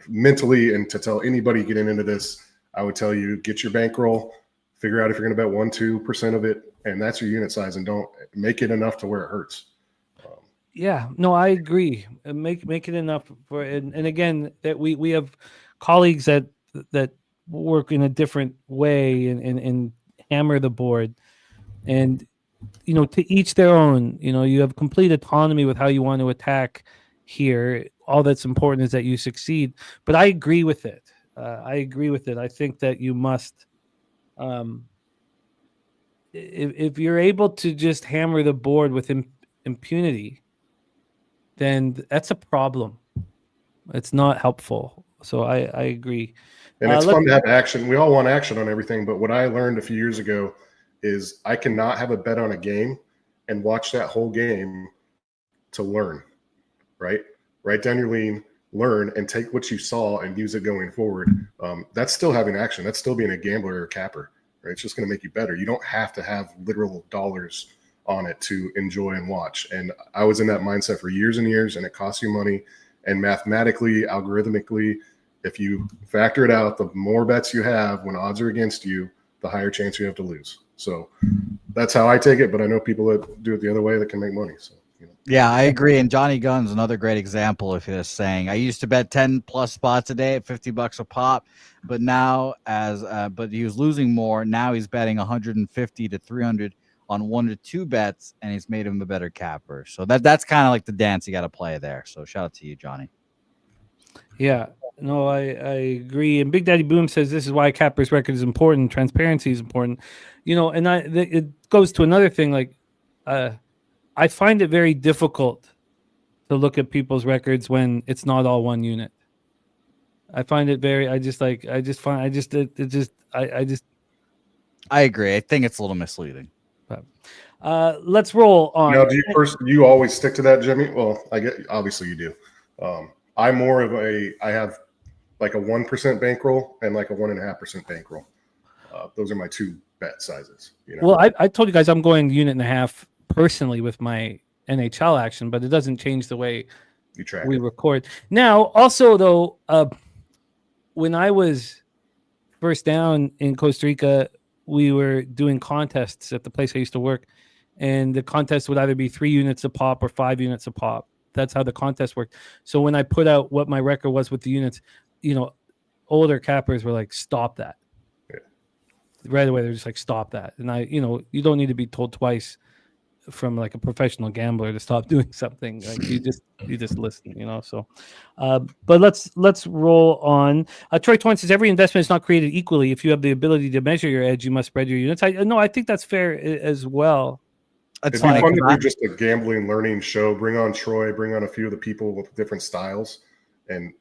mentally, and to tell anybody getting into this, I would tell you, get your bankroll, figure out if you're going to bet 1-2% of it, and that's your unit size, and don't make it enough to where it hurts. Yeah, no, I agree. Make it enough for, and again, that we have colleagues that work in a different way and hammer the board, and to each their own. You have complete autonomy with how you want to attack here. All that's important is that you succeed. But I agree with it. I think that you must, if you're able to just hammer the board with impunity, then that's a problem. It's not helpful. So I agree. And it's fun to have action. We all want action on everything. But what I learned a few years ago is I cannot have a bet on a game and watch that whole game to learn, right? Write down your lean, learn, and take what you saw and use it going forward. That's still having action. That's still being a gambler or a capper, right? It's just going to make you better. You don't have to have literal dollars on it to enjoy and watch. And I was in that mindset for years and years, and it costs you money. And mathematically, algorithmically, if you factor it out, the more bets you have when odds are against you, the higher chance you have to lose. So that's how I take it. But I know people that do it the other way that can make money. So, Yeah, I agree. And Johnny Gunn's another great example of this, saying, I used to bet 10 plus spots a day at $50 a pop, but now but he was losing more. Now he's betting 150 to 300 on 1 to 2 bets, and he's made him a better capper. So that's kind of like the dance you got to play there. So shout out to you, Johnny. Yeah, no, I agree. And Big Daddy Boom says this is why capper's record is important. Transparency is important. And it goes to another thing. Like, I find it very difficult to look at people's records when it's not all one unit. I find it very. I agree. I think it's a little misleading. Let's roll on. Now, you always stick to that, Jimmy? Well, I get obviously you do. I'm more of I have like a 1% bankroll and like a 1.5% bankroll. Those are my two bet sizes. Well, I told you guys I'm going unit and a half personally with my NHL action, but it doesn't change the way we record. Now, also though, when I was first down in Costa Rica, we were doing contests at the place I used to work, and the contest would either be 3 units a pop or 5 units a pop. That's how the contest worked. So when I put out what my record was with the units, older cappers were like, "Stop that!" Yeah. Right away, they're just like, "Stop that!" And you don't need to be told twice from like a professional gambler to stop doing something. Like you just listen, So, but let's roll on. Troy Twain says every investment is not created equally. If you have the ability to measure your edge, you must spread your units. I think that's fair as well. It'd be fun to do just a gambling learning show. Bring on Troy. Bring on a few of the people with different styles, and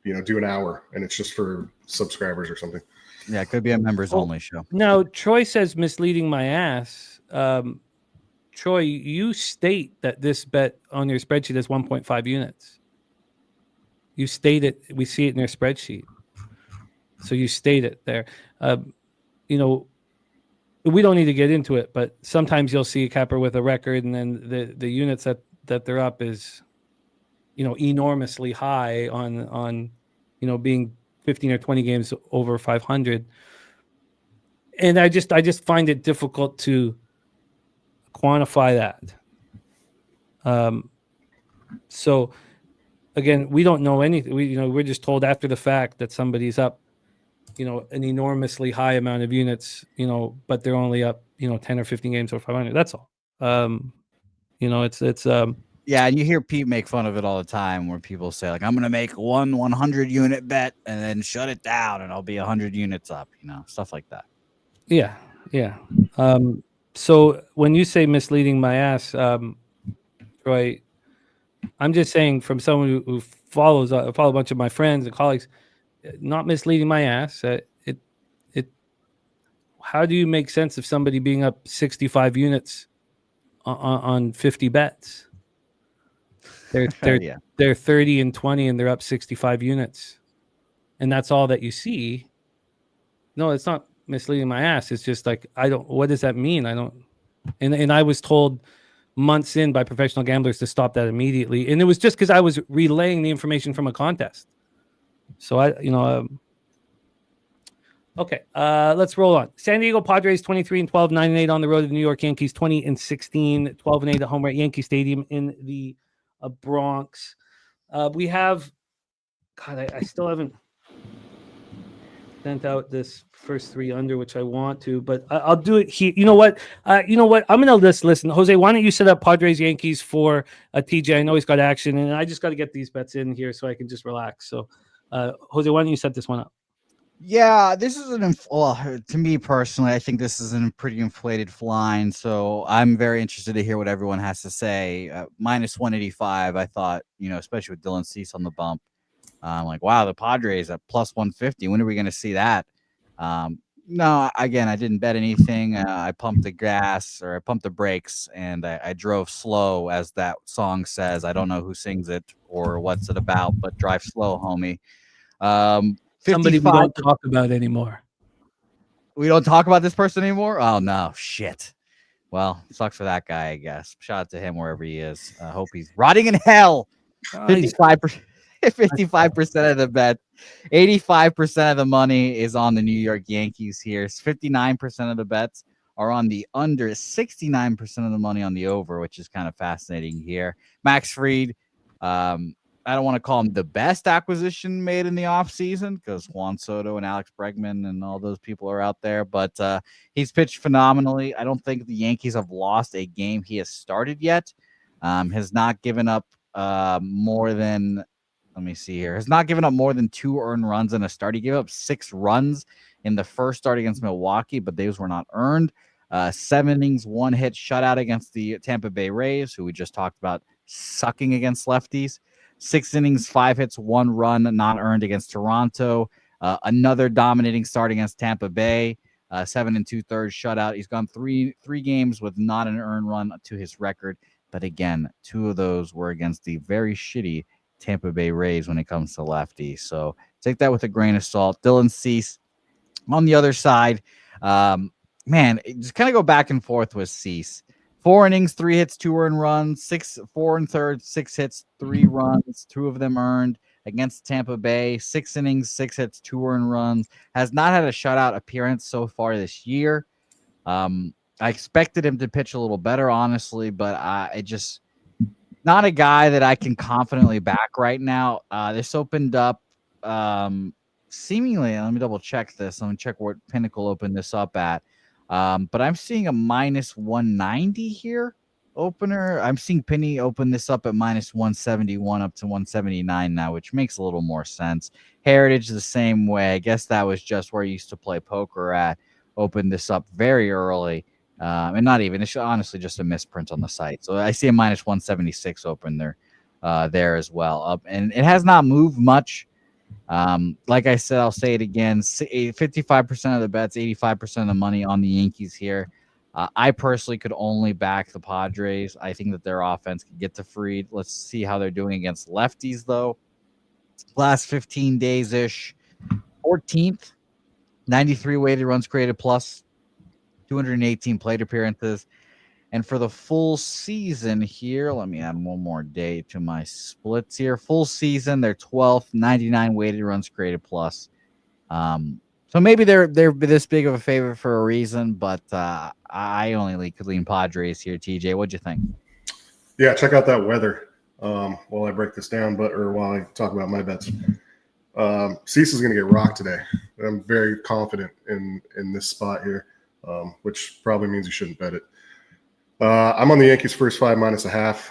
do an hour, and it's just for subscribers or something. Yeah, it could be a members only show. Now, Troy says misleading my ass. Troy, you state that this bet on your spreadsheet is 1.5 units. You state it. We see it in your spreadsheet. So you state it there. We don't need to get into it, but sometimes you'll see a capper with a record, and then the units that they're up is, enormously high on being 15 or 20 games over 500. And I just find it difficult to quantify that. So again, we don't know anything. We're just told after the fact that somebody's up, an enormously high amount of units, but they're only up, 10 or 15 games over 500. That's all. It's yeah, and you hear Pete make fun of it all the time, where people say like, "I'm going to make 100 unit bet and then shut it down, and I'll be 100 units up," stuff like that. Yeah. So when you say misleading my ass, Troy, I'm just saying from someone who follow a bunch of my friends and colleagues, not misleading my ass. How do you make sense of somebody being up 65 units on 50 bets? They're 30 and 20 and they're up 65 units, and that's all that you see. No, it's not misleading my ass. It's just like, what does that mean? I don't. And I was told months in by professional gamblers to stop that immediately, and it was just because I was relaying the information from a contest. So okay, let's roll on. San Diego Padres 23-12, 9-8 on the road to the New York Yankees 20-16, 12-8 at home at Yankee Stadium in the Bronx. We have, I still haven't sent out this first 3 under, which I want to, but I'll do it here. You know what? I'm gonna listen. Jose, why don't you set up Padres Yankees for TJ? I know he's got action, and I just got to get these bets in here so I can just relax. So, Jose, why don't you set this one up? Yeah, this is to me personally, I think this is a pretty inflated line. So I'm very interested to hear what everyone has to say. Minus 185, I thought, especially with Dylan Cease on the bump. I'm like, wow, the Padres at plus 150. When are we going to see that? No, again, I didn't bet anything. I pumped the gas, or I pumped the brakes, and I drove slow, as that song says. I don't know who sings it or what's it about, but drive slow, homie. Somebody we don't talk about anymore. We don't talk about this person anymore? Oh, no. Shit. Well, sucks for that guy, I guess. Shout out to him wherever he is. I hope he's rotting in hell. 55% of the bet. 85% of the money is on the New York Yankees here. 59% of the bets are on the under. 69% of the money on the over, which is kind of fascinating here. Max Fried, I don't want to call him the best acquisition made in the offseason, because Juan Soto and Alex Bregman and all those people are out there, but he's pitched phenomenally. I don't think the Yankees have lost a game he has started yet. Has not given up more than, has not given up more than 2 earned runs in a start. He gave up 6 runs in the first start against Milwaukee, but those were not earned. 7 innings, 1 hit, shutout against the Tampa Bay Rays, who we just talked about sucking against lefties. 6 innings, 5 hits, 1 run, not earned against Toronto. Another dominating start against Tampa Bay. 7 2/3 shutout. He's gone three games with not an earned run to his record. But again, 2 of those were against the very shitty Tampa Bay Rays when it comes to lefties. So take that with a grain of salt. Dylan Cease on the other side. Just kind of go back and forth with Cease. 4 innings, 3 hits, 2 earned runs, 4 1/3, 6 hits, 3 runs, 2 of them earned against Tampa Bay. 6 innings, 6 hits, 2 earned runs. Has not had a shutout appearance so far this year. I expected him to pitch a little better, honestly, but I just not a guy that I can confidently back right now. This opened up seemingly, let me double check this. Let me check what Pinnacle opened this up at. But I'm seeing a minus 190 here opener. I'm seeing Penny open this up at minus 171 up to 179 now, which makes a little more sense. Heritage the same way. I guess that was just where I used to play poker at. Opened this up very early. And not even, it's honestly just a misprint on the site. So I see a minus 176 open there as well. And it has not moved much. Like I said, I'll say it again, 55% of the bets, 85% of the money on the Yankees here. I personally could only back the Padres. I think that their offense could get to Fried. Let's see how they're doing against lefties, though. Last 15 days-ish, 14th, 93 weighted runs created plus, 218 plate appearances. And for the full season here, let me add one more day to my splits here. Full season, they're 12th, 99 weighted runs created plus. So maybe they're this big of a favorite for a reason, but I only could lean Padres here. TJ, what'd you think? Yeah, check out that weather while I break this down, or while I talk about my bets. Cease is going to get rocked today. I'm very confident in this spot here, which probably means you shouldn't bet it. I'm on the Yankees first 5 minus a half,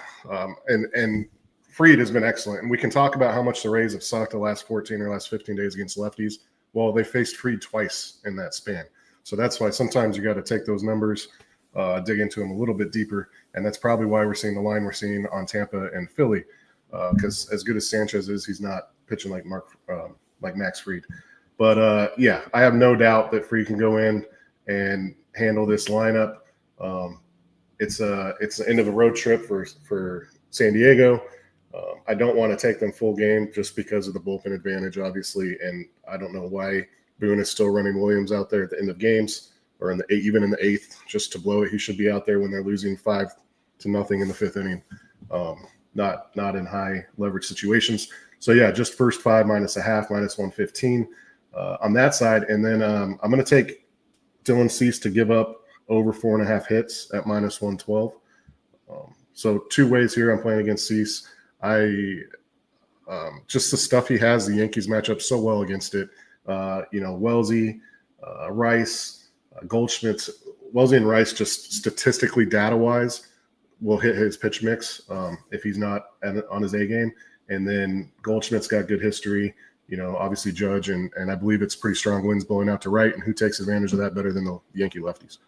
and Fried has been excellent. And we can talk about how much the Rays have sucked the last 14 or last 15 days against lefties. Well, they faced Fried twice in that span. So that's why sometimes you got to take those numbers, dig into them a little bit deeper. And that's probably why we're seeing the line we're seeing on Tampa and Philly, because as good as Sanchez is, he's not pitching like Max Fried. But yeah, I have no doubt that Fried can go in and handle this lineup. It's the end of a road trip for San Diego. I don't want to take them full game just because of the bullpen advantage, obviously, and I don't know why Boone is still running Williams out there at the end of games or even in the 8th just to blow it. He should be out there when they're losing 5-0 in the 5th inning, not in high leverage situations. So yeah, just first 5 minus a half, minus 115 on that side, and then I'm going to take Dylan Cease to give up over 4.5 hits at minus 112. So 2 ways here I'm playing against Cease. Just the stuff he has, the Yankees match up so well against it. Wellesley, Rice, Goldschmidt. Wellesley and Rice just statistically data-wise will hit his pitch mix if he's not on his A game. And then Goldschmidt's got good history. Obviously Judge, and I believe it's pretty strong winds blowing out to right. And who takes advantage of that better than the Yankee lefties?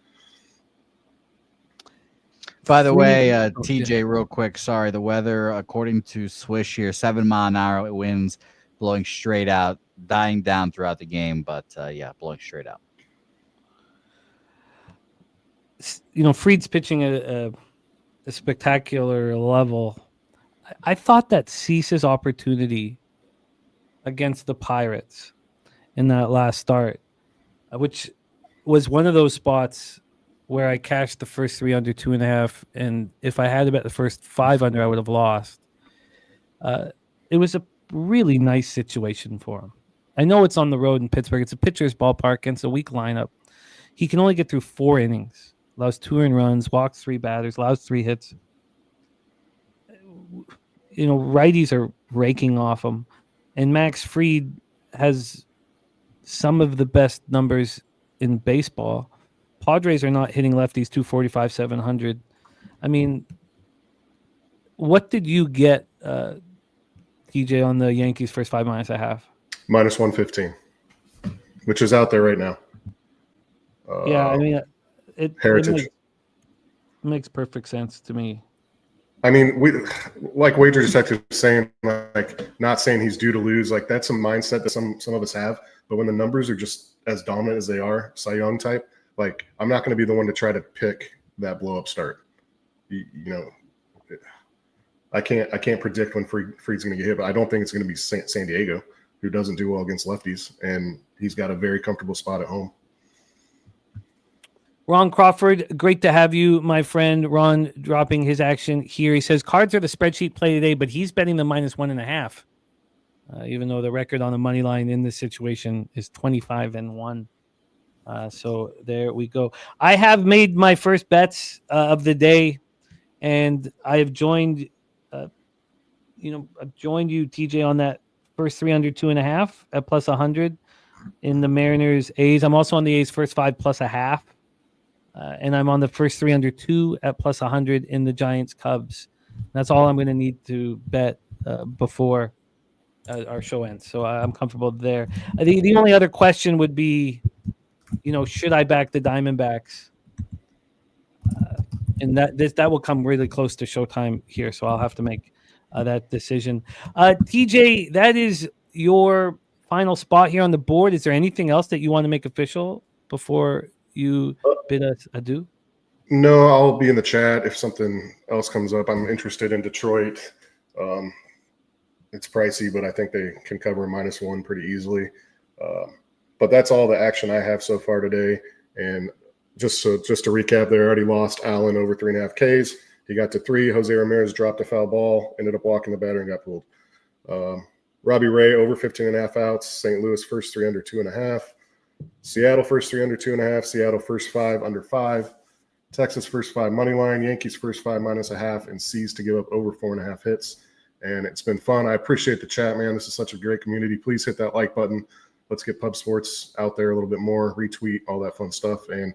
By the way, TJ, real quick, sorry, the weather, according to Swish here, 7-mile-an-hour winds blowing straight out, dying down throughout the game, but yeah, blowing straight out. Fried's pitching at a spectacular level. I thought that Cease's opportunity against the Pirates in that last start, which was one of those spots where I cashed the first 3 under 2.5, and if I had to bet the first 5 under, I would have lost. It was a really nice situation for him. I know it's on the road in Pittsburgh. It's a pitcher's ballpark against a weak lineup. He can only get through 4 innings, allows 2 earned runs, walks 3 batters, allows 3 hits. Righties are raking off him, and Max Fried has some of the best numbers in baseball. Padres are not hitting lefties 245, 700. I mean, what did you get, TJ, on the Yankees first 5 minus a half? Minus 115, which is out there right now. Yeah, I mean, Heritage. It makes perfect sense to me. I mean, we like Wager Detective saying, like, not saying he's due to lose. Like, that's a mindset that some of us have. But when the numbers are just as dominant as they are, Cy Young type, like I'm not going to be the one to try to pick that blow up start. You know, I can't predict when Fried's going to get hit, but I don't think it's going to be San Diego, who doesn't do well against lefties, and he's got a very comfortable spot at home. Ron Crawford, great to have you, my friend. Ron dropping his action here. He says Cards are the spreadsheet play today, but he's betting the -1.5. Even though the record on the money line in this situation is 25-1. So there we go. I have made my first bets of the day, and I have joined, I've joined you, TJ, on that first 3 under 2.5 at plus 100 in the Mariners A's. I'm also on the A's first 5 plus 0.5. And I'm on the first 3 under 2 at plus 100 in the Giants Cubs. That's all I'm going to need to bet before our show ends. So I'm comfortable there. The only other question would be, should I back the Diamondbacks? And that will come really close to showtime here. So I'll have to make that decision. TJ, that is your final spot here on the board. Is there anything else that you want to make official before you bid us adieu? No, I'll be in the chat if something else comes up. I'm interested in Detroit. It's pricey, but I think they can cover -1 pretty easily. But that's all the action I have so far today. And just to recap, they already lost Allen over 3.5 Ks. He got to 3. Jose Ramirez dropped a foul ball, ended up walking the batter and got pulled. Robbie Ray over 15.5 outs. St. Louis first 3 under 2.5. Seattle first 3 under 2.5. Seattle first 5 under 5. Texas first 5 money line. Yankees first 5 -0.5, and C's to give up over 4.5 hits. And it's been fun. I appreciate the chat, man. This is such a great community. Please hit that like button. Let's get Pub Sports out there a little bit more. Retweet, all that fun stuff. And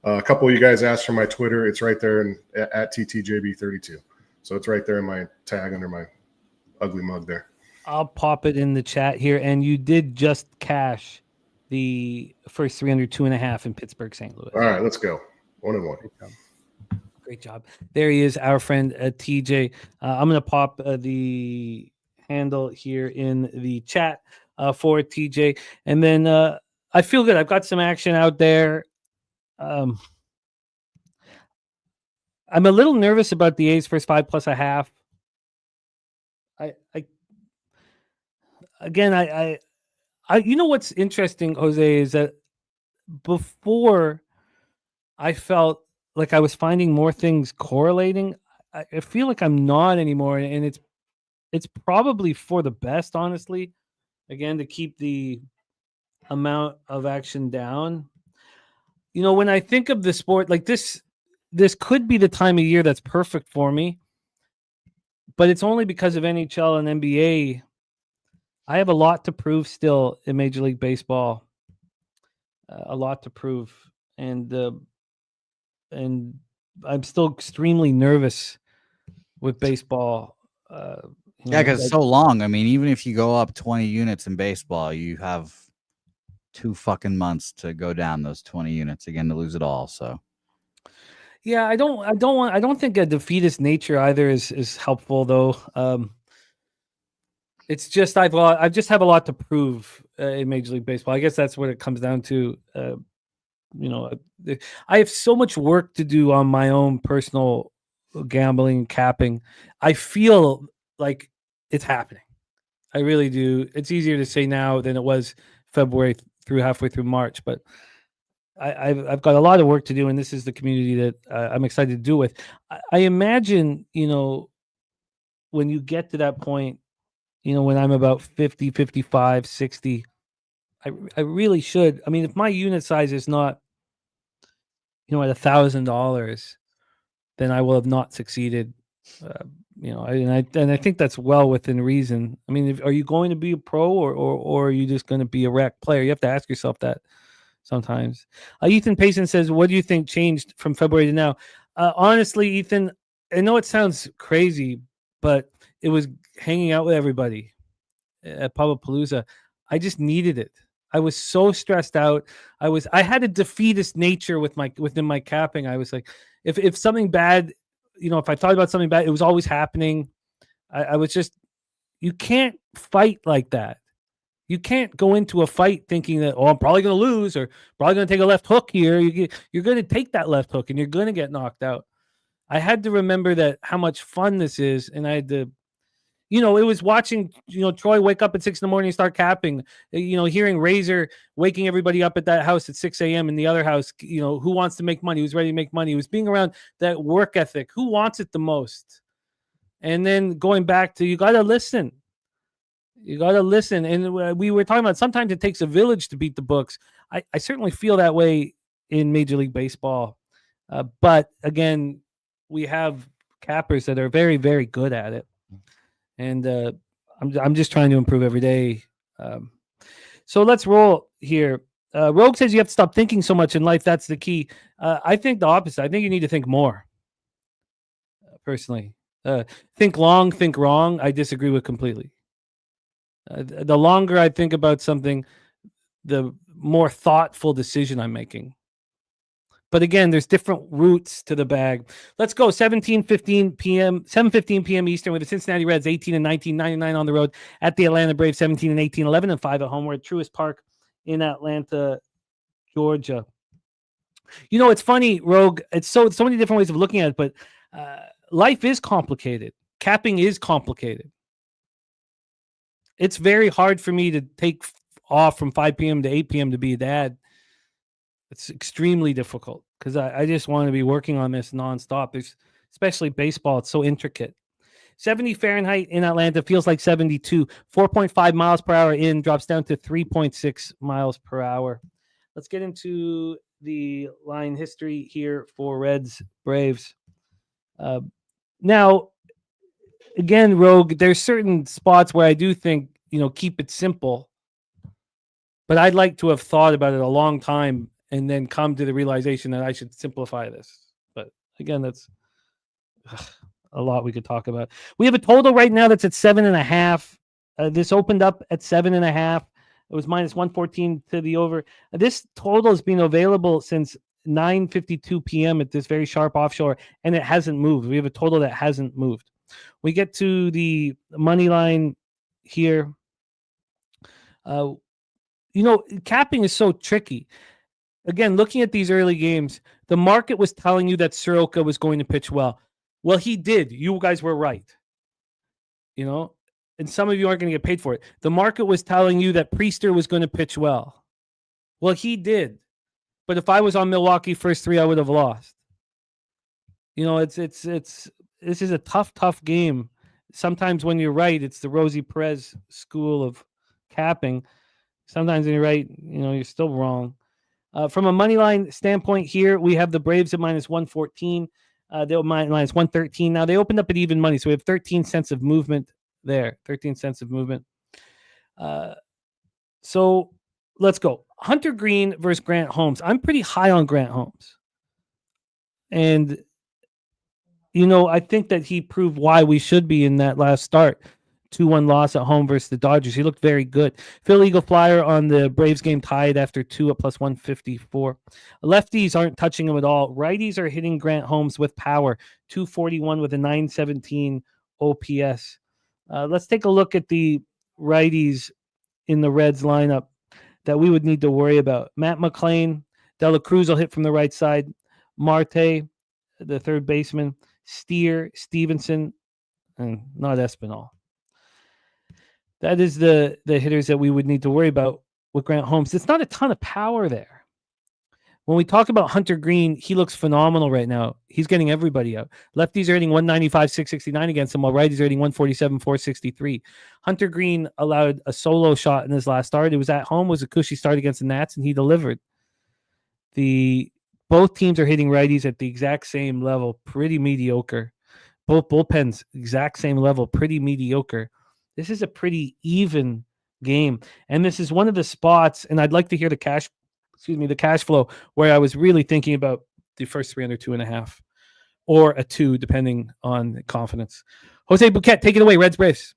a couple of you guys asked for my Twitter. It's right there at TTJB32. So it's right there in my tag under my ugly mug there. I'll pop it in the chat here. And you did just cash the first 3 under 2.5 in Pittsburgh, St. Louis. All right, let's go. 1-1. Great job. There he is, our friend TJ. I'm going to pop the handle here in the chat for TJ. And then I feel good. I've got some action out there. I'm a little nervous about the A's first 5 plus 0.5. You know what's interesting, Jose, is that before I felt like I was finding more things correlating. I feel like I'm not anymore, and it's probably for the best, honestly. Again, to keep the amount of action down. When I think of the sport like this could be the time of year that's perfect for me, but it's only because of NHL and NBA. I have a lot to prove still in Major League Baseball. A lot to prove, and I'm still extremely nervous with baseball. Because it's so long. I mean, even if you go up 20 units in baseball, you have 2 fucking months to go down those 20 units again to lose it all. So, yeah, I don't think a defeatist nature either is helpful though. It's just I just have a lot to prove in Major League Baseball. I guess that's what it comes down to. I have so much work to do on my own personal gambling and capping. I feel like it's happening. I really do. It's easier to say now than it was February through halfway through March, but I've got a lot of work to do, and this is the community that I'm excited to do with. I imagine, when you get to that point, when I'm about 50, 55, 60, I really should. I mean, if my unit size is not, at $1,000, then I will have not succeeded. And I think that's well within reason. I mean, are you going to be a pro or are you just going to be a rec player? You have to ask yourself that sometimes. Ethan Payson says, "What do you think changed from February to now?" Honestly, Ethan, I know it sounds crazy, but it was hanging out with everybody at Pubapalooza. I just needed it. I was so stressed out. I had a defeatist nature within my capping. I was like, if something bad, if I thought about something bad, it was always happening. I was just, you can't fight like that. You can't go into a fight thinking that, I'm probably going to lose or probably going to take a left hook here. You're going to take that left hook and you're going to get knocked out. I had to remember that how much fun this is. And I had to, it was watching, Troy wake up at 6 a.m. and start capping, hearing Razor waking everybody up at that house at 6 a.m. in the other house, who wants to make money, who's ready to make money, who's being around that work ethic, who wants it the most. And then going back to, you got to listen. You got to listen. And we were talking about sometimes it takes a village to beat the books. I certainly feel that way in Major League Baseball. But again, we have cappers that are very, very good at it. And I'm just trying to improve every day. So let's roll here. Rogue says you have to stop thinking so much in life. That's the key. I think the opposite. I think you need to think more. Personally. Think long, think wrong. I disagree with completely. The longer I think about something, the more thoughtful decision I'm making. But again, there's different routes to the bag. Let's go 7:15 p.m. Eastern with the Cincinnati Reds 18-19, 99 on the road at the Atlanta Braves 17-18, 11-5 at home. We're at Truist Park in Atlanta, Georgia. It's funny, Rogue. It's so many different ways of looking at it, but life is complicated. Capping is complicated. It's very hard for me to take off from 5 p.m. to 8 p.m. to be a dad. It's extremely difficult because I just want to be working on this nonstop. Especially baseball. It's so intricate. 70 Fahrenheit in Atlanta feels like 72. 4.5 miles per hour in, drops down to 3.6 miles per hour. Let's get into the line history here for Reds Braves. Now, again, Rogue, there's certain spots where I do think, keep it simple. But I'd like to have thought about it a long time and then come to the realization that I should simplify this. But again, that's a lot we could talk about. We have a total right now that's at 7.5. This opened up at 7.5. It was minus 114 to the over. This total has been available since 9:52 p.m. at this very sharp offshore, and it hasn't moved. We have a total that hasn't moved. We get to the money line here. Capping is so tricky. Again, looking at these early games, the market was telling you that Soroka was going to pitch well. Well, he did. You guys were right. And some of you aren't going to get paid for it. The market was telling you that Priester was going to pitch well. Well, he did. But if I was on Milwaukee first 3, I would have lost. This is a tough game. Sometimes when you're right, it's the Rosie Perez school of capping. Sometimes when you're right, you're still wrong. From a money line standpoint here, we have the Braves at minus 114. They were minus 113. Now they opened up at even money, so we have 13 cents of movement there. 13 cents of movement. So let's go. Hunter Green versus Grant Holmes. I'm pretty high on Grant Holmes. And, I think that he proved why we should be in that last start. 2-1 loss at home versus the Dodgers. He looked very good. Phil Eagle Flyer on the Braves game tied after 2 at plus 154. Lefties aren't touching him at all. Righties are hitting Grant Holmes with power. 241 with a 917 OPS. Let's take a look at the righties in the Reds lineup that we would need to worry about. Matt McClain, Dela Cruz will hit from the right side. Marte, the third baseman. Steer, Stevenson, and not Espinal. That is the hitters that we would need to worry about with Grant Holmes. It's not a ton of power there. When we talk about Hunter Green, he looks phenomenal right now. He's getting everybody out. Lefties are hitting 195, 669 against him, while righties are hitting 147, 463. Hunter Green allowed a solo shot in his last start. It was at home, was a cushy start against the Nats, and he delivered. Both teams are hitting righties at the exact same level, pretty mediocre. Both bullpens, exact same level, pretty mediocre. This is a pretty even game. And this is one of the spots, and I'd like to hear the cash flow, where I was really thinking about the first 3 under 2.5 or a 2, depending on confidence. Jose Bouquet, take it away. Reds Braves.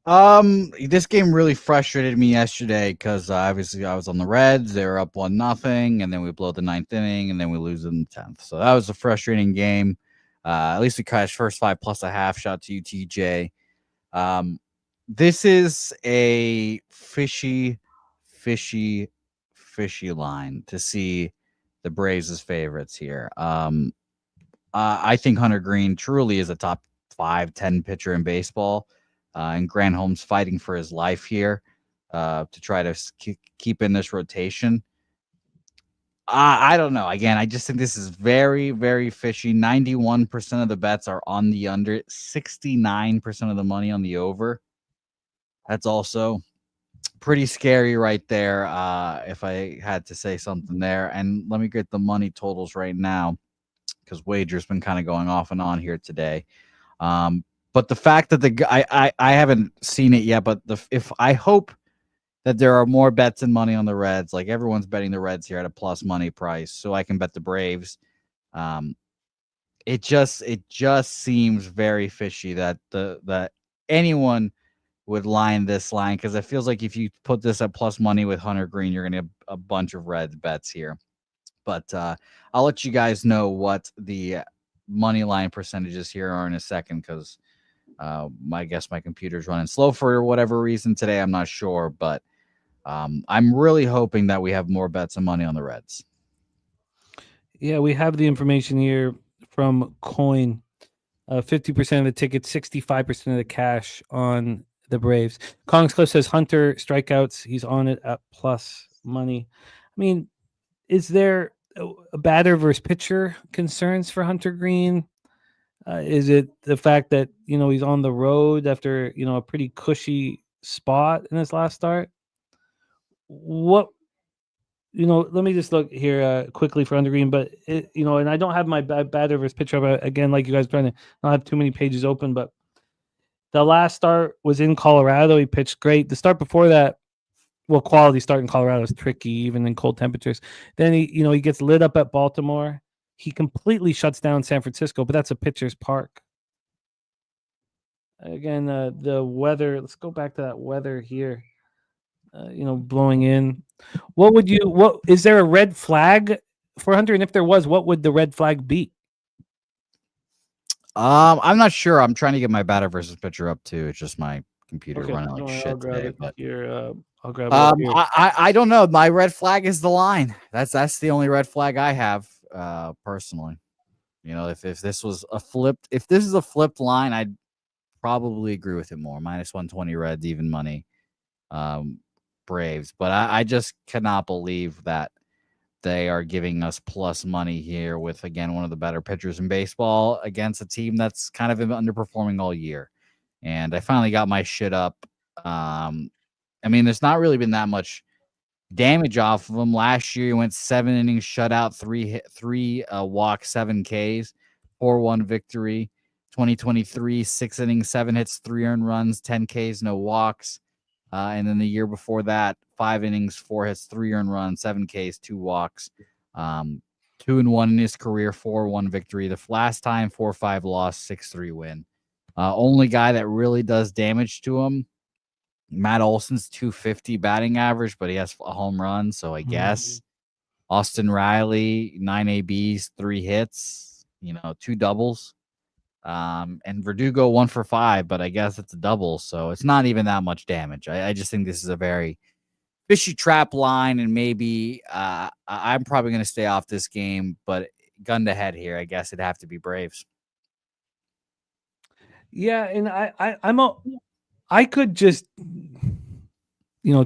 This game really frustrated me yesterday because obviously I was on the Reds. They were up 1-0, and then we blow the 9th inning, and then we lose in the 10th. So that was a frustrating game. At least we crashed first 5 plus a half. Shout to you, TJ. This is a fishy line to see the Braves as favorites here. I think Hunter Green truly is a top 5-10 pitcher in baseball, and Granholm's fighting for his life here to try to keep in this rotation. I don't know. Again, I just think this is very, very fishy. 91% of the bets are on the under, 69% of the money on the over. That's also pretty scary right there, if I had to say something there. And let me get the money totals right now, because wager's been kind of going off and on here today. But the fact that I haven't seen it yet, but if I hope that there are more bets and money on the Reds, like everyone's betting the Reds here at a plus money price, so I can bet the Braves. It just seems very fishy that that anyone would line this line, because it feels like if you put this at plus money with Hunter Green, you're gonna have a bunch of Reds bets here. But I'll let you guys know what the money line percentages here are in a second, because I guess my computer's running slow for whatever reason today. I'm not sure, but I'm really hoping that we have more bets and money on the Reds. Yeah, we have the information here from Coin. 50% of the tickets, 65% of the cash on the Braves. Kong's Cliff says Hunter strikeouts. He's on it at plus money. I mean, is there a batter versus pitcher concerns for Hunter Green? Is it the fact that, he's on the road after, a pretty cushy spot in his last start? What, let me just look here quickly for Hunter Green, but, and I don't have my batter versus pitcher, but again, like you guys trying to not have too many pages open, but the last start was in Colorado. He pitched great. The start before that, well, quality start in Colorado is tricky, even in cold temperatures. Then he gets lit up at Baltimore. He completely shuts down San Francisco, but that's a pitcher's park. Again, the weather. Let's go back to that weather here. Blowing in. What is there a red flag for Hunter? And if there was, what would the red flag be? I'm not sure. I'm trying to get my batter versus pitcher up too. It's just my computer running like shit today. But here. I'll grab it here. I don't know. My red flag is the line. That's the only red flag I have personally. If this was if this is a flipped line, I'd probably agree with it more. Minus 120 Reds, even money. Braves, but I just cannot believe that they are giving us plus money here with, again, one of the better pitchers in baseball against a team that's kind of been underperforming all year. And I finally got my shit up. There's not really been that much damage off of him. Last year, he went 7 innings, shutout, 3 walks, 7 Ks, 4-1 victory. 2023, 6 innings, 7 hits, 3 earned runs, 10 Ks, no walks. And then the year before that, 5 innings, 4 hits, 3 earned runs, 7 Ks, 2 walks, 2-1 in his career, 4-1 victory. The last time, 4-5 loss, 6-3 win. Only guy that really does damage to him, Matt Olson's 250 batting average, but he has a home run, so I guess. Austin Riley, 9 ABs, 3 hits, 2 doubles. And Verdugo 1 for 5, but I guess it's a double, so it's not even that much damage. I just think this is a very fishy trap line, and maybe I'm probably going to stay off this game, but gun to head here, I guess it'd have to be Braves. Yeah, and I could just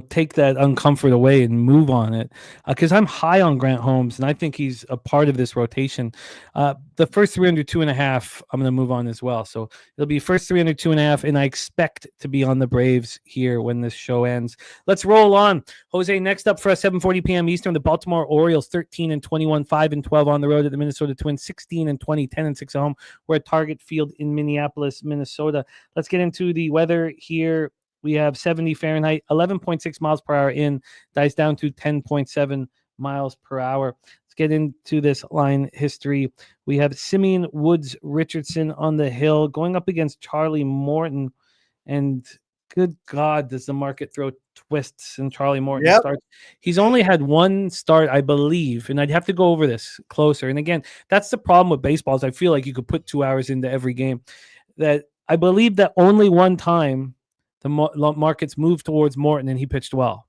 take that uncomfort away and move on it, because I'm high on Grant Holmes, and I think he's a part of this rotation. The first 3 under 2.5, I'm going to move on as well. So it'll be first 3 under 2.5, and I expect to be on the Braves here when this show ends. Let's roll on. Jose, next up for us, 7:40 p.m. Eastern, the Baltimore Orioles, 13-21, 5-12 on the road at the Minnesota Twins, 16-20, 10-6 at home. We're at Target Field in Minneapolis, Minnesota. Let's get into the weather here. We have 70 Fahrenheit, 11.6 miles per hour in, dies down to 10.7 miles per hour. Let's get into this line history. We have Simeon Woods Richardson on the hill going up against Charlie Morton. And good God, does the market throw twists in Charlie Morton starts. He's only had 1 start, I believe, and I'd have to go over this closer. And again, that's the problem with baseball is I feel like you could put 2 hours into every game. That I believe that only one time the markets moved towards Morton, and he pitched well.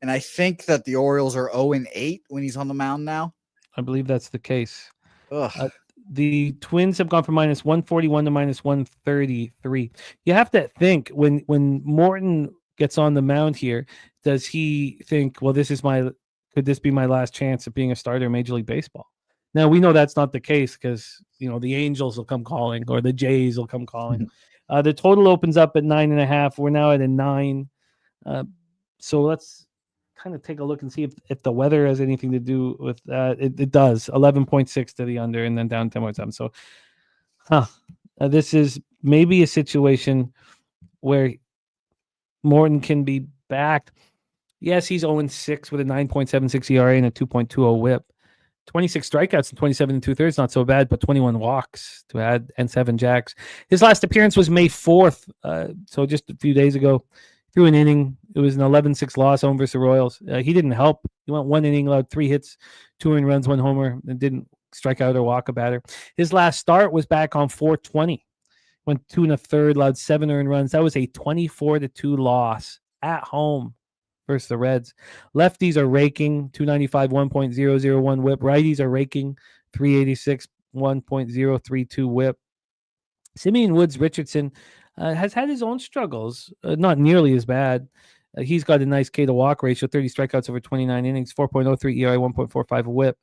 And I think that the Orioles are 0-8 when he's on the mound now. I believe that's the case. Ugh. The Twins have gone from -141 to -133. You have to think when Morton gets on the mound here, does he think, well, could this be my last chance at being a starter in Major League Baseball? Now, we know that's not the case because, the Angels will come calling or the Jays will come calling. The total opens up at 9.5. We're now at a 9. So let's kind of take a look and see if the weather has anything to do with that. It does. 11.6 to the under and then down 10.7. So this is maybe a situation where Morton can be backed. Yes, he's 0-6 with a 9.76 ERA and a 2.20 whip. 26 strikeouts and 27 2/3, not so bad, but 21 walks to add and 7 jacks. His last appearance was May 4th, so just a few days ago. Threw an inning. It was an 11-6 loss home versus the Royals. He didn't help. He went 1 inning, allowed 3 hits, 2 earned runs, 1 homer, and didn't strike out or walk a batter. His last start was back on 4/20. Went 2 1/3, allowed 7 earned runs. That was a 24-2 loss at home versus the Reds. Lefties are raking 295, 1.001 whip. Righties are raking 386, 1.032 whip. Simeon Woods Richardson has had his own struggles, not nearly as bad. He's got a nice K to walk ratio, 30 strikeouts over 29 innings, 4.03 ERA, 1.45 whip.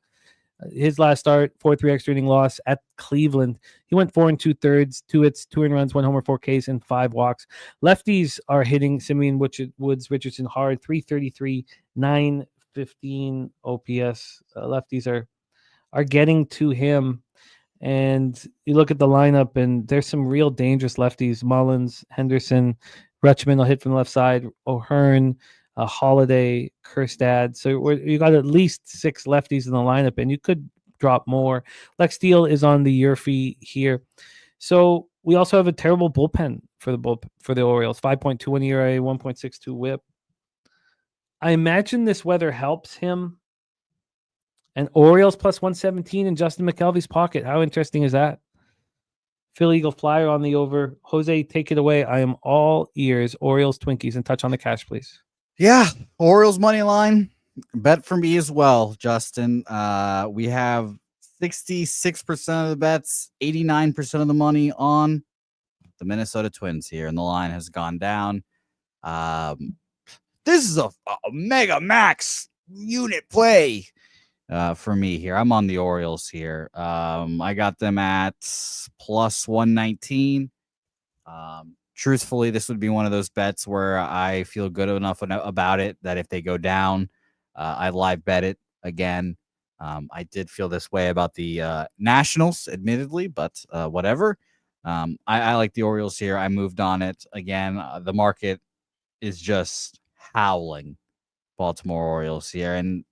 His last start, 4-3 extra inning loss at Cleveland. He went 4 2/3, 2 hits, 2 earned runs, 1 homer, 4 Ks, and 5 walks. Lefties are hitting Simeon Woods Richardson hard, 333, 915 OPS. Lefties are getting to him. And you look at the lineup, and there's some real dangerous lefties. Mullins, Henderson, Rutschman will hit from the left side, O'Hearn, Holiday, Kerstad. So you got at least 6 lefties in the lineup, and you could drop more. Lex Steele is on the Yurfie here. So we also have a terrible bullpen for the Orioles. 5.21 ERA, 1.62 whip. I imagine this weather helps him. And Orioles plus 117 in Justin McKelvey's pocket. How interesting is that? Philly Eagle Flyer on the over. Jose, take it away. I am all ears. Orioles, Twinkies, and touch on the cash, please. Yeah, Orioles money line. Bet for me as well, Justin. We have 66% of the bets, 89% of the money on the Minnesota Twins here, and the line has gone down. This is a mega max unit play for me here. I'm on the Orioles here. I got them at plus 119. Truthfully, this would be one of those bets where I feel good enough about it that if they go down, I live bet it again. I did feel this way about the Nationals, admittedly, but whatever. I like the Orioles here. I moved on it again. The market is just howling Baltimore Orioles here, and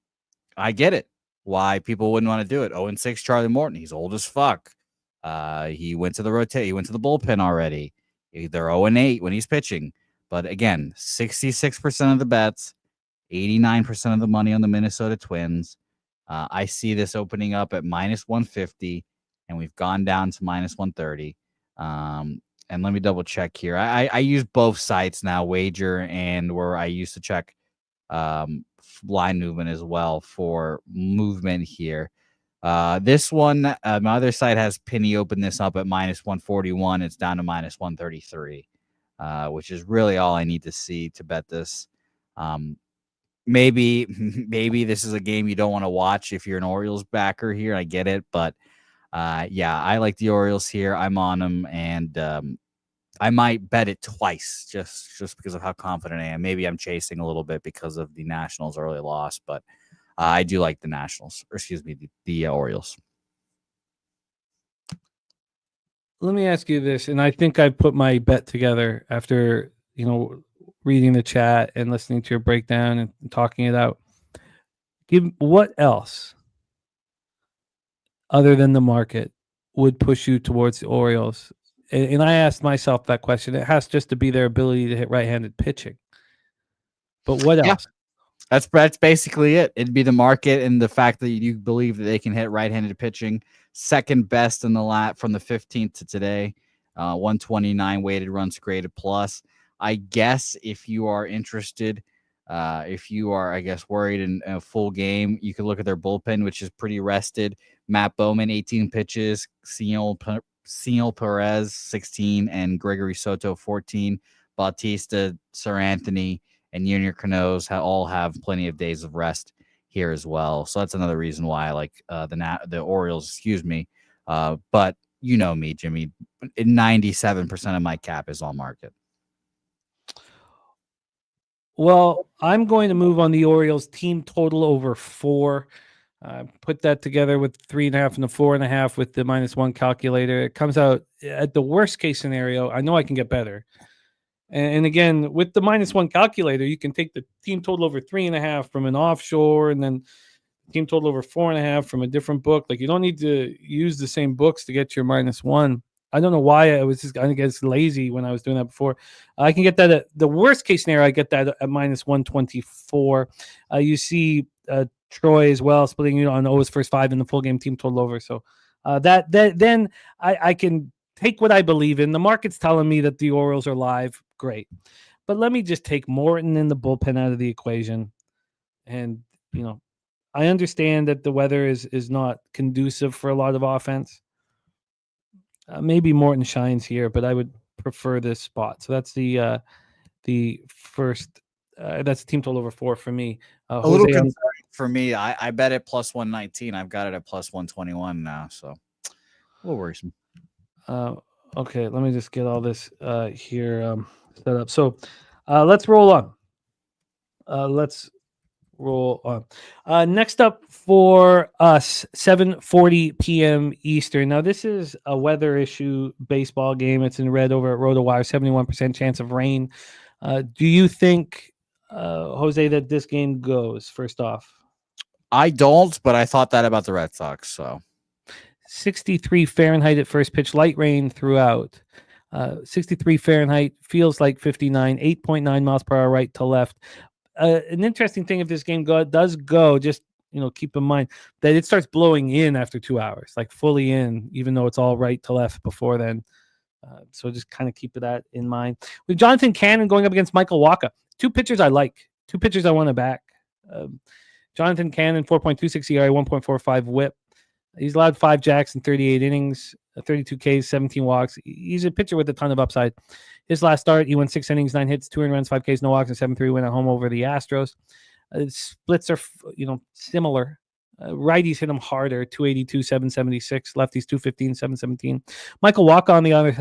I get it. Why people wouldn't want to do it. 0-6 Charlie Morton. He's old as fuck. He went to the rotate. He went to the bullpen already. They're 0-8 when he's pitching. But again, 66% of the bets, 89% of the money on the Minnesota Twins. I see this opening up at minus 150, and we've gone down to minus 130. And let me double check here. I use both sites now, Wager and where I used to check line movement as well for movement here. This one, my other site has Penny open this up at minus 141. It's down to minus 133, which is really all I need to see to bet this. Maybe this is a game you don't want to watch if you're an Orioles backer here. I get it, but yeah, I like the Orioles here. I'm on them, and I might bet it twice just because of how confident I am. Maybe I'm chasing a little bit because of the Nationals' early loss, but I do like the Nationals, or excuse me, the Orioles. Let me ask you this, and I think I put my bet together after, reading the chat and listening to your breakdown and talking it out. What else other than the market would push you towards the Orioles? And I asked myself that question. It has just to be their ability to hit right-handed pitching. But what else? Yeah. That's basically it. It'd be the market and the fact that you believe that they can hit right-handed pitching. Second best in the lat from the 15th to today. 129 weighted runs created plus. I guess if you are interested, if you are, I guess, worried in a full game, you could look at their bullpen, which is pretty rested. Matt Bowman, 18 pitches, Ciel Perez, 16, and Gregory Soto, 14. Bautista, Sir Anthony, and Junior Canoes all have plenty of days of rest here as well. So that's another reason why I like the Orioles, excuse me. But you know me, Jimmy, 97% of my cap is on market. Well, I'm going to move on the Orioles team total over 4. Put that together with 3.5 and the 4.5 with the -1 calculator. It comes out at the worst case scenario. I know I can get better. And again, with the -1 calculator, you can take the team total over 3.5 from an offshore, and then team total over 4.5 from a different book. Like, you don't need to use the same books to get your -1. I don't know why I guess lazy when I was doing that before. I can get that at the worst case scenario. I get that at -124. You see Troy as well splitting on O's first 5 in the full game team total over. So then I can take what I believe in. The market's telling me that the Orioles are live. Great. But let me just take Morton in the bullpen out of the equation. And, I understand that the weather is not conducive for a lot of offense. Maybe Morton shines here, but I would prefer this spot. So that's the first. That's team total over 4 for me. A little concerning for me. I bet it +119. I've got it at +121 now, so a little worrisome. Okay, let me just get all this here set up. So let's roll on. Next up for us, 7:40 p.m. Eastern. Now, this is a weather issue baseball game. It's in red over at RotoWire, 71% chance of rain. Do you think, Jose, that this game goes, first off? I don't, but I thought that about the Red Sox. So 63 Fahrenheit at first pitch, light rain throughout. 63 Fahrenheit, feels like 59, 8.9 miles per hour right to left. An interesting thing, if this game does go, just keep in mind that it starts blowing in after 2 hours, like fully in, even though it's all right to left before then. So just kind of keep that in mind. With Jonathan Cannon going up against Michael Wacha, 2 pitchers I like, 2 pitchers I want to back. Jonathan Cannon, 4.26 ERA, 1.45 WHIP. He's allowed 5 jacks in 38 innings, 32 Ks, 17 walks. He's a pitcher with a ton of upside. His last start, he went 6 innings, 9 hits, 2 earned runs, 5 Ks, no walks, and 7-3 win at home over the Astros. Splits are, similar. Righties hit him harder, 282, 776. Lefties, 215, 717. Michael Wacha on the other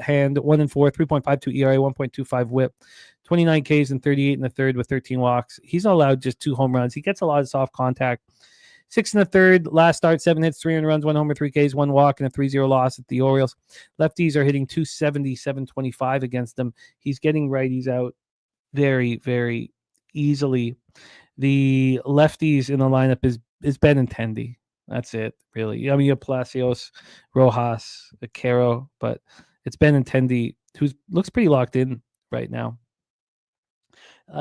hand, 1-4, 3.52 ERA, 1.25 WHIP, 29 Ks and 38 in the third with 13 walks. He's allowed just 2 home runs. He gets a lot of soft contact. 6 in the third, last start, 7 hits, 3 earned runs, 1 homer, 3 Ks, 1 walk, and a 3-0 loss at the Orioles. Lefties are hitting 270, 725 against them. He's getting righties out very, very easily. The lefties in the lineup is Benintendi. That's it, really. I mean, you have Palacios, Rojas, Caro, but it's Benintendi, who looks pretty locked in right now.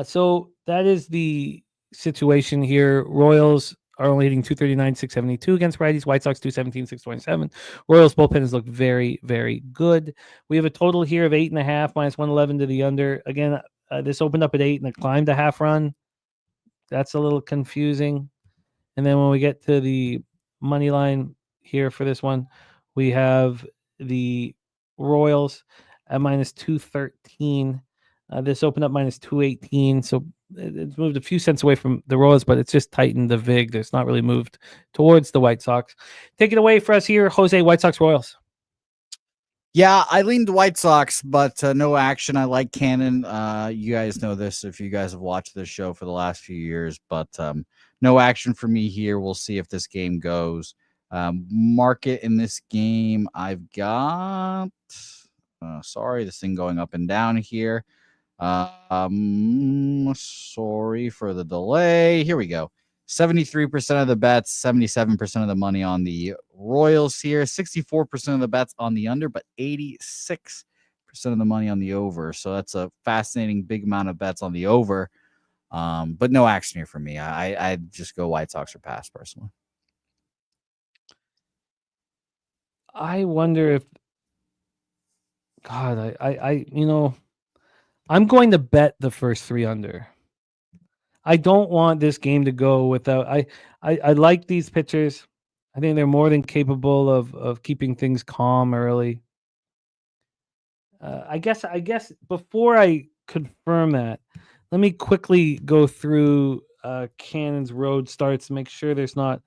So that is the situation here. Royals are only hitting 239, 672 against righties. White Sox 217, 627. Royals bullpen has looked very, very good. We have a total here of 8.5 -111 to the under. Again, this opened up at 8 and it climbed a half run. That's a little confusing. And then when we get to the money line here for this one, we have the Royals at -213. This opened up -218. So it's moved a few cents away from the Royals, but it's just tightened the VIG. It's not really moved towards the White Sox. Take it away for us here, Jose. White Sox Royals. Yeah, I leaned White Sox, but no action. I like Cannon. You guys know this if you guys have watched this show for the last few years, but no action for me here. We'll see if this game goes. Market in this game, I've got. Sorry, this thing going up and down here. Sorry for the delay. Here we go. 73% of the bets, 77% of the money on the Royals here, 64% of the bets on the under, but 86% of the money on the over. So that's a fascinating big amount of bets on the over. But no action here for me. I'd just go White Sox or pass personally. I wonder if God, I I'm going to bet the first 3 under. I don't want this game to go without. I like these pitchers. I think they're more than capable of keeping things calm early. I guess before I confirm that, let me quickly go through Cannon's road starts to make sure there's not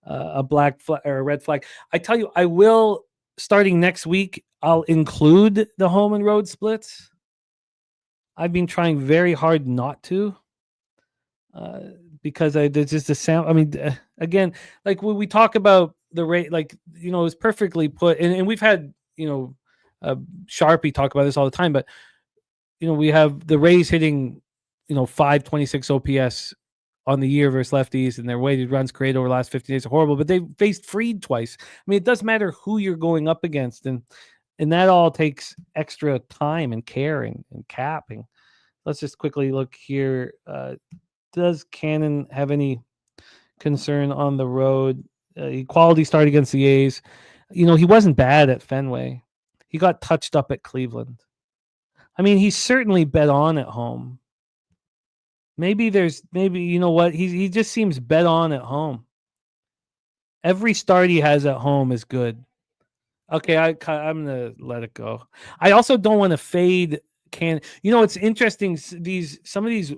a black flag or a red flag. I tell you, I will starting next week. I'll include the home and road splits. I've been trying very hard not to, because there's just a sound. I mean, again, like when we talk about the rate, like it's perfectly put, and we've had Sharpie talk about this all the time, but we have the Rays hitting 526 OPS on the year versus lefties, and their weighted runs created over the last 15 days are horrible, but they faced Fried twice. I mean, it doesn't matter who you're going up against, and that all takes extra time and care and capping. Let's just quickly look here. Does Cannon have any concern on the road? Quality start against the A's. He wasn't bad at Fenway. He got touched up at Cleveland. I mean, he's certainly bet on at home. Maybe you know what? He just seems bet on at home. Every start he has at home is good. Okay, I'm gonna let it go. I also don't want to fade Cannon. It's interesting. Some of these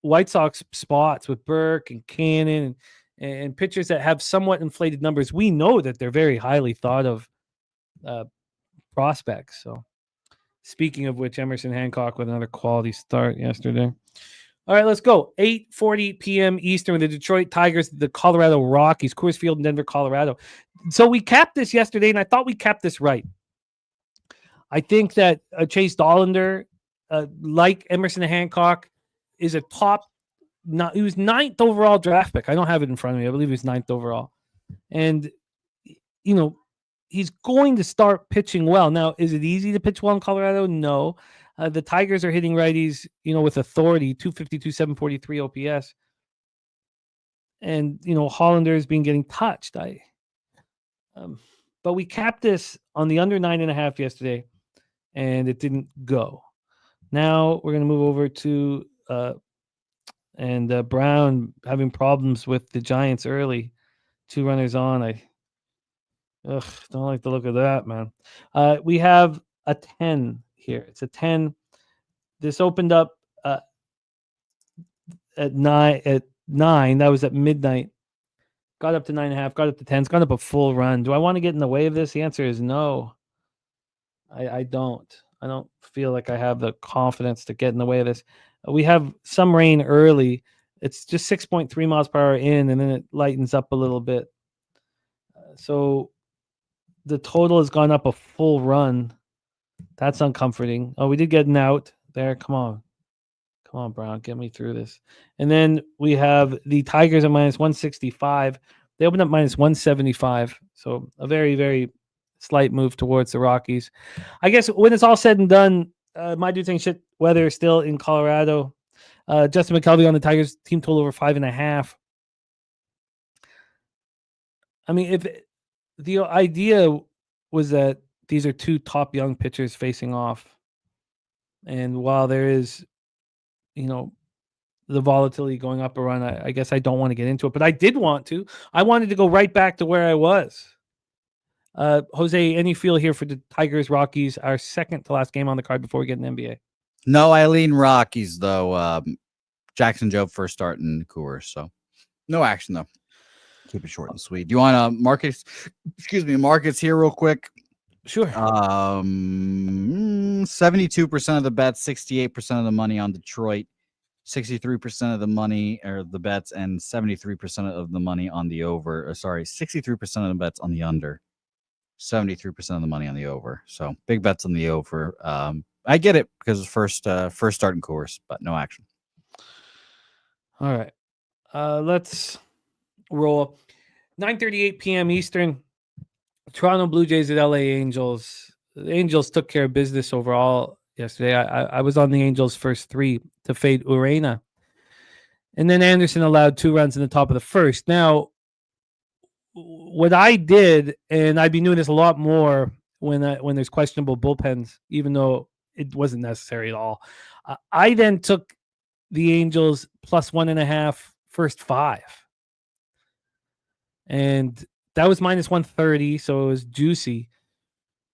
White Sox spots with Burke and Cannon and pitchers that have somewhat inflated numbers. We know that they're very highly thought of prospects. So, speaking of which, Emerson Hancock with another quality start yesterday. All right, let's go. 8:40 p.m. Eastern with the Detroit Tigers, the Colorado Rockies, Coors Field in Denver, Colorado. So we capped this yesterday, and I thought we capped this right. I think that Chase Dollander, like Emerson Hancock, is a top. He was 9th overall draft pick. I don't have it in front of me. I believe he was 9th overall, and he's going to start pitching well. Now, is it easy to pitch well in Colorado? No. The Tigers are hitting righties, with authority, 252, 743 OPS. And, Hollander has been getting touched. But we capped this on the under 9.5 yesterday, and it didn't go. Now we're going to move over to Brown having problems with the Giants early. 2 runners on. I don't like the look of that, man. We have a 10 here. It's a 10. This opened up at 9. That was at midnight. Got up to 9.5. Got up to 10. It's gone up a full run. Do I want to get in the way of this? The answer is no. I don't. I don't feel like I have the confidence to get in the way of this. We have some rain early. It's just 6.3 miles per hour in, and then it lightens up a little bit. So the total has gone up a full run. That's uncomforting. Oh, we did get an out there. Come on, Brown. Get me through this. And then we have the Tigers at minus 165. They opened up minus 175. So a very, very slight move towards the Rockies. I guess when it's all said and done, my dude saying shit weather still in Colorado. Justin McKelvey on the Tigers team total over 5.5. I mean, if the idea was that these are 2 top young pitchers facing off, and while there is, the volatility going up a run, I guess I don't want to get into it, but I did want to. I wanted to go right back to where I was. Jose, any feel here for the Tigers Rockies, our second to last game on the card before we get an NBA? No, I lean Rockies though. Jackson Jobe first start in Coors, so no action though. Keep it short and sweet. Do you want markets here real quick? Sure. 72% of the bets, 68% of the money on Detroit, 63% of the money or the bets, and 73% of the money on the over. 63% of the bets on the under, 73% of the money on the over. So big bets on the over. I get it because it's first starting course, but no action. All right. Let's roll. 9:38 p.m. Eastern. Toronto Blue Jays at LA Angels. The Angels took care of business overall yesterday. I was on the Angels' first 3 to fade Urena. And then Anderson allowed 2 runs in the top of the first. Now, what I did, and I've been doing this a lot more when there's questionable bullpens, even though it wasn't necessary at all. I then took the Angels plus 1.5 first 5. And that was minus 130, so it was juicy.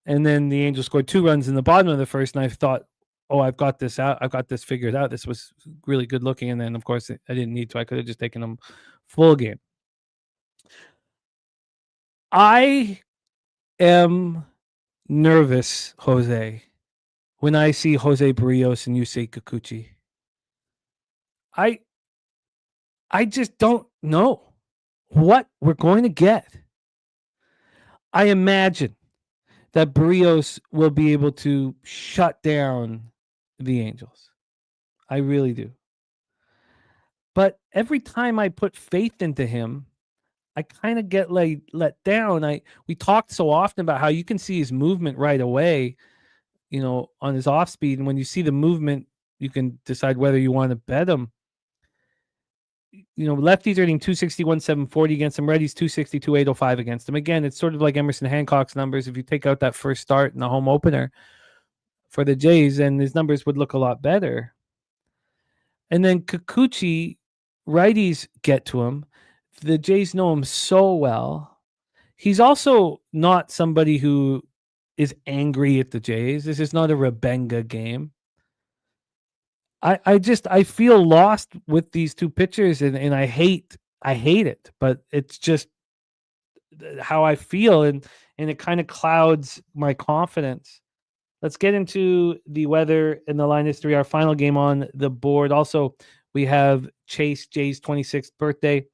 And then the Angels scored 2 runs in the bottom of the first, and I thought, oh, I've got this out. I've got this figured out. This was really good looking. And then, of course, I didn't need to. I could have just taken them full game. I am nervous, Jose, when I see Jose Barrios and Yusei Kikuchi. I just don't know what we're going to get. I imagine that Barrios will be able to shut down the Angels. I really do. But every time I put faith into him, I kind of get let down. We talked so often about how you can see his movement right away, on his off speed. And when you see the movement, you can decide whether you want to bet him. Lefties are hitting 261, 740 against him. Righties 262, 805 against him. Again, it's sort of like Emerson Hancock's numbers. If you take out that first start in the home opener for the Jays, then his numbers would look a lot better. And then Kikuchi, righties get to him. The Jays know him so well. He's also not somebody who is angry at the Jays. This is not a Rebenga game. I feel lost with these two pitchers, and I hate it, but it's just how I feel, and it kind of clouds my confidence. Let's get into the weather and the line history. Our final game on the board. Also, we have Chase Jay's 26th birthday,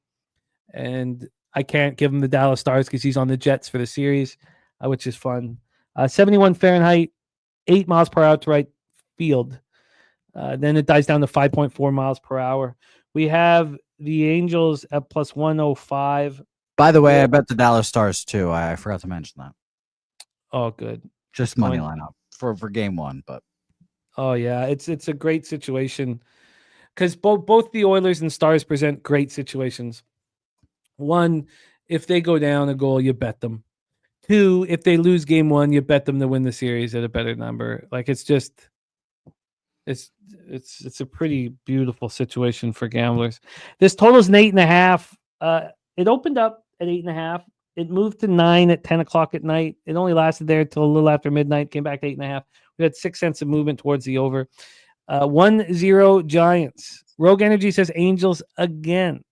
and I can't give him the Dallas Stars because he's on the Jets for the series, which is fun. 71 Fahrenheit, 8 miles per hour to right field. Then it dies down to 5.4 miles per hour. We have the Angels at plus 105. By the way, I bet the Dallas Stars too. I forgot to mention that. Oh, good. Just money lineup for game 1, but oh yeah, it's a great situation because both the Oilers and Stars present great situations. 1, if they go down a goal, you bet them. 2, if they lose game 1, you bet them to win the series at a better number. Like it's a pretty beautiful situation for gamblers. This total is an 8.5. It opened up at 8.5. It moved to 9 at 10 o'clock at night. It only lasted there till a little after midnight. Came back to 8.5. We had 6 cents of movement towards the over. 1-0 Giants. Rogue Energy says Angels again.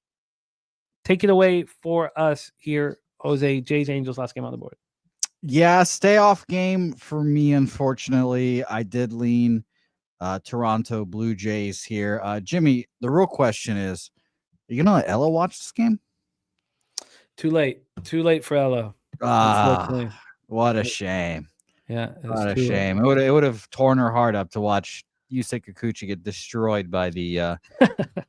Take it away for us here, Jose. Jays Angels last game on the board. Yeah, stay off game for me. Unfortunately, I did lean Toronto Blue Jays here. Jimmy, the real question is, are you gonna let Ella watch this game? Too late for Ella. What a shame. Yeah, what a shame. It would have torn her heart up to watch Yusei Kikuchi get destroyed by the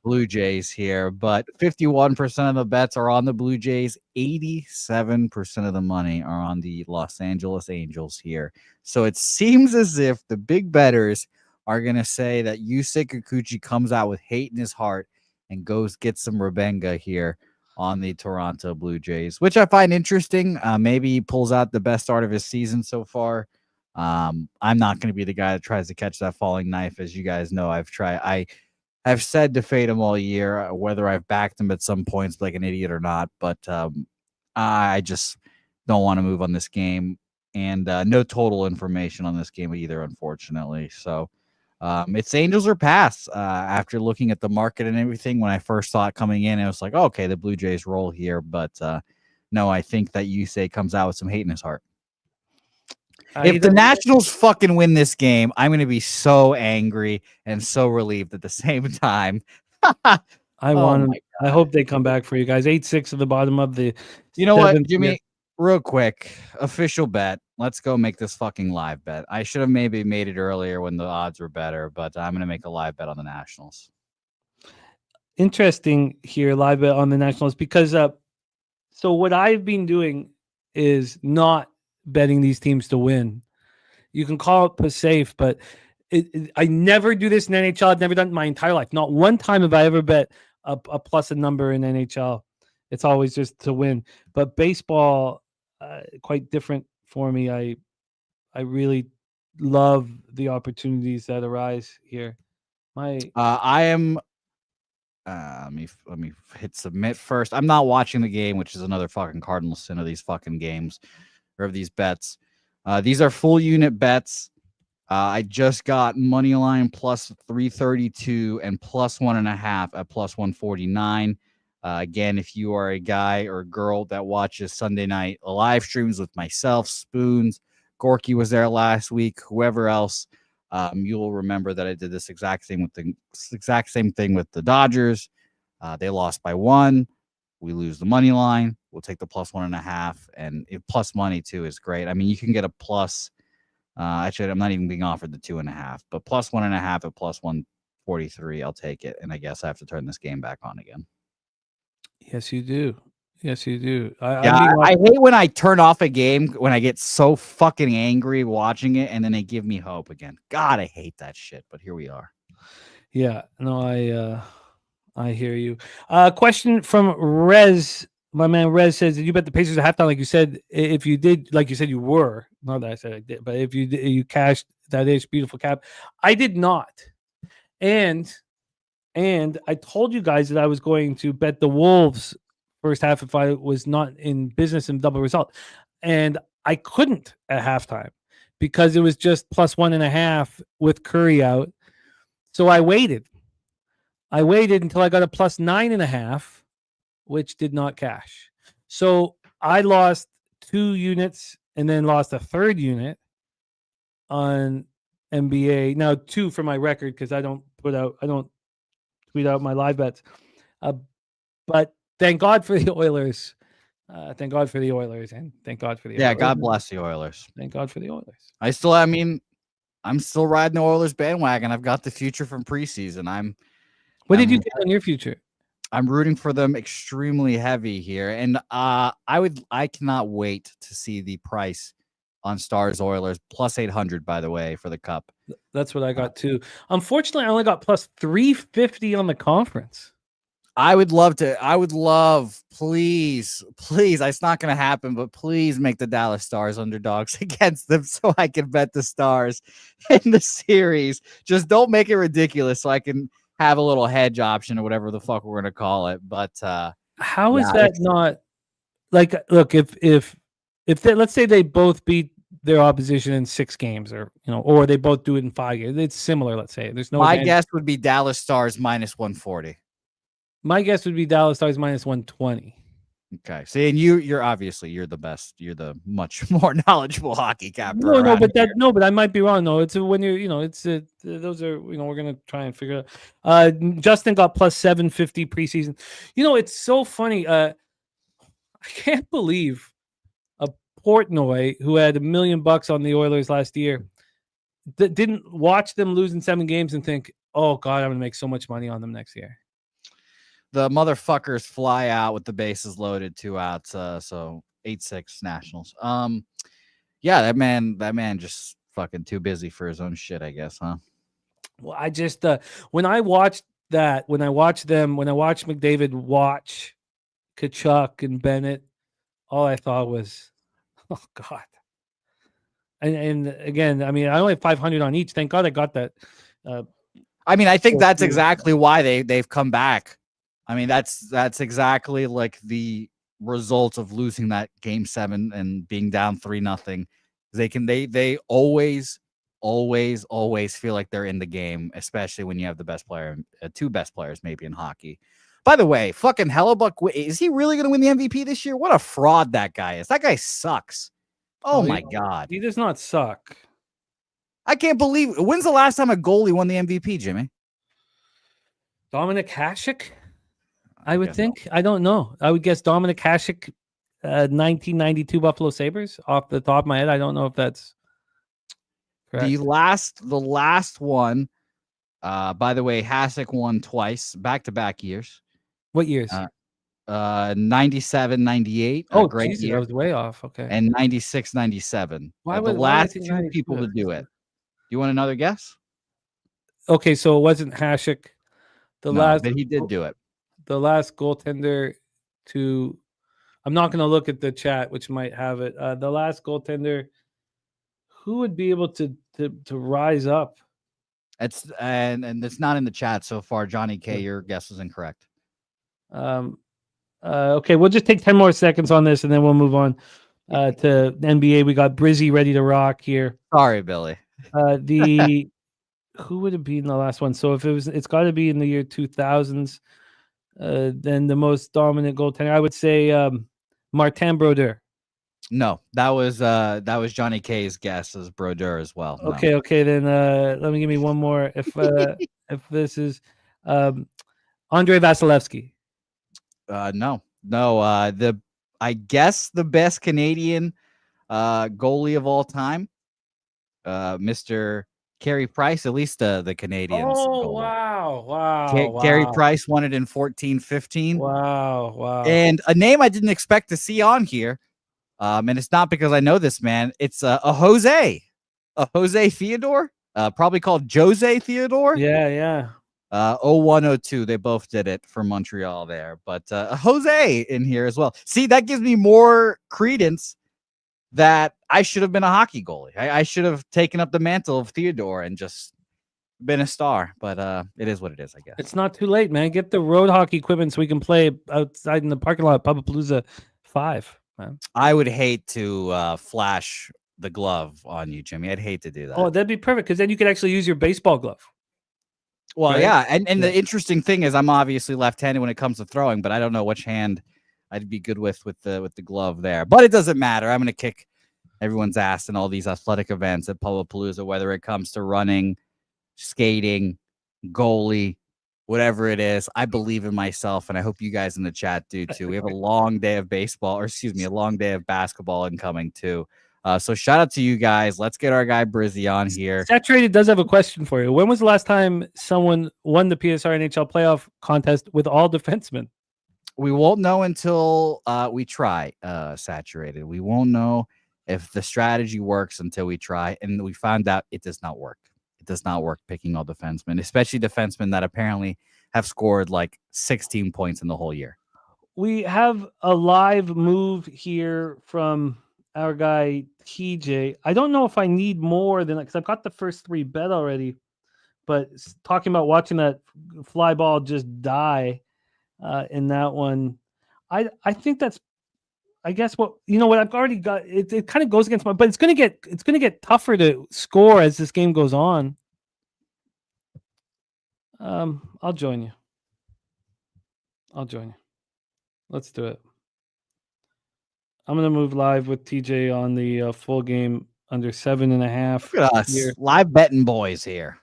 Blue Jays here. But 51% of the bets are on the Blue Jays. 87% of the money are on the Los Angeles Angels here. So it seems as if the big bettors are going to say that Yusei Kikuchi comes out with hate in his heart and get some Rebenga here on the Toronto Blue Jays, which I find interesting. Maybe he pulls out the best start of his season so far. I'm not going to be the guy that tries to catch that falling knife. As you guys know, I have said to fade him all year, whether I've backed him at some points like an idiot or not, but I just don't want to move on this game, and no total information on this game either, unfortunately. So it's Angels or pass. After looking at the market and everything, when I first saw it coming in, it was like, okay, the Blue Jays roll here. But no, I think that Yusei comes out with some hate in his heart. If the Nationals fucking win this game, I'm going to be so angry and so relieved at the same time. I hope they come back for you guys. 8-6 at the bottom of the. You know what, Jimmy? Real quick, official bet. Let's go make this fucking live bet. I should have maybe made it earlier when the odds were better, but I'm going to make a live bet on the Nationals. Interesting here, live bet on the Nationals, because so what I've been doing is not betting these teams to win. You can call it safe, but I never do this in NHL. I've never done it in my entire life. Not one time have I ever bet a plus a number in NHL. It's always just to win. But baseball, quite different for me. I really love the opportunities that arise here. I am. Let me hit submit first. I'm not watching the game, which is another fucking cardinal sin of these fucking games or of these bets. These are full unit bets. I just got money line plus 332 and plus 1.5 at plus 149. Again, if you are a guy or girl that watches Sunday night live streams with myself, Spoons, Gorky was there last week, whoever else, you'll remember that I did this exact same thing with the Dodgers. They lost by 1. We lose the money line. We'll take the plus 1.5, and plus money too is great. I mean, you can get a plus. Actually, I'm not even being offered the 2.5, but plus 1.5 at plus 143. I'll take it, and I guess I have to turn this game back on again. Yes, you do. Yes, you do. I hate when I turn off a game when I get so fucking angry watching it, and then they give me hope again. God, I hate that shit. But here we are. Yeah, no, I hear you. Question from Rez. My man Rez says, "Did you bet the Pacers at halftime?" Like you said, if you did, like you said, you were. Not that I said I did, but if you did, you cashed that is beautiful cap. I did not, and I told you guys that I was going to bet the Wolves first half if I was not in business and double result, and I couldn't at halftime because it was just plus 1.5 with Curry out. So I waited. Until I got a plus 9.5, which did not cash. So I lost 2 units and then lost a third unit on NBA. Now 2 for my record because I don't tweet out my live bets. But thank God for the Oilers. Thank God for the Oilers, and thank God for the Oilers. God bless the Oilers. Thank God for the Oilers. I'm still riding the Oilers bandwagon. I've got the future from preseason. What did you get on your future? I'm rooting for them extremely heavy here, and I cannot wait to see the price on Stars Oilers plus 800. By the way, for the Cup. That's what I got too. Unfortunately, I only got plus 350 on the conference. I would love, please. It's not going to happen, but please make the Dallas Stars underdogs against them so I can bet the Stars in the series. Just don't make it ridiculous so I can have a little hedge option or whatever the fuck we're going to call it. But how is that not like, look, if they, let's say they both beat their opposition in 6 games or they both do it in 5 games. It's similar, let's say. There's no My guess would be Dallas Stars minus 140. My guess would be Dallas Stars minus 120. Okay. See, and you're the best. You're the much more knowledgeable hockey capper. But I might be wrong though. It's when those are we're gonna try and figure it out. Justin got plus 750 preseason. It's so funny. I can't believe a Portnoy who had $1 million on the Oilers last year that didn't watch them lose in 7 games and think, oh God, I'm gonna make so much money on them next year. The motherfuckers fly out with the bases loaded, 2 outs. So 8-6 Nationals. Yeah, that man just fucking too busy for his own shit, I guess, huh? Well, I just when I watched McDavid watch Kachuk and Bennett, all I thought was, oh God. And again, I mean, I only have 500 on each. Thank God I got that. I think that's exactly why they've come back. I mean, that's exactly like the result of losing that game 7 and being down 3-0. They always feel like they're in the game, especially when you have the best player, 2 best players maybe in hockey. By the way, fucking Hellebuck, is he really going to win the MVP this year? What a fraud that guy is. That guy sucks. Oh my God. He does not suck. I can't believe. When's the last time a goalie won the MVP, Jimmy? Dominic Hasek? I would think. I don't know. I would guess Dominic Hasek, 1992 Buffalo Sabres off the top of my head. I don't know if that's correct. The last one, by the way, Hasek won twice, back-to-back years. What years? 97, 98. Oh, great Jesus, year. I was way off. Okay. And 96, 97. Why the last 2 people to do it. You want another guess? Okay, so it wasn't Hasek. But he did do it. The last goaltender to, I'm not going to look at the chat, which might have it. The last goaltender, who would be able to rise up? And it's not in the chat so far. Johnny K, your guess was incorrect. Okay, we'll just take 10 more seconds on this, and then we'll move on to NBA. We got Brizzy ready to rock here. Sorry, Billy. Who would it be in the last one? So if it's got to be in the year 2000s. Then the most dominant goaltender, I would say, Martin Brodeur. No, that was Johnny K's guess as Brodeur as well. No. Okay. Then let me give me one more. If this is Andrei Vasilevsky. No. I guess the best Canadian goalie of all time, Mr. Carey Price, at least the Canadians. Oh, goalie. wow. Carey Price won it in 14-15. Wow. And a name I didn't expect to see on here, and it's not because I know this man. It's a Jose Theodore, probably called Jose Theodore. Yeah. 0102, they both did it for Montreal there, but Jose in here as well. See, that gives me more credence that I should have been a hockey goalie. I should have taken up the mantle of Theodore and just been a star, but it is what it is, I guess. It's not too late, man. Get the road hockey equipment so we can play outside in the parking lot, Pubapalooza 5, man. I would hate to flash the glove on you, Jimmy. I'd hate to do that. Oh, that'd be perfect, because then you could actually use your baseball glove. Well, right? yeah, and the interesting thing is I'm obviously left-handed when it comes to throwing, but I don't know which hand I'd be good with the glove there. But it doesn't matter. I'm going to kick everyone's ass in all these athletic events at Pubapalooza, whether it comes to running, skating, goalie, whatever it is. I believe in myself, and I hope you guys in the chat do too. We have a long day of a long day of basketball incoming too. So shout out to you guys. Let's get our guy Brizzy on here. Saturated does have a question for you. When was the last time someone won the PSR NHL playoff contest with all defensemen? We won't know until we try, Saturated. We won't know if the strategy works until we try, and we found out it does not work. It does not work picking all defensemen, especially defensemen that apparently have scored like 16 points in the whole year. We have a live move here from our guy TJ. I don't know if I need more than that, because I've got the first 3 bet already, but talking about watching that fly ball just die in that one, I think that's, I guess what I've already got. It kind of goes against but it's gonna get tougher to score as this game goes on. I'll join you. Let's do it. I'm gonna move live with TJ on the full game under 7.5. Look at us, here. Live betting boys here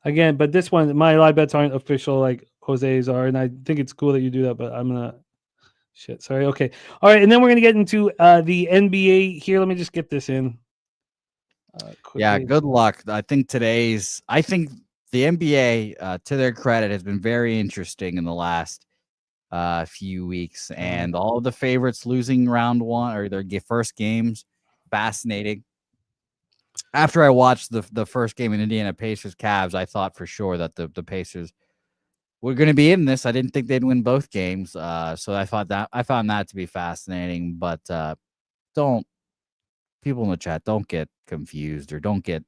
again. But this one, my live bets aren't official like Jose's are, and I think it's cool that you do that. But I'm gonna. Shit, sorry. Okay. All right. And then we're going to get into the NBA here. Let me just get this in. Yeah, good luck. I think the NBA, to their credit, has been very interesting in the last few weeks. And all of the favorites losing round 1 or their first games, fascinating. After I watched the first game in Indiana Pacers Cavs, I thought for sure that the Pacers we're going to be in this. I didn't think they'd win both games. So I found that to be fascinating, but people in the chat, don't get confused or don't get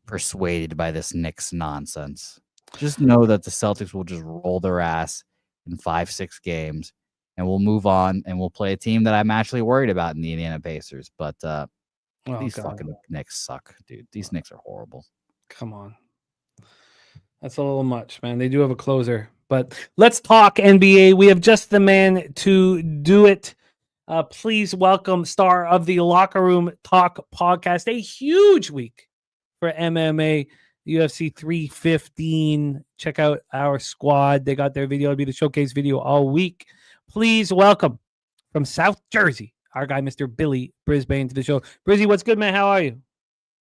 persuaded by this Knicks nonsense. Just know that the Celtics will just roll their ass in 5-6 games and we'll move on and we'll play a team that I'm actually worried about in the Indiana Pacers. But these fucking Knicks suck, dude. These Knicks are horrible. Come on. That's a little much, man. They do have a closer. But let's talk NBA. We have just the man to do it. Please welcome star of the Locker Room Talk podcast. A huge week for MMA, UFC 315. Check out our squad. They got their video. It'll be the showcase video all week. Please welcome from South Jersey, our guy, Mr. Billy Brisbane, to the show. Brizzy, what's good, man? How are you?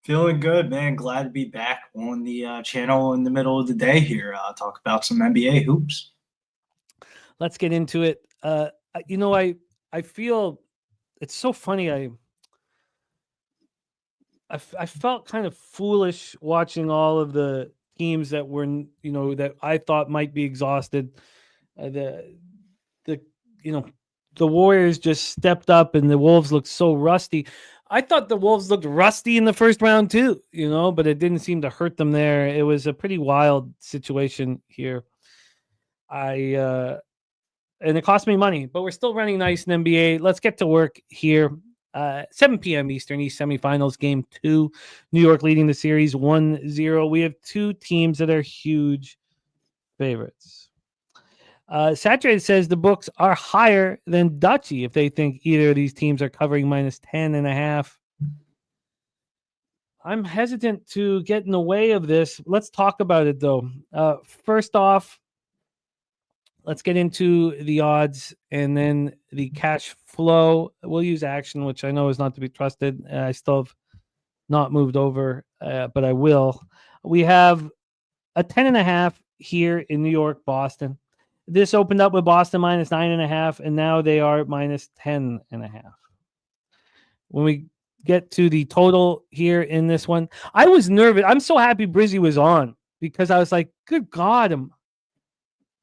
Feeling good, man. Glad to be back on the channel in the middle of the day here. Talk about some NBA hoops. Let's get into it. I feel it's so funny. I felt kind of foolish watching all of the teams that were, that I thought might be exhausted. The Warriors just stepped up and the Wolves looked so rusty. I thought the Wolves looked rusty in the first round too, but it didn't seem to hurt them there. It was a pretty wild situation here. And it cost me money, but we're still running nice in NBA. Let's get to work here. 7 p.m. Eastern, East semifinals, game 2. New York leading the series 1-0. We have two teams that are huge favorites. Saturated says the books are higher than Dutchy if they think either of these teams are covering minus 10.5. I'm hesitant to get in the way of this. Let's talk about it, though. First off, let's get into the odds and then the cash flow. We'll use action, which I know is not to be trusted. I still have not moved over, but I will. We have a 10.5 here in New York, Boston. This opened up with Boston minus 9.5, and now they are minus 10.5. When we get to the total here in this one, I was nervous. I'm so happy Brizzy was on because I was like, good God.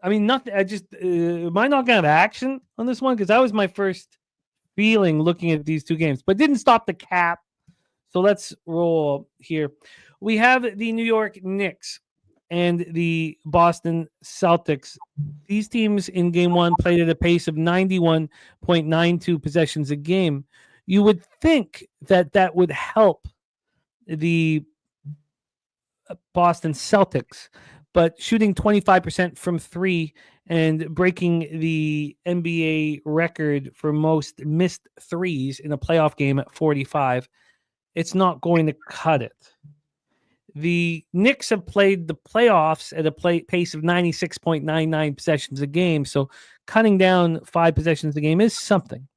Nothing. Am I not going to have action on this one? Because that was my first feeling looking at these two games, but didn't stop the cap. So let's roll here. We have the New York Knicks and the Boston Celtics. These teams in game 1 played at a pace of 91.92 possessions a game. You would think that would help the Boston Celtics, but shooting 25% from 3 and breaking the NBA record for most missed threes in a playoff game at 45, it's not going to cut it. The Knicks have played the playoffs at a pace of 96.99 possessions a game, so cutting down 5 possessions a game is something.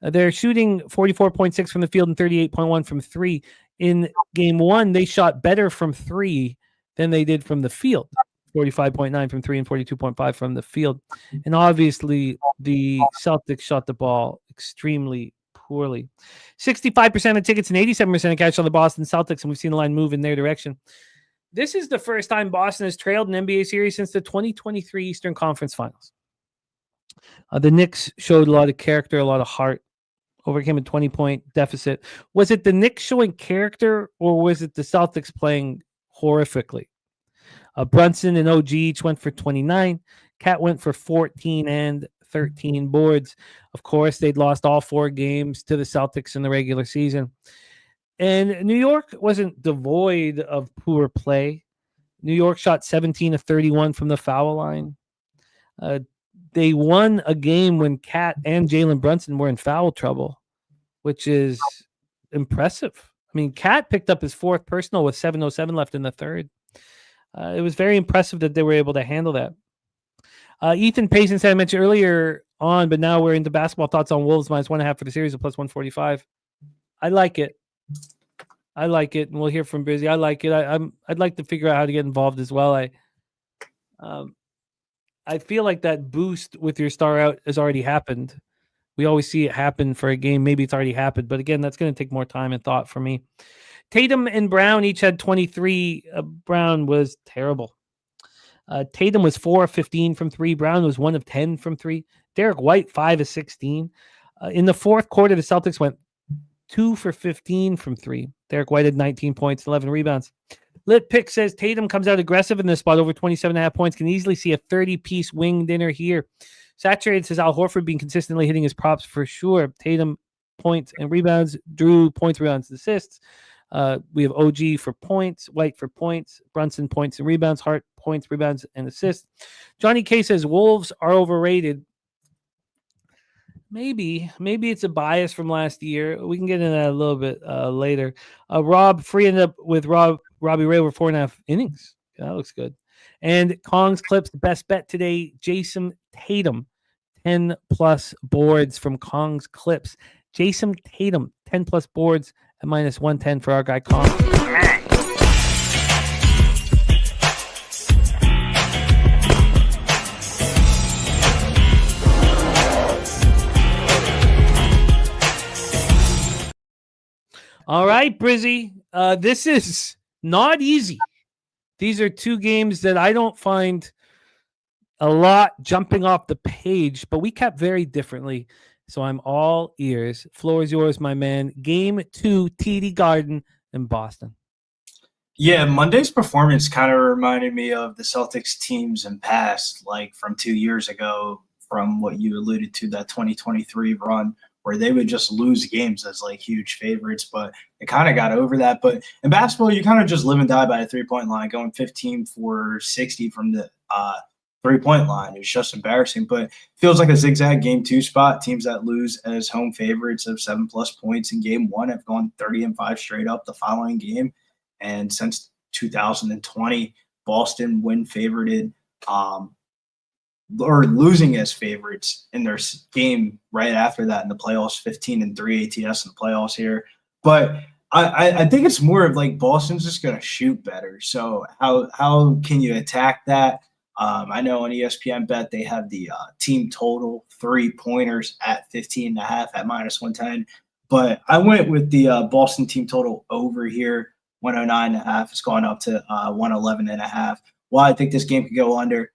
They're shooting 44.6 from the field and 38.1 from 3. In game 1, they shot better from 3 than they did from the field. 45.9 from 3 and 42.5 from the field. And obviously, the Celtics shot the ball extremely poorly. 65% of tickets and 87% of cash on the Boston Celtics, and we've seen the line move in their direction. This is the first time Boston has trailed an NBA series since the 2023 Eastern Conference Finals. The Knicks showed a lot of character, a lot of heart, overcame a 20-point deficit. Was it the Knicks showing character, or was it the Celtics playing horrifically? Brunson and OG each went for 29. Cat went for 14 and 13 boards. Of course, they'd lost all 4 games to the Celtics in the regular season. And New York wasn't devoid of poor play. New York shot 17 of 31 from the foul line. They won a game when Cat and Jalen Brunson were in foul trouble, which is impressive. Cat picked up his 4th personal with 7:07 left in the third. It was very impressive that they were able to handle that. Ethan Payson said I mentioned earlier on, but now we're into basketball thoughts on Wolves minus 1.5 for the series of plus 145. I like it. And we'll hear from Busy. I like it. I'd like to figure out how to get involved as well. I feel like that boost with your star out has already happened. We always see it happen for a game. Maybe it's already happened, but again, that's going to take more time and thought for me. Tatum and Brown each had 23. Brown was terrible. Tatum was 4 of 15 from 3. Brown was 1 of 10 from 3. Derek White, 5 of 16. In the fourth quarter, the Celtics went 2 for 15 from 3. Derek White had 19 points, 11 rebounds. Lit Pick says Tatum comes out aggressive in this spot, over 27.5 points. Can easily see a 30-piece wing dinner here. Saturated says Al Horford being consistently hitting his props for sure. Tatum, points and rebounds. Drew, points, rebounds, assists. We have OG for points, White for points, Brunson, points and rebounds, Hart, points, rebounds, and assists. Johnny K says Wolves are overrated. Maybe it's a bias from last year. We can get into that a little bit later. Rob Free ended up with Robbie Ray over 4.5 innings. That looks good. And Kong's Clips, the best bet today, Jason Tatum, 10+ boards from Kong's Clips. Jason Tatum, 10+ boards at minus 110 for our guy Kong. All right, Brizzy. This is not easy. These are two games that I don't find a lot jumping off the page, but we kept very differently. So I'm all ears. Floor is yours, my man. Game 2, TD Garden in Boston. Yeah, Monday's performance kind of reminded me of the Celtics teams in past, like from 2 years ago, from what you alluded to, that 2023 run where they would just lose games as like huge favorites, but they kind of got over that. But in basketball, you kind of just live and die by a 3-point line, going 15 for 60 from the 3-point line. It's just embarrassing, but feels like a zigzag game 2 spot. Teams that lose as home favorites of 7+ points in game 1 have gone 30-5 straight up the following game. And since 2020, Boston win favorited or losing as favorites in their game right after that in the playoffs, 15-3 ATS in the playoffs here. But I think it's more of like Boston's just going to shoot better. So how can you attack that? I know on ESPN Bet they have the team total 3-pointers at 15.5 at -110. But I went with the Boston team total over here. 109.5. It's gone up to 111.5. Why I think this game could go under.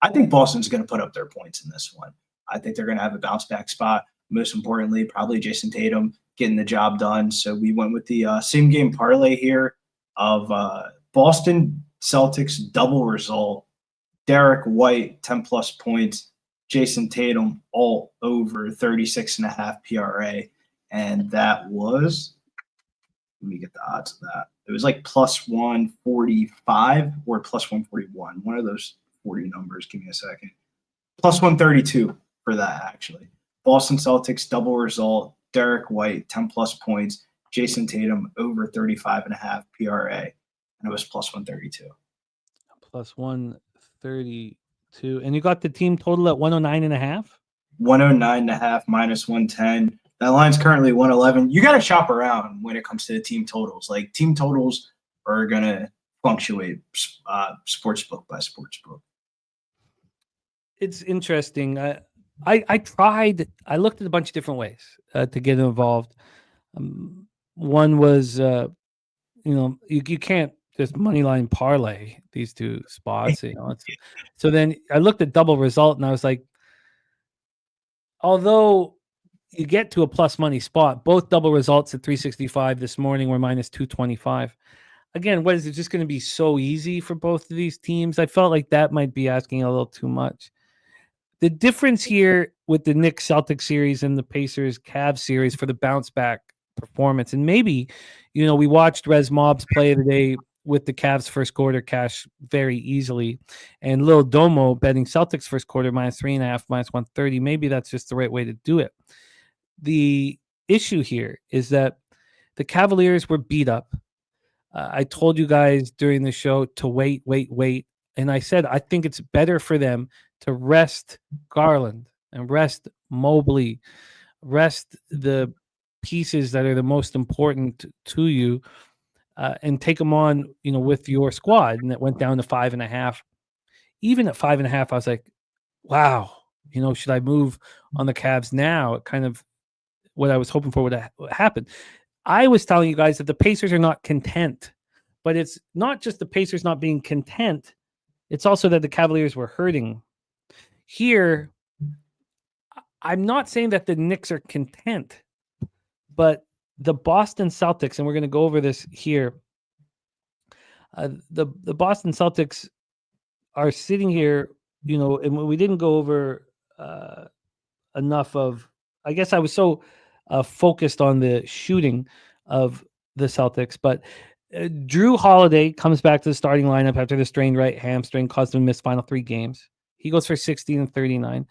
I think Boston's going to put up their points in this one. I think they're going to have a bounce back spot. Most importantly, probably Jason Tatum getting the job done. So we went with the same game parlay here of Boston Celtics double result. Derek White 10+ points. Jason Tatum all over 36.5 PRA, and that was. Let me get the odds of that. It was like +145 or +141. One of those 40 numbers. Give me a second. +132 for that, actually. Boston Celtics double result. Derek White, 10+ points. Jason Tatum over 35.5 PRA. And it was +132. +132. And you got the team total at 109.5? 109.5 -110. That line's currently 111. You got to shop around when it comes to the team totals. Like team totals are going to fluctuate sportsbook by sportsbook. It's interesting. I tried. I looked at a bunch of different ways to get involved. One was, you can't just money line parlay these two spots. So then I looked at double result and I was like, although you get to a plus money spot, both double results at 365 this morning were -225. Again, what is it just going to be so easy for both of these teams? I felt like that might be asking a little too much. The difference here with the Knicks Celtics series and the Pacers Cavs series for the bounce back performance, and maybe, we watched Rez Mobs play today with the Cavs first quarter cash very easily, and Lil Domo betting Celtics first quarter -3.5, -130. Maybe that's just the right way to do it. The issue here is that the Cavaliers were beat up. I told you guys during the show to wait. And I said, I think it's better for them to rest Garland and rest Mobley, rest the pieces that are the most important to you, and take them on, with your squad. And it went down to 5.5. Even at 5.5, I was like, wow, should I move on the Cavs now? It kind of what I was hoping for would happen. I was telling you guys that the Pacers are not content, but it's not just the Pacers not being content. It's also that the Cavaliers were hurting. Here, I'm not saying that the Knicks are content, but the Boston Celtics, and we're going to go over this here, the Boston Celtics are sitting here, and we didn't go over enough of, I guess I was so focused on the shooting of the Celtics, but Drew Holiday comes back to the starting lineup after the strained right hamstring caused him to miss final 3 games. He goes for 16 and 39.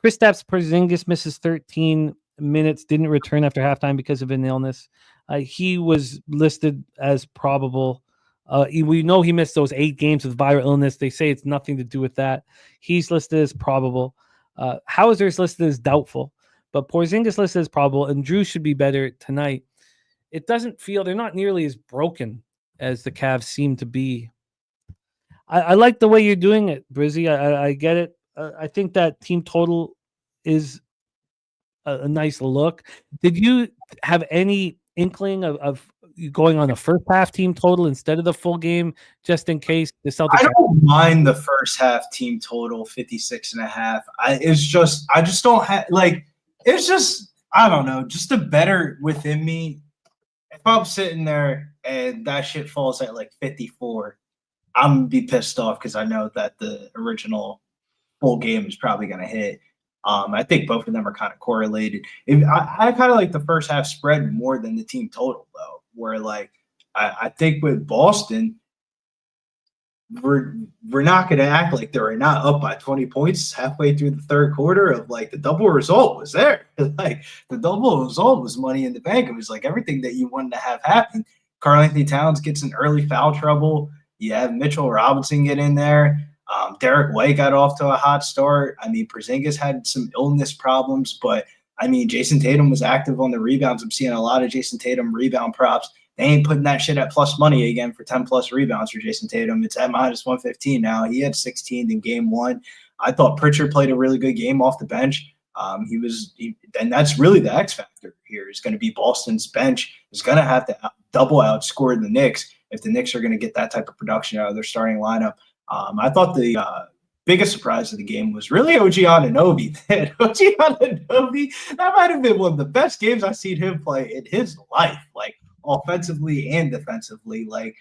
Kristaps Porzingis misses 13 minutes, didn't return after halftime because of an illness. He was listed as probable. We know he missed those 8 games with viral illness. They say it's nothing to do with that. He's listed as probable. Hauser's listed as doubtful, but Porzingis listed as probable, and Drew should be better tonight. It doesn't feel, they're not nearly as broken as the Cavs seem to be. I like the way you're doing it, Brizzy. I get it. I think that team total is a nice look. Did you have any inkling of going on the first half team total instead of the full game, just in case the Celtics? I don't mind the first half team total 56.5. I just don't have, like, it's just, I don't know, just the better within me. If I'm sitting there and that shit falls at like 54, I'm going to be pissed off because I know that the original full game is probably going to hit. I think both of them are kind of correlated. I kind of like the first half spread more than the team total, though, where like I think with Boston, we're not going to act like they're not up by 20 points halfway through the third quarter of like the double result was there. Like the double result was money in the bank. It was like everything that you wanted to have happen. Karl-Anthony Towns gets in early foul trouble. You have Mitchell Robinson get in there. Derek White got off to a hot start. I mean, Porzingis had some illness problems, but I mean, Jason Tatum was active on the rebounds. I'm seeing a lot of Jason Tatum rebound props. They ain't putting that shit at plus money again for 10 plus rebounds for Jason Tatum. It's at minus 115 now. He had 16 in game one. I thought Pritchard played a really good game off the bench. And that's really the X factor here is going to be Boston's bench is going to have to double outscore the Knicks if the Knicks are going to get that type of production out of their starting lineup. I thought the biggest surprise of the game was really OG Anunoby. OG Anunoby, that might have been one of the best games I've seen him play in his life. Like, offensively and defensively. Like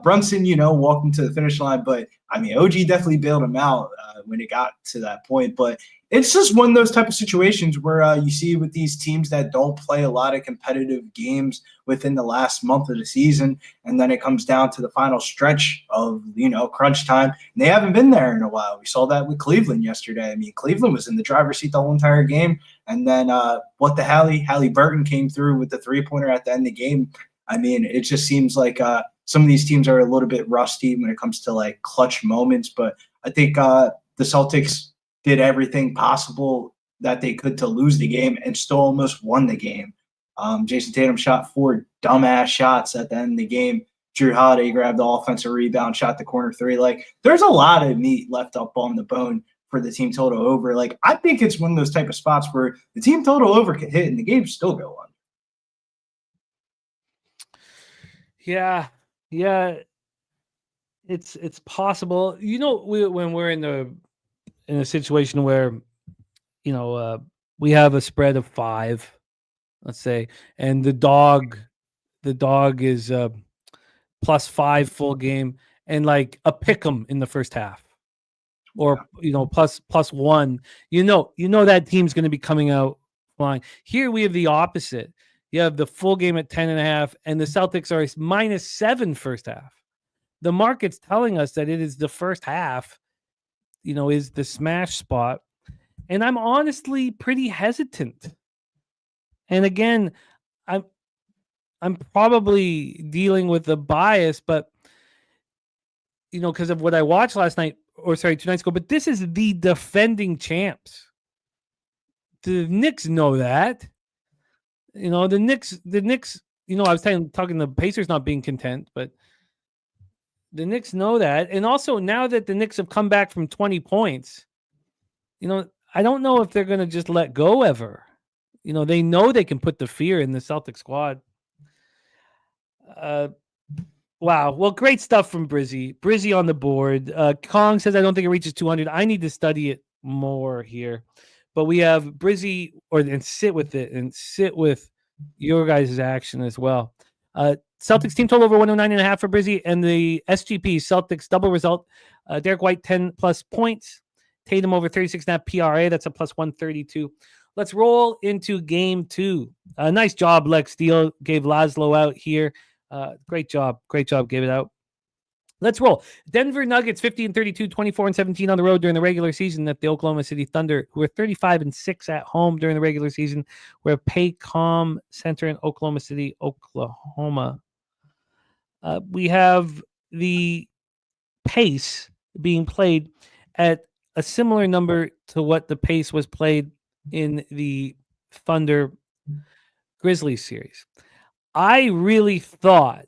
Brunson, walked him to the finish line, but I mean, OG definitely bailed him out when it got to that point. But it's just one of those type of situations where you see with these teams that don't play a lot of competitive games within the last month of the season, and then it comes down to the final stretch of crunch time, and they haven't been there in a while. We saw that with Cleveland yesterday. I mean, Cleveland was in the driver's seat the whole entire game, and then Halliburton came through with the 3-pointer at the end of the game. I mean, it just seems like some of these teams are a little bit rusty when it comes to like clutch moments, but I think the Celtics did everything possible that they could to lose the game and still almost won the game. Jason Tatum shot 4 dumbass shots at the end of the game. Drew Holiday grabbed the offensive rebound, shot the corner 3. Like, there's a lot of meat left up on the bone for the team total over. Like, I think it's one of those type of spots where the team total over could hit and the game still go on. Yeah. It's possible. When we're in a situation where, we have a spread of 5, let's say, and the dog is +5 full game, and like a pick 'em in the first half, or +1. That team's going to be coming out flying. Here we have the opposite. You have the full game at 10.5, and the Celtics are -7 first half. The market's telling us that it is the first half, is the smash spot. And I'm honestly pretty hesitant. And again, I'm probably dealing with a bias, but because of what I watched last night, 2 nights ago, but this is the defending champs. The Knicks know that. The Knicks, I was talking the Pacers not being content, but the Knicks know that. And also now that the Knicks have come back from 20 points, I don't know if they're going to just let go ever. They know they can put the fear in the Celtic squad. Wow. Well, great stuff from Brizzy. Brizzy on the board. Kong says, I don't think it reaches 200. I need to study it more here. But we have Brizzy, and sit with it and sit with your guys' action as well. Celtics team total over 109.5 for Brizzy, and the SGP Celtics double result. Derek White 10 plus points. Tatum over 36.5 PRA. That's a plus 132. Let's roll into game 2. Nice job, Lex Steele. Gave Laszlo out here. Great job. Gave it out. Let's roll. Denver Nuggets 50-32, 24-17 on the road during the regular season at the Oklahoma City Thunder, who are 35-6 at home during the regular season. We're at Paycom Center in Oklahoma City, Oklahoma. We have the pace being played at a similar number to what the pace was played in the Thunder Grizzlies series. I really thought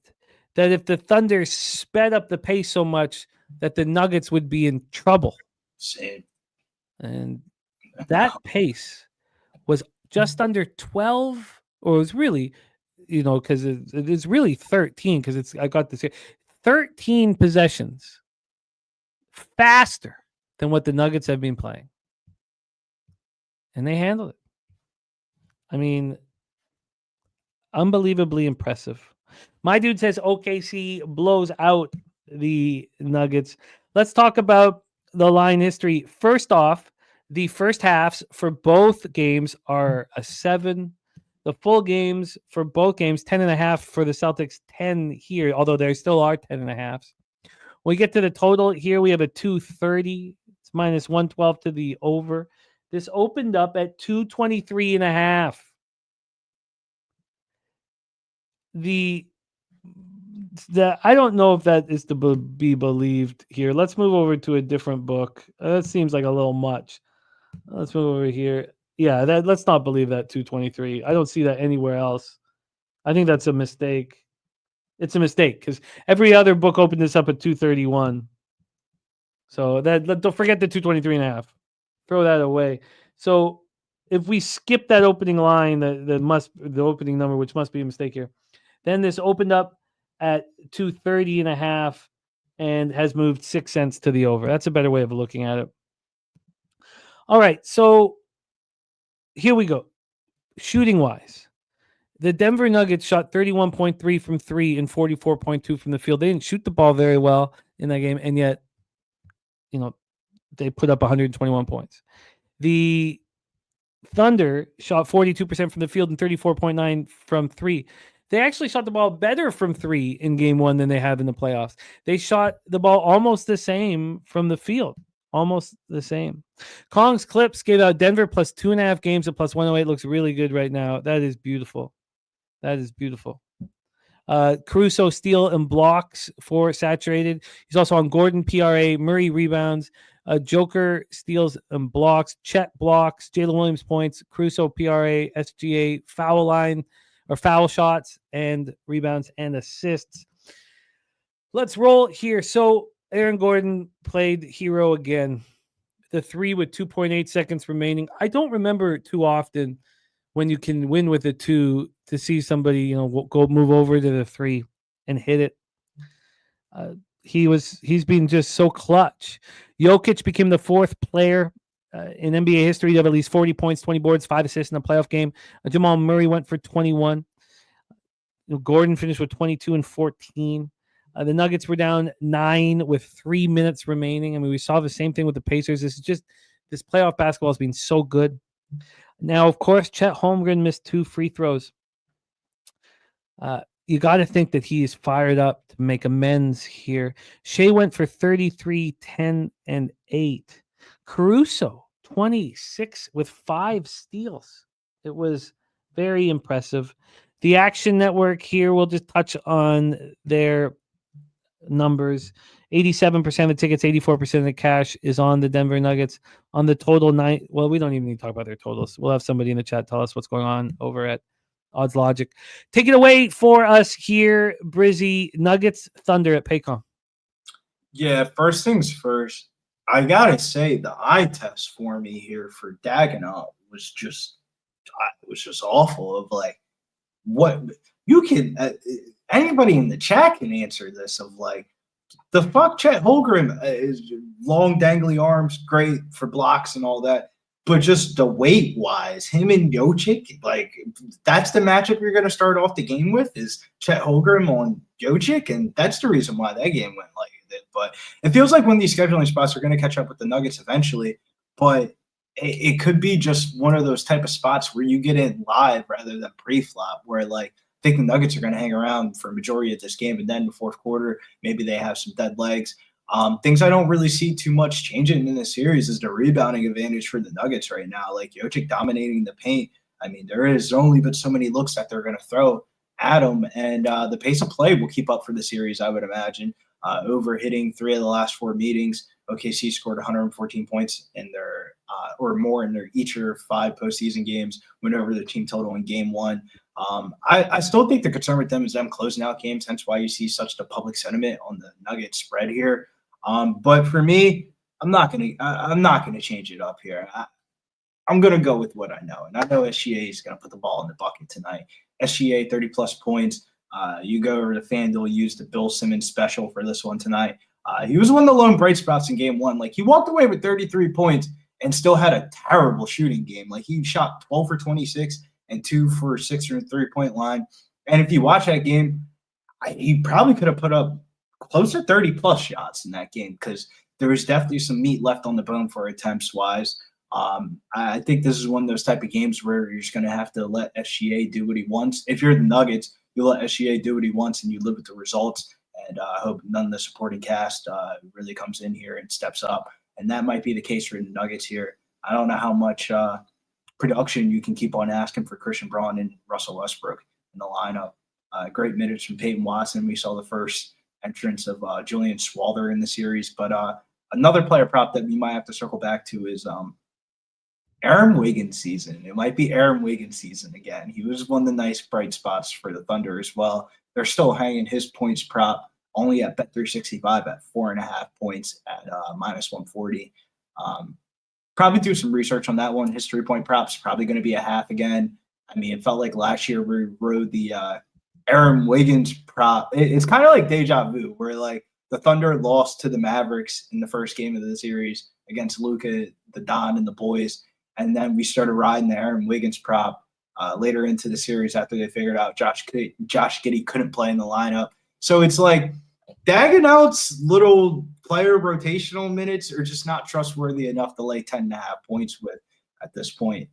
that if the Thunder sped up the pace so much that the Nuggets would be in trouble. Same. And that pace was just under 12, or it was really, because it is really 13, because I got this here. 13 possessions faster than what the Nuggets have been playing. And they handled it. I mean, unbelievably impressive. My dude says OKC blows out the Nuggets. Let's talk about the line history. First off, the first halves for both games are a 7. The full games for both games, 10.5 for the Celtics, 10 here, although there still are 10.5s. When we get to the total here, we have a 230. It's minus 112 to the over. This opened up at 223.5. The I don't know if that is to be believed here. Let's move over to a different book. That seems like a little much. Let's move over here. Yeah, let's not believe that 223. I don't see that anywhere else. I think that's a mistake. It's a mistake because every other book opened this up at 231. So don't forget the 223.5. Throw that away. So if we skip that opening line, the opening number, which must be a mistake here, then this opened up at 230.5 and has moved 6 cents to the over. That's a better way of looking at it. All right, so here we go. Shooting wise, the Denver Nuggets shot 31.3 from 3 and 44.2 from the field. They didn't shoot the ball very well in that game, and yet, they put up 121 points. The Thunder shot 42% from the field and 34.9 from 3. They actually shot the ball better from 3 in game 1 than they have in the playoffs. They shot the ball almost the same from the field. Almost the same. Kong's Clips gave out Denver plus 2.5 games at plus 108. Looks really good right now. That is beautiful. That is beautiful. Caruso steal and blocks for Saturated. He's also on Gordon PRA, Murray rebounds, Joker steals and blocks, Chet blocks, Jalen Williams points, Caruso PRA, SGA foul line or foul shots and rebounds and assists. Let's roll here. So Aaron Gordon played hero again. The 3 with 2.8 seconds remaining. I don't remember too often when you can win with a 2 to see somebody, go move over to the 3 and hit it. He's been just so clutch. Jokic became the 4th player in NBA history to have at least 40 points, 20 boards, 5 assists in a playoff game. Jamal Murray went for 21. Gordon finished with 22 and 14. The Nuggets were down 9 with 3 minutes remaining. I mean, we saw the same thing with the Pacers. This playoff basketball has been so good. Now, of course, Chet Holmgren missed 2 free throws. You got to think that he is fired up to make amends here. Shea went for 33, 10, and 8. Caruso, 26 with 5 steals. It was very impressive. The Action Network here, we'll just touch on their numbers. 87% of the tickets, 84% of the cash is on the Denver Nuggets. On the total night, well, we don't even need to talk about their totals. We'll have somebody in the chat tell us what's going on over at Odds Logic. Take it away for us here, Brizzy. Nuggets, Thunder at Paycom. Yeah, first things first. I gotta say the eye test for me here for Dagenham was just awful. Of like, what you can anybody in the chat can answer this. Of like, the fuck, Chet Holmgren is long dangly arms, great for blocks and all that. But just the weight wise, him and Jokic, like that's the matchup you're going to start off the game with is Chet Holmgren on Jokic, and that's the reason why that game went like it did. But it feels like one of these scheduling spots are going to catch up with the Nuggets eventually. But it could be just one of those type of spots where you get in live rather than pre-flop, where like I think the Nuggets are going to hang around for a majority of this game, and then the fourth quarter maybe they have some dead legs. Things I don't really see too much changing in this series is the rebounding advantage for the Nuggets right now. Like Jokic dominating the paint. I mean, there is only but so many looks that they're going to throw at him, and the pace of play will keep up for the series, I would imagine. Over hitting 3 of the last 4 meetings. OKC scored 114 points in their or more in their each of 5 postseason games, went over the team total in game 1. I still think the concern with them is them closing out games, hence why you see such the public sentiment on the Nuggets spread here. But for me, I'm not gonna change it up here. I'm gonna go with what I know, and I know SGA is gonna put the ball in the bucket tonight. SGA 30+ points. You go over to FanDuel, use the Bill Simmons special for this one tonight. He was one of the lone bright spots in game 1. Like he walked away with 33 points and still had a terrible shooting game. Like he shot 12 for 26 and 2 for 6 from the 3-point line. And if you watch that game, he probably could have put up close to 30-plus shots in that game because there was definitely some meat left on the bone for attempts-wise. I think this is one of those type of games where you're just going to have to let SGA do what he wants. If you're the Nuggets, you let SGA do what he wants and you live with the results. And I hope none of the supporting cast really comes in here and steps up. And that might be the case for the Nuggets here. I don't know how much production you can keep on asking for Christian Braun and Russell Westbrook in the lineup. Great minutes from Peyton Watson. We saw the first entrance of Julian Swalder in the series. But another player prop that we might have to circle back to is Aaron Wiggins season. It might be Aaron Wiggins season again. He was one of the nice bright spots for the Thunder as well. They're still hanging his points prop only at Bet365 at 4.5 points at -140. Probably do some research on that one. His 3-point props probably going to be a half again. I mean, it felt like last year we rode the Aaron Wiggins prop. It's kind of like deja vu, where like the Thunder lost to the Mavericks in the first game of the series against Luka, the Don, and the boys. And then we started riding the Aaron Wiggins prop later into the series after they figured out Josh Giddey couldn't play in the lineup. So it's like Dagenau's little player rotational minutes are just not trustworthy enough to lay 10.5 points with at this point.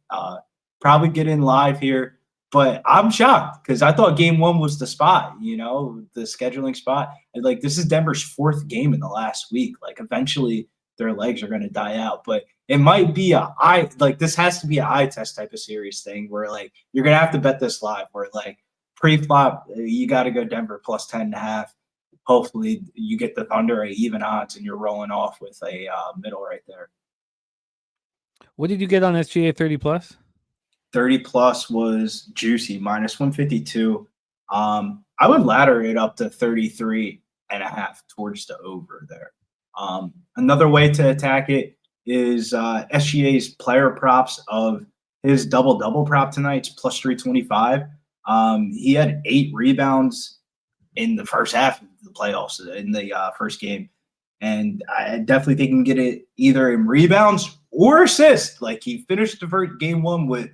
Probably get in live here, but I'm shocked because I thought game 1 was the spot, the scheduling spot. And like, this is Denver's 4th game in the last week. Like, eventually their legs are going to die out, but it might be this has to be an eye test type of series thing where like you're going to have to bet this live where like pre-flop, you got to go Denver plus 10.5. Hopefully you get the Thunder at even odds and you're rolling off with a middle right there. What did you get on SGA 30 plus? 30 plus was juicy, -152. I would ladder it up to 33.5 towards the over there. Another way to attack it is SGA's player props of his double-double prop tonight's plus 325. He had 8 rebounds in the first half of the playoffs in the first game. And I definitely think he can get it either in rebounds or assists. Like, he finished the first game 1 with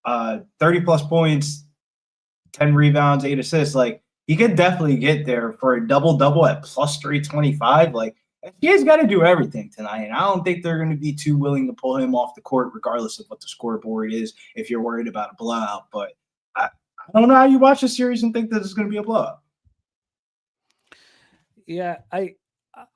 30-plus points, 10 rebounds, 8 assists. Like, he could definitely get there for a double-double at plus 325. Like, SGA's got to do everything tonight, and I don't think they're going to be too willing to pull him off the court regardless of what the scoreboard is if you're worried about a blowout. But I don't know how you watch the series and think that it's going to be a blowout. Yeah, I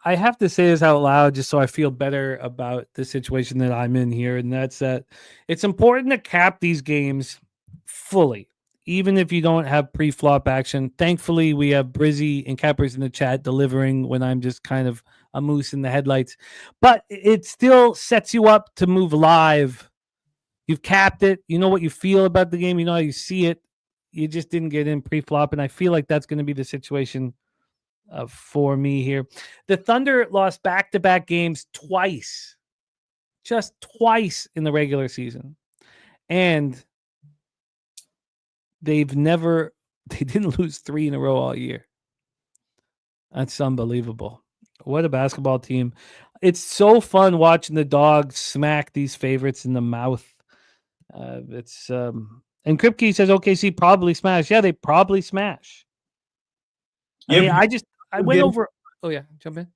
have to say this out loud just so I feel better about the situation that I'm in here, and that's that it's important to cap these games fully, even if you don't have pre-flop action. Thankfully, we have Brizzy and Cappers in the chat delivering when I'm just kind of a moose in the headlights. But it still sets you up to move live. You've capped it. You know what you feel about the game. You know how you see it. You just didn't get in pre-flop, and I feel like that's going to be the situation for me here. The Thunder lost back-to-back games twice. Just twice in the regular season. And they didn't lose 3 in a row all year. That's unbelievable. What a basketball team. It's so fun watching the Dogs smack these favorites in the mouth. And Kripke says OKC probably smash. Yeah, they probably smash. I went over. Oh yeah, jump in.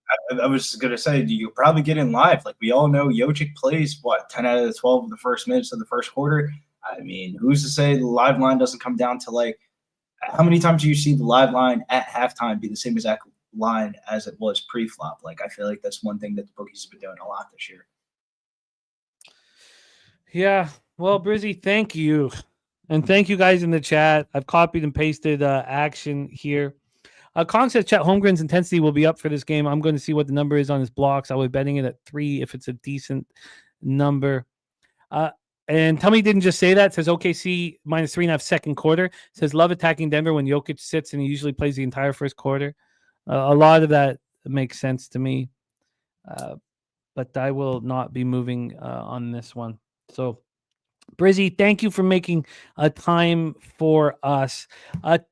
I was going to say, you probably get in live. Like, we all know Jokic plays 10 out of the 12 of the first minutes of the first quarter. I mean, who's to say the live line doesn't come down to, like, how many times do you see the live line at halftime be the same exact line as it was pre-flop? Like, I feel like that's one thing that the bookies have been doing a lot this year. Yeah. Well, Brizzy, thank you. And thank you guys in the chat. I've copied and pasted action here. Kong says chat Holmgren's intensity will be up for this game. I'm going to see what the number is on his blocks. I'll be betting it at 3 if it's a decent number. And Tummy didn't just say that. Says OKC -3.5 second quarter. Says love attacking Denver when Jokic sits and he usually plays the entire first quarter. A lot of that makes sense to me. But I will not be moving on this one. So, Brizzy, thank you for making a time for us.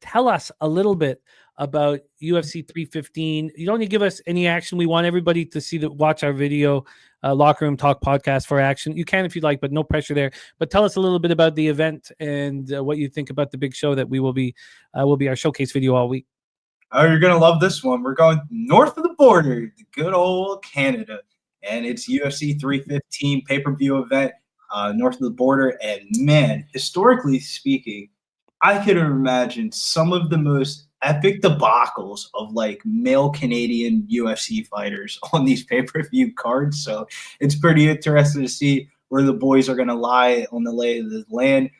Tell us a little bit about UFC 315. You don't need to give us any action. We want everybody to watch our video, Locker Room Talk podcast for action. You can if you'd like, but no pressure there. But tell us a little bit about the event and what you think about the big show that will be our showcase video all week. Oh, you're going to love this one. We're going north of the border, the good old Canada. And it's UFC 315 pay-per-view event north of the border. And man, historically speaking, I could imagine some of the most epic debacles of like male Canadian UFC fighters on these pay-per-view cards. So it's pretty interesting to see where the boys are going to lie on the lay of the land.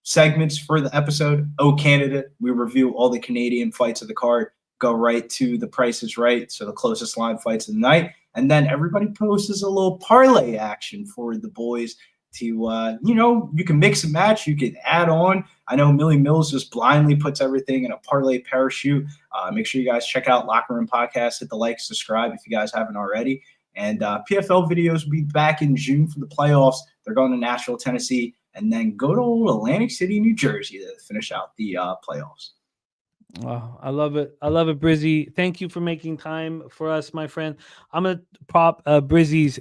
Segments for the episode. Oh, Canada. We review all the Canadian fights of the card, go right to the Price is Right. So the closest line fights of the night. And then everybody posts a little parlay action for the boys to, you can mix and match. You can add on. I know Millie Mills just blindly puts everything in a parlay parachute. Make sure you guys check out Locker Room Podcast. Hit the like, subscribe if you guys haven't already. And PFL videos will be back in June for the playoffs. They're going to Nashville, Tennessee, and then go to Atlantic City, New Jersey to finish out the playoffs. Oh, I love it. I love it, Brizzy. Thank you for making time for us, my friend. I'm going to prop Brizzy's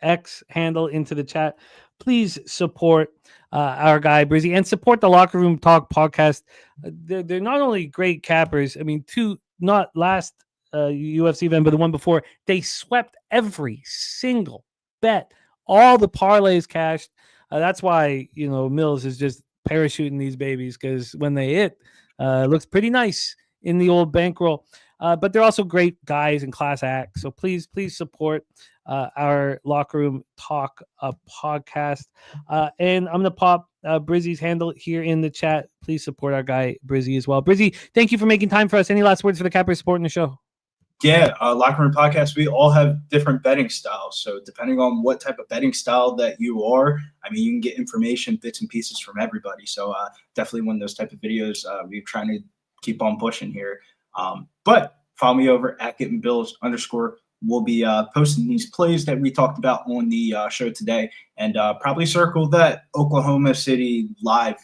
X handle into the chat. Please support our guy, Brizzy, and support the Locker Room Talk podcast. They're not only great cappers. I mean, not last UFC event, but the one before, they swept every single bet. All the parlays cashed. That's why, Mills is just parachuting these babies, because when they hit, it looks pretty nice in the old bankroll. But they're also great guys and class acts. So please support our Locker Room Talk podcast. And I'm going to pop Brizzy's handle here in the chat. Please support our guy, Brizzy, as well. Brizzy, thank you for making time for us. Any last words for the cappers supporting the show? Yeah, Locker Room Podcast, we all have different betting styles. So depending on what type of betting style that you are, you can get information, bits and pieces from everybody. So definitely one of those type of videos we're trying to keep on pushing here. But follow me over at @GettingBills_. We'll be posting these plays that we talked about on the show today, and probably circle that Oklahoma City live,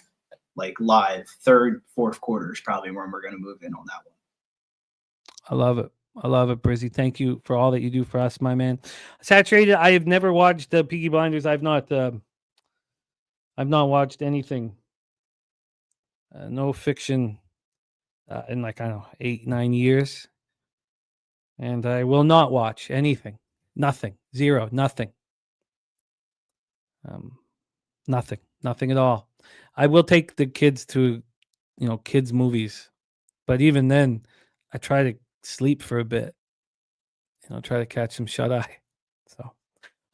third, fourth quarter is probably when we're going to move in on that one. I love it. Brizzy. Thank you for all that you do for us, my man. Saturated. I have never watched the Peaky Blinders. I've not watched anything. No fiction in 8-9 years, and I will not watch anything. Nothing. Zero. Nothing. Nothing at all. I will take the kids to, kids movies, but even then, I try to sleep for a bit, try to catch some shut eye. So,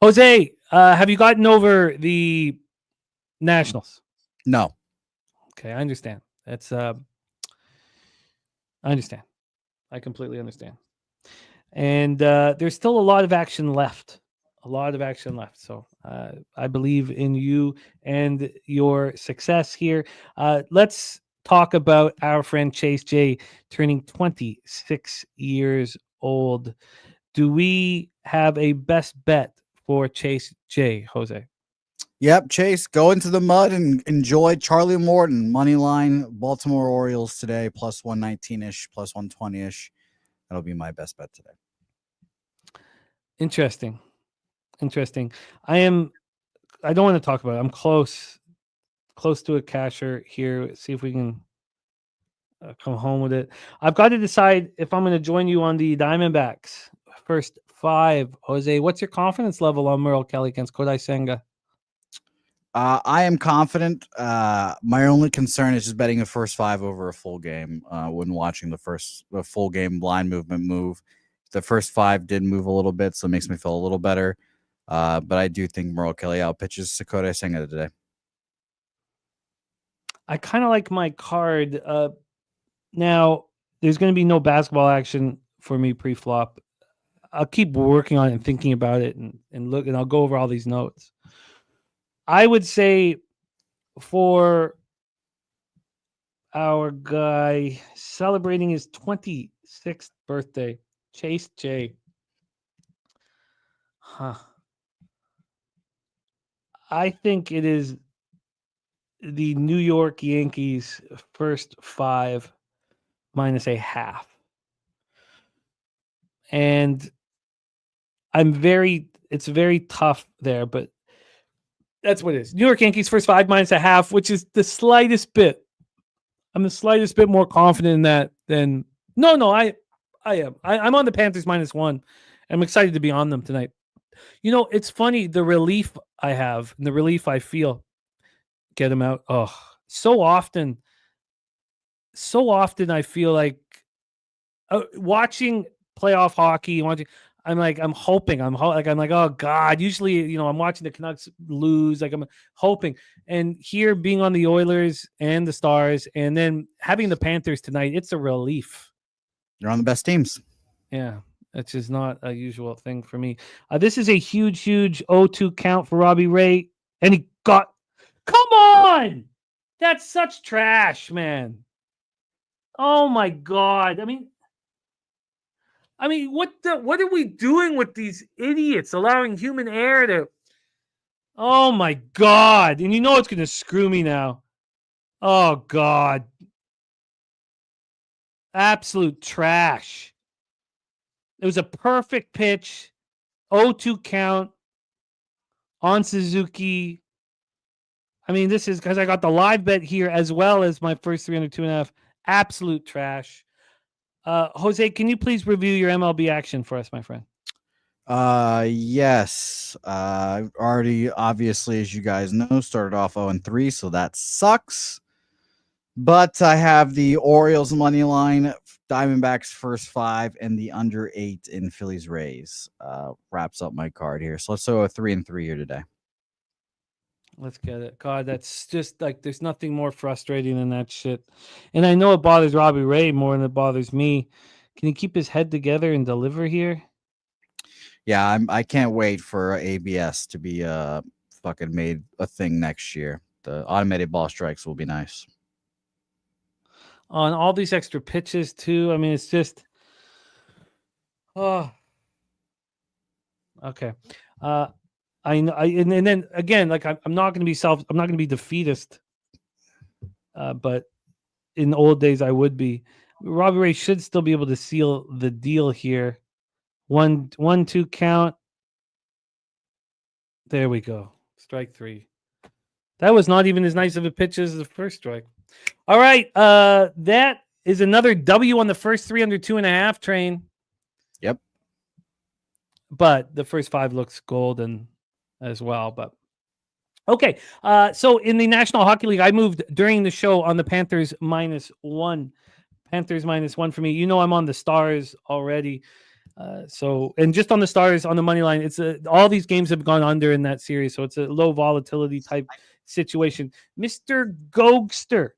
Jose, have you gotten over the Nationals? No. Okay, I understand. That's I understand. I completely understand. And there's still a lot of action left. So I believe in you and your success here. Let's talk about our friend Chase J turning 26 years old. Do we have a best bet for Chase J, Jose? Yep, Chase, go into the mud and enjoy Charlie Morton money line Baltimore Orioles today, plus 119-ish, plus 120-ish. That'll be my best bet today. Interesting. I don't want to talk about it. I'm close to a casher here. See if we can come home with it. I've got to decide if I'm going to join you on the Diamondbacks first 5. Jose, what's your confidence level on Merrill Kelly against Kodai Senga? I am confident. My only concern is just betting the first 5 over a full game when watching the full game line movement. The first 5 did move a little bit, so it makes me feel a little better. But I do think Merrill Kelly outpitches Kodai Senga today. I kind of like my card. Now, there's going to be no basketball action for me pre-flop. I'll keep working on it and thinking about it and look, and I'll go over all these notes. I would say for our guy celebrating his 26th birthday, Chase J. I think it is the New York Yankees first 5 minus a half. And it's very tough there, but that's what it is. New York Yankees first 5 minus a half, which is the slightest bit. I'm the slightest bit more confident in that than I am. I'm on the Panthers -1. I'm excited to be on them tonight. It's funny, the relief I have and the relief I feel. Get them out. Oh, so often I feel like watching playoff hockey, I'm hoping. I'm like, oh God. Usually, I'm watching the Canucks lose. Like I'm hoping, and here being on the Oilers and the Stars, and then having the Panthers tonight, it's a relief. You're on the best teams. Yeah, that's just not a usual thing for me. This is a huge 0-2 count for Robbie Ray, and he got. Come on, that's such trash, man. Oh my God. I mean, what are we doing with these idiots allowing human air to? Oh my God! And it's going to screw me now. Oh God! Absolute trash. It was a perfect pitch, 0-2 count on Suzuki. This is because I got the live bet here as well as my first 3 under 2.5. Absolute trash. Jose, can you please review your MLB action for us, my friend? Yes. Already, obviously, as you guys know, started off 0-3, so that sucks. But I have the Orioles money line, Diamondbacks first 5, and the under 8 in Phillies Rays. Wraps up my card here. So let's go a 3-3 here today. Let's get it. God, that's just like there's nothing more frustrating than that shit. And I know it bothers Robbie Ray more than it bothers me. Can he keep his head together and deliver here? Yeah, I can't wait for ABS to be fucking made a thing next year. The automated ball strikes will be nice. On all these extra pitches too. It's just okay. And then again, like I'm not going to be defeatist. But in the old days, I would be. Robbie Ray should still be able to seal the deal here. 1-2 count. There we go. Strike 3. That was not even as nice of a pitch as the first strike. All right. That is another W on the first 3 under 2.5 train. Yep. But the first 5 looks golden as well. But okay. So in the National Hockey League, I moved during the show on the Panthers -1. Panthers -1 for me. I'm on the Stars already. And just on the Stars on the money line, it's all these games have gone under in that series, so it's a low volatility type situation. Mr. Gogster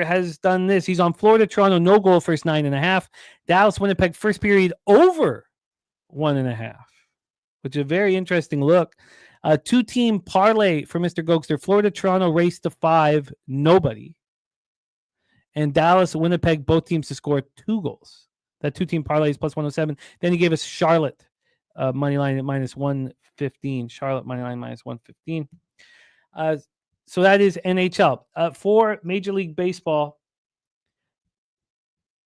has done this. He's on Florida, Toronto, no goal first 9.5. Dallas, Winnipeg, first period over 1.5, which is a very interesting look. 2-team parlay for Mr. Gogster. Florida, Toronto, race to 5, nobody. And Dallas, Winnipeg, both teams to score 2 goals. That 2-team parlay is plus 107. Then he gave us Charlotte money line at -115. Charlotte money line -115. So that is NHL. For Major League Baseball,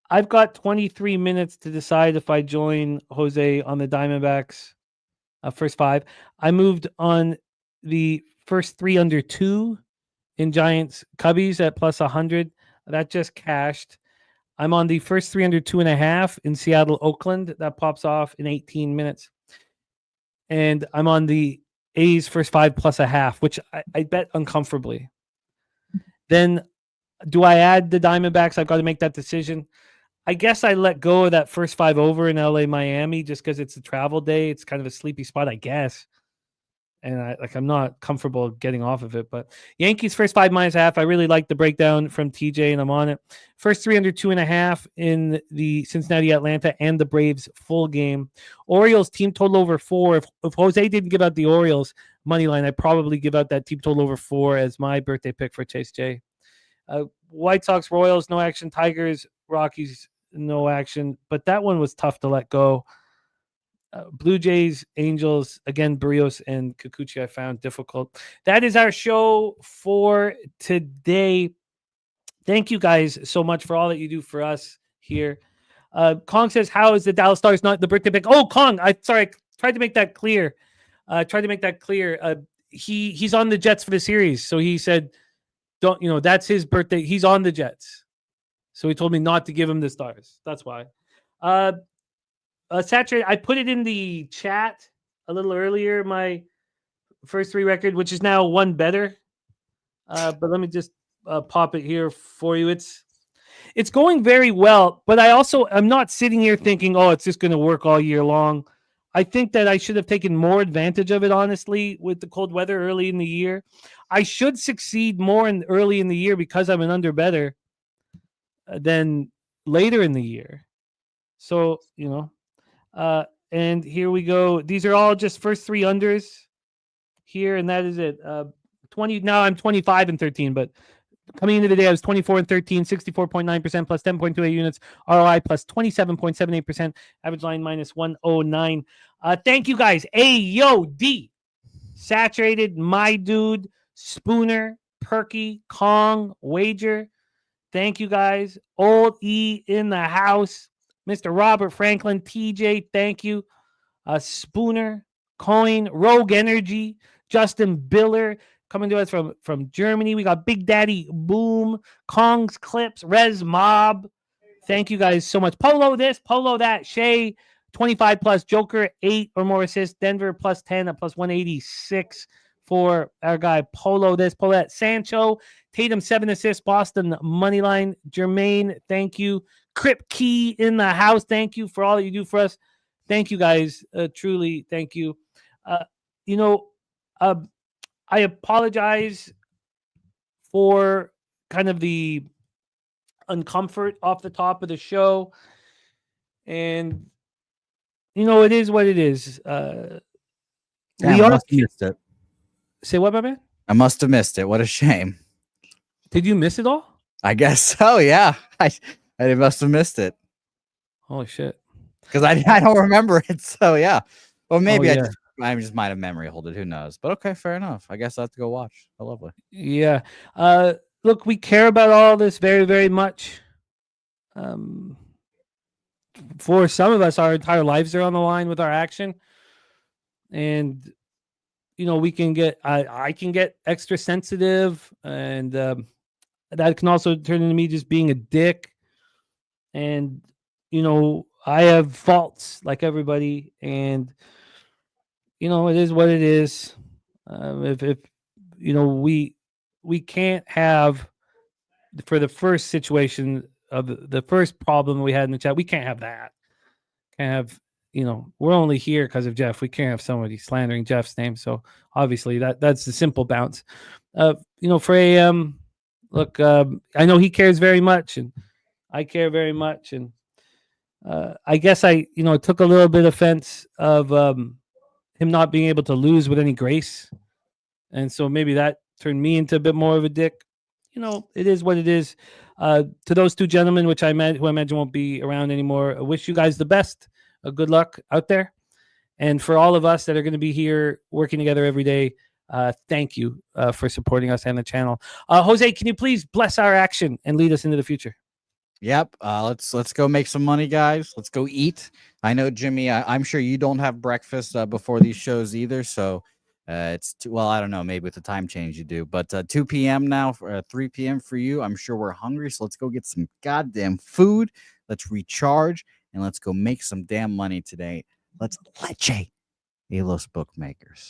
I've got 23 minutes to decide if I join Jose on the Diamondbacks first 5. I moved on the first 3 under 2 in Giants Cubbies at plus 100. That just cashed. I'm on the first 3 under 2.5 in Seattle, Oakland. That pops off in 18 minutes. And I'm on the A's first 5 plus a half, which I bet uncomfortably. Then do I add the Diamondbacks? I've got to make that decision. I guess I let go of that first 5 over in LA, Miami, just because it's a travel day. It's kind of a sleepy spot, I guess. And I'm not comfortable getting off of it. But Yankees first 5 minus half. I really like the breakdown from TJ, and I'm on it. First 3 under 2.5 in the Cincinnati, Atlanta, and the Braves full game. Orioles team total over 4. If Jose didn't give out the Orioles money line, I'd probably give out that team total over 4 as my birthday pick for Chase J. White Sox, Royals, no action. Tigers, Rockies, no action. But that one was tough to let go. Blue Jays, Angels, again, Barrios and Kikuchi I found difficult. That is our show for today. Thank you guys so much for all that you do for us here. Kong says, how is the Dallas Stars not the birthday pick? Oh, Kong, I tried to make that clear. He's on the Jets for the series. So he said, that's his birthday. He's on the Jets. So he told me not to give him the Stars. That's why. Saturated, I put it in the chat a little earlier, my first 3 record, which is now 1 better. But let me just pop it here for you. It's going very well, but I'm not sitting here thinking, oh, it's just going to work all year long. I think that I should have taken more advantage of it, honestly, with the cold weather early in the year. I should succeed more early in the year because I'm an under better than later in the year. So, and here we go. These are all just first 3 unders here, and that is it. 20. Now I'm 25 and 13, but coming into the day, I was 24 and 13, 64.9% plus 10.28 units, ROI plus 27.78%, average line minus 109. Thank you guys. AYOD, Saturated, My Dude, Spooner, Perky, Kong, Wager. Thank you guys. Old E in the house. Mr. Robert Franklin, TJ, thank you. Spooner, Coin, Rogue Energy, Justin Biller, coming to us from Germany. We got Big Daddy Boom, Kong's Clips, Rez Mob. Thank you guys so much. Polo this, Polo that. Shay, 25 plus. Joker, 8 or more assists. Denver, plus 10 at plus 186 for our guy. Polo this, Polo that. Sancho, Tatum, 7 assists. Boston, Moneyline. Jermaine, thank you. Crip Key in the house. Thank you for all that you do for us. Thank you guys. Truly, thank you. I apologize for kind of the uncomfort off the top of the show. And, it is what it is. I must have missed it. Say what, my man? I must have missed it. What a shame. Did you miss it all? I guess so, yeah. I must have missed it. Holy shit. Because I don't remember it, so yeah. Well, maybe yeah. I just might have memory hold it. Who knows? But okay, fair enough. I guess I have to go watch. Oh, lovely. Yeah. Look, we care about all this very, very much. For some of us, our entire lives are on the line with our action. And, we can get, I can get extra sensitive, and that can also turn into me just being a dick. And, I have faults like everybody, and, it is what it is. If we can't have, for the first situation of the first problem we had in the chat, we can't have that. Can't have, we're only here because of Jeff. We can't have somebody slandering Jeff's name. So obviously that's the simple bounce. For AM, look, I know he cares very much, and I care very much. And I guess I took a little bit offense of him not being able to lose with any grace. And so maybe that turned me into a bit more of a dick. It is what it is. To those 2 gentlemen, who I imagine won't be around anymore, I wish you guys the best. Good luck out there. And for all of us that are going to be here working together every day, thank you for supporting us and the channel. Jose, can you please bless our action and lead us into the future? Yep. Let's go make some money, guys. Let's go eat. I know, Jimmy, I'm sure you don't have breakfast before these shows either. So it's I don't know, maybe with the time change you do, but 2 p.m. now, 3 p.m. for you. I'm sure we're hungry. So let's go get some goddamn food. Let's recharge, and let's go make some damn money today. Let's leche a los bookmakers.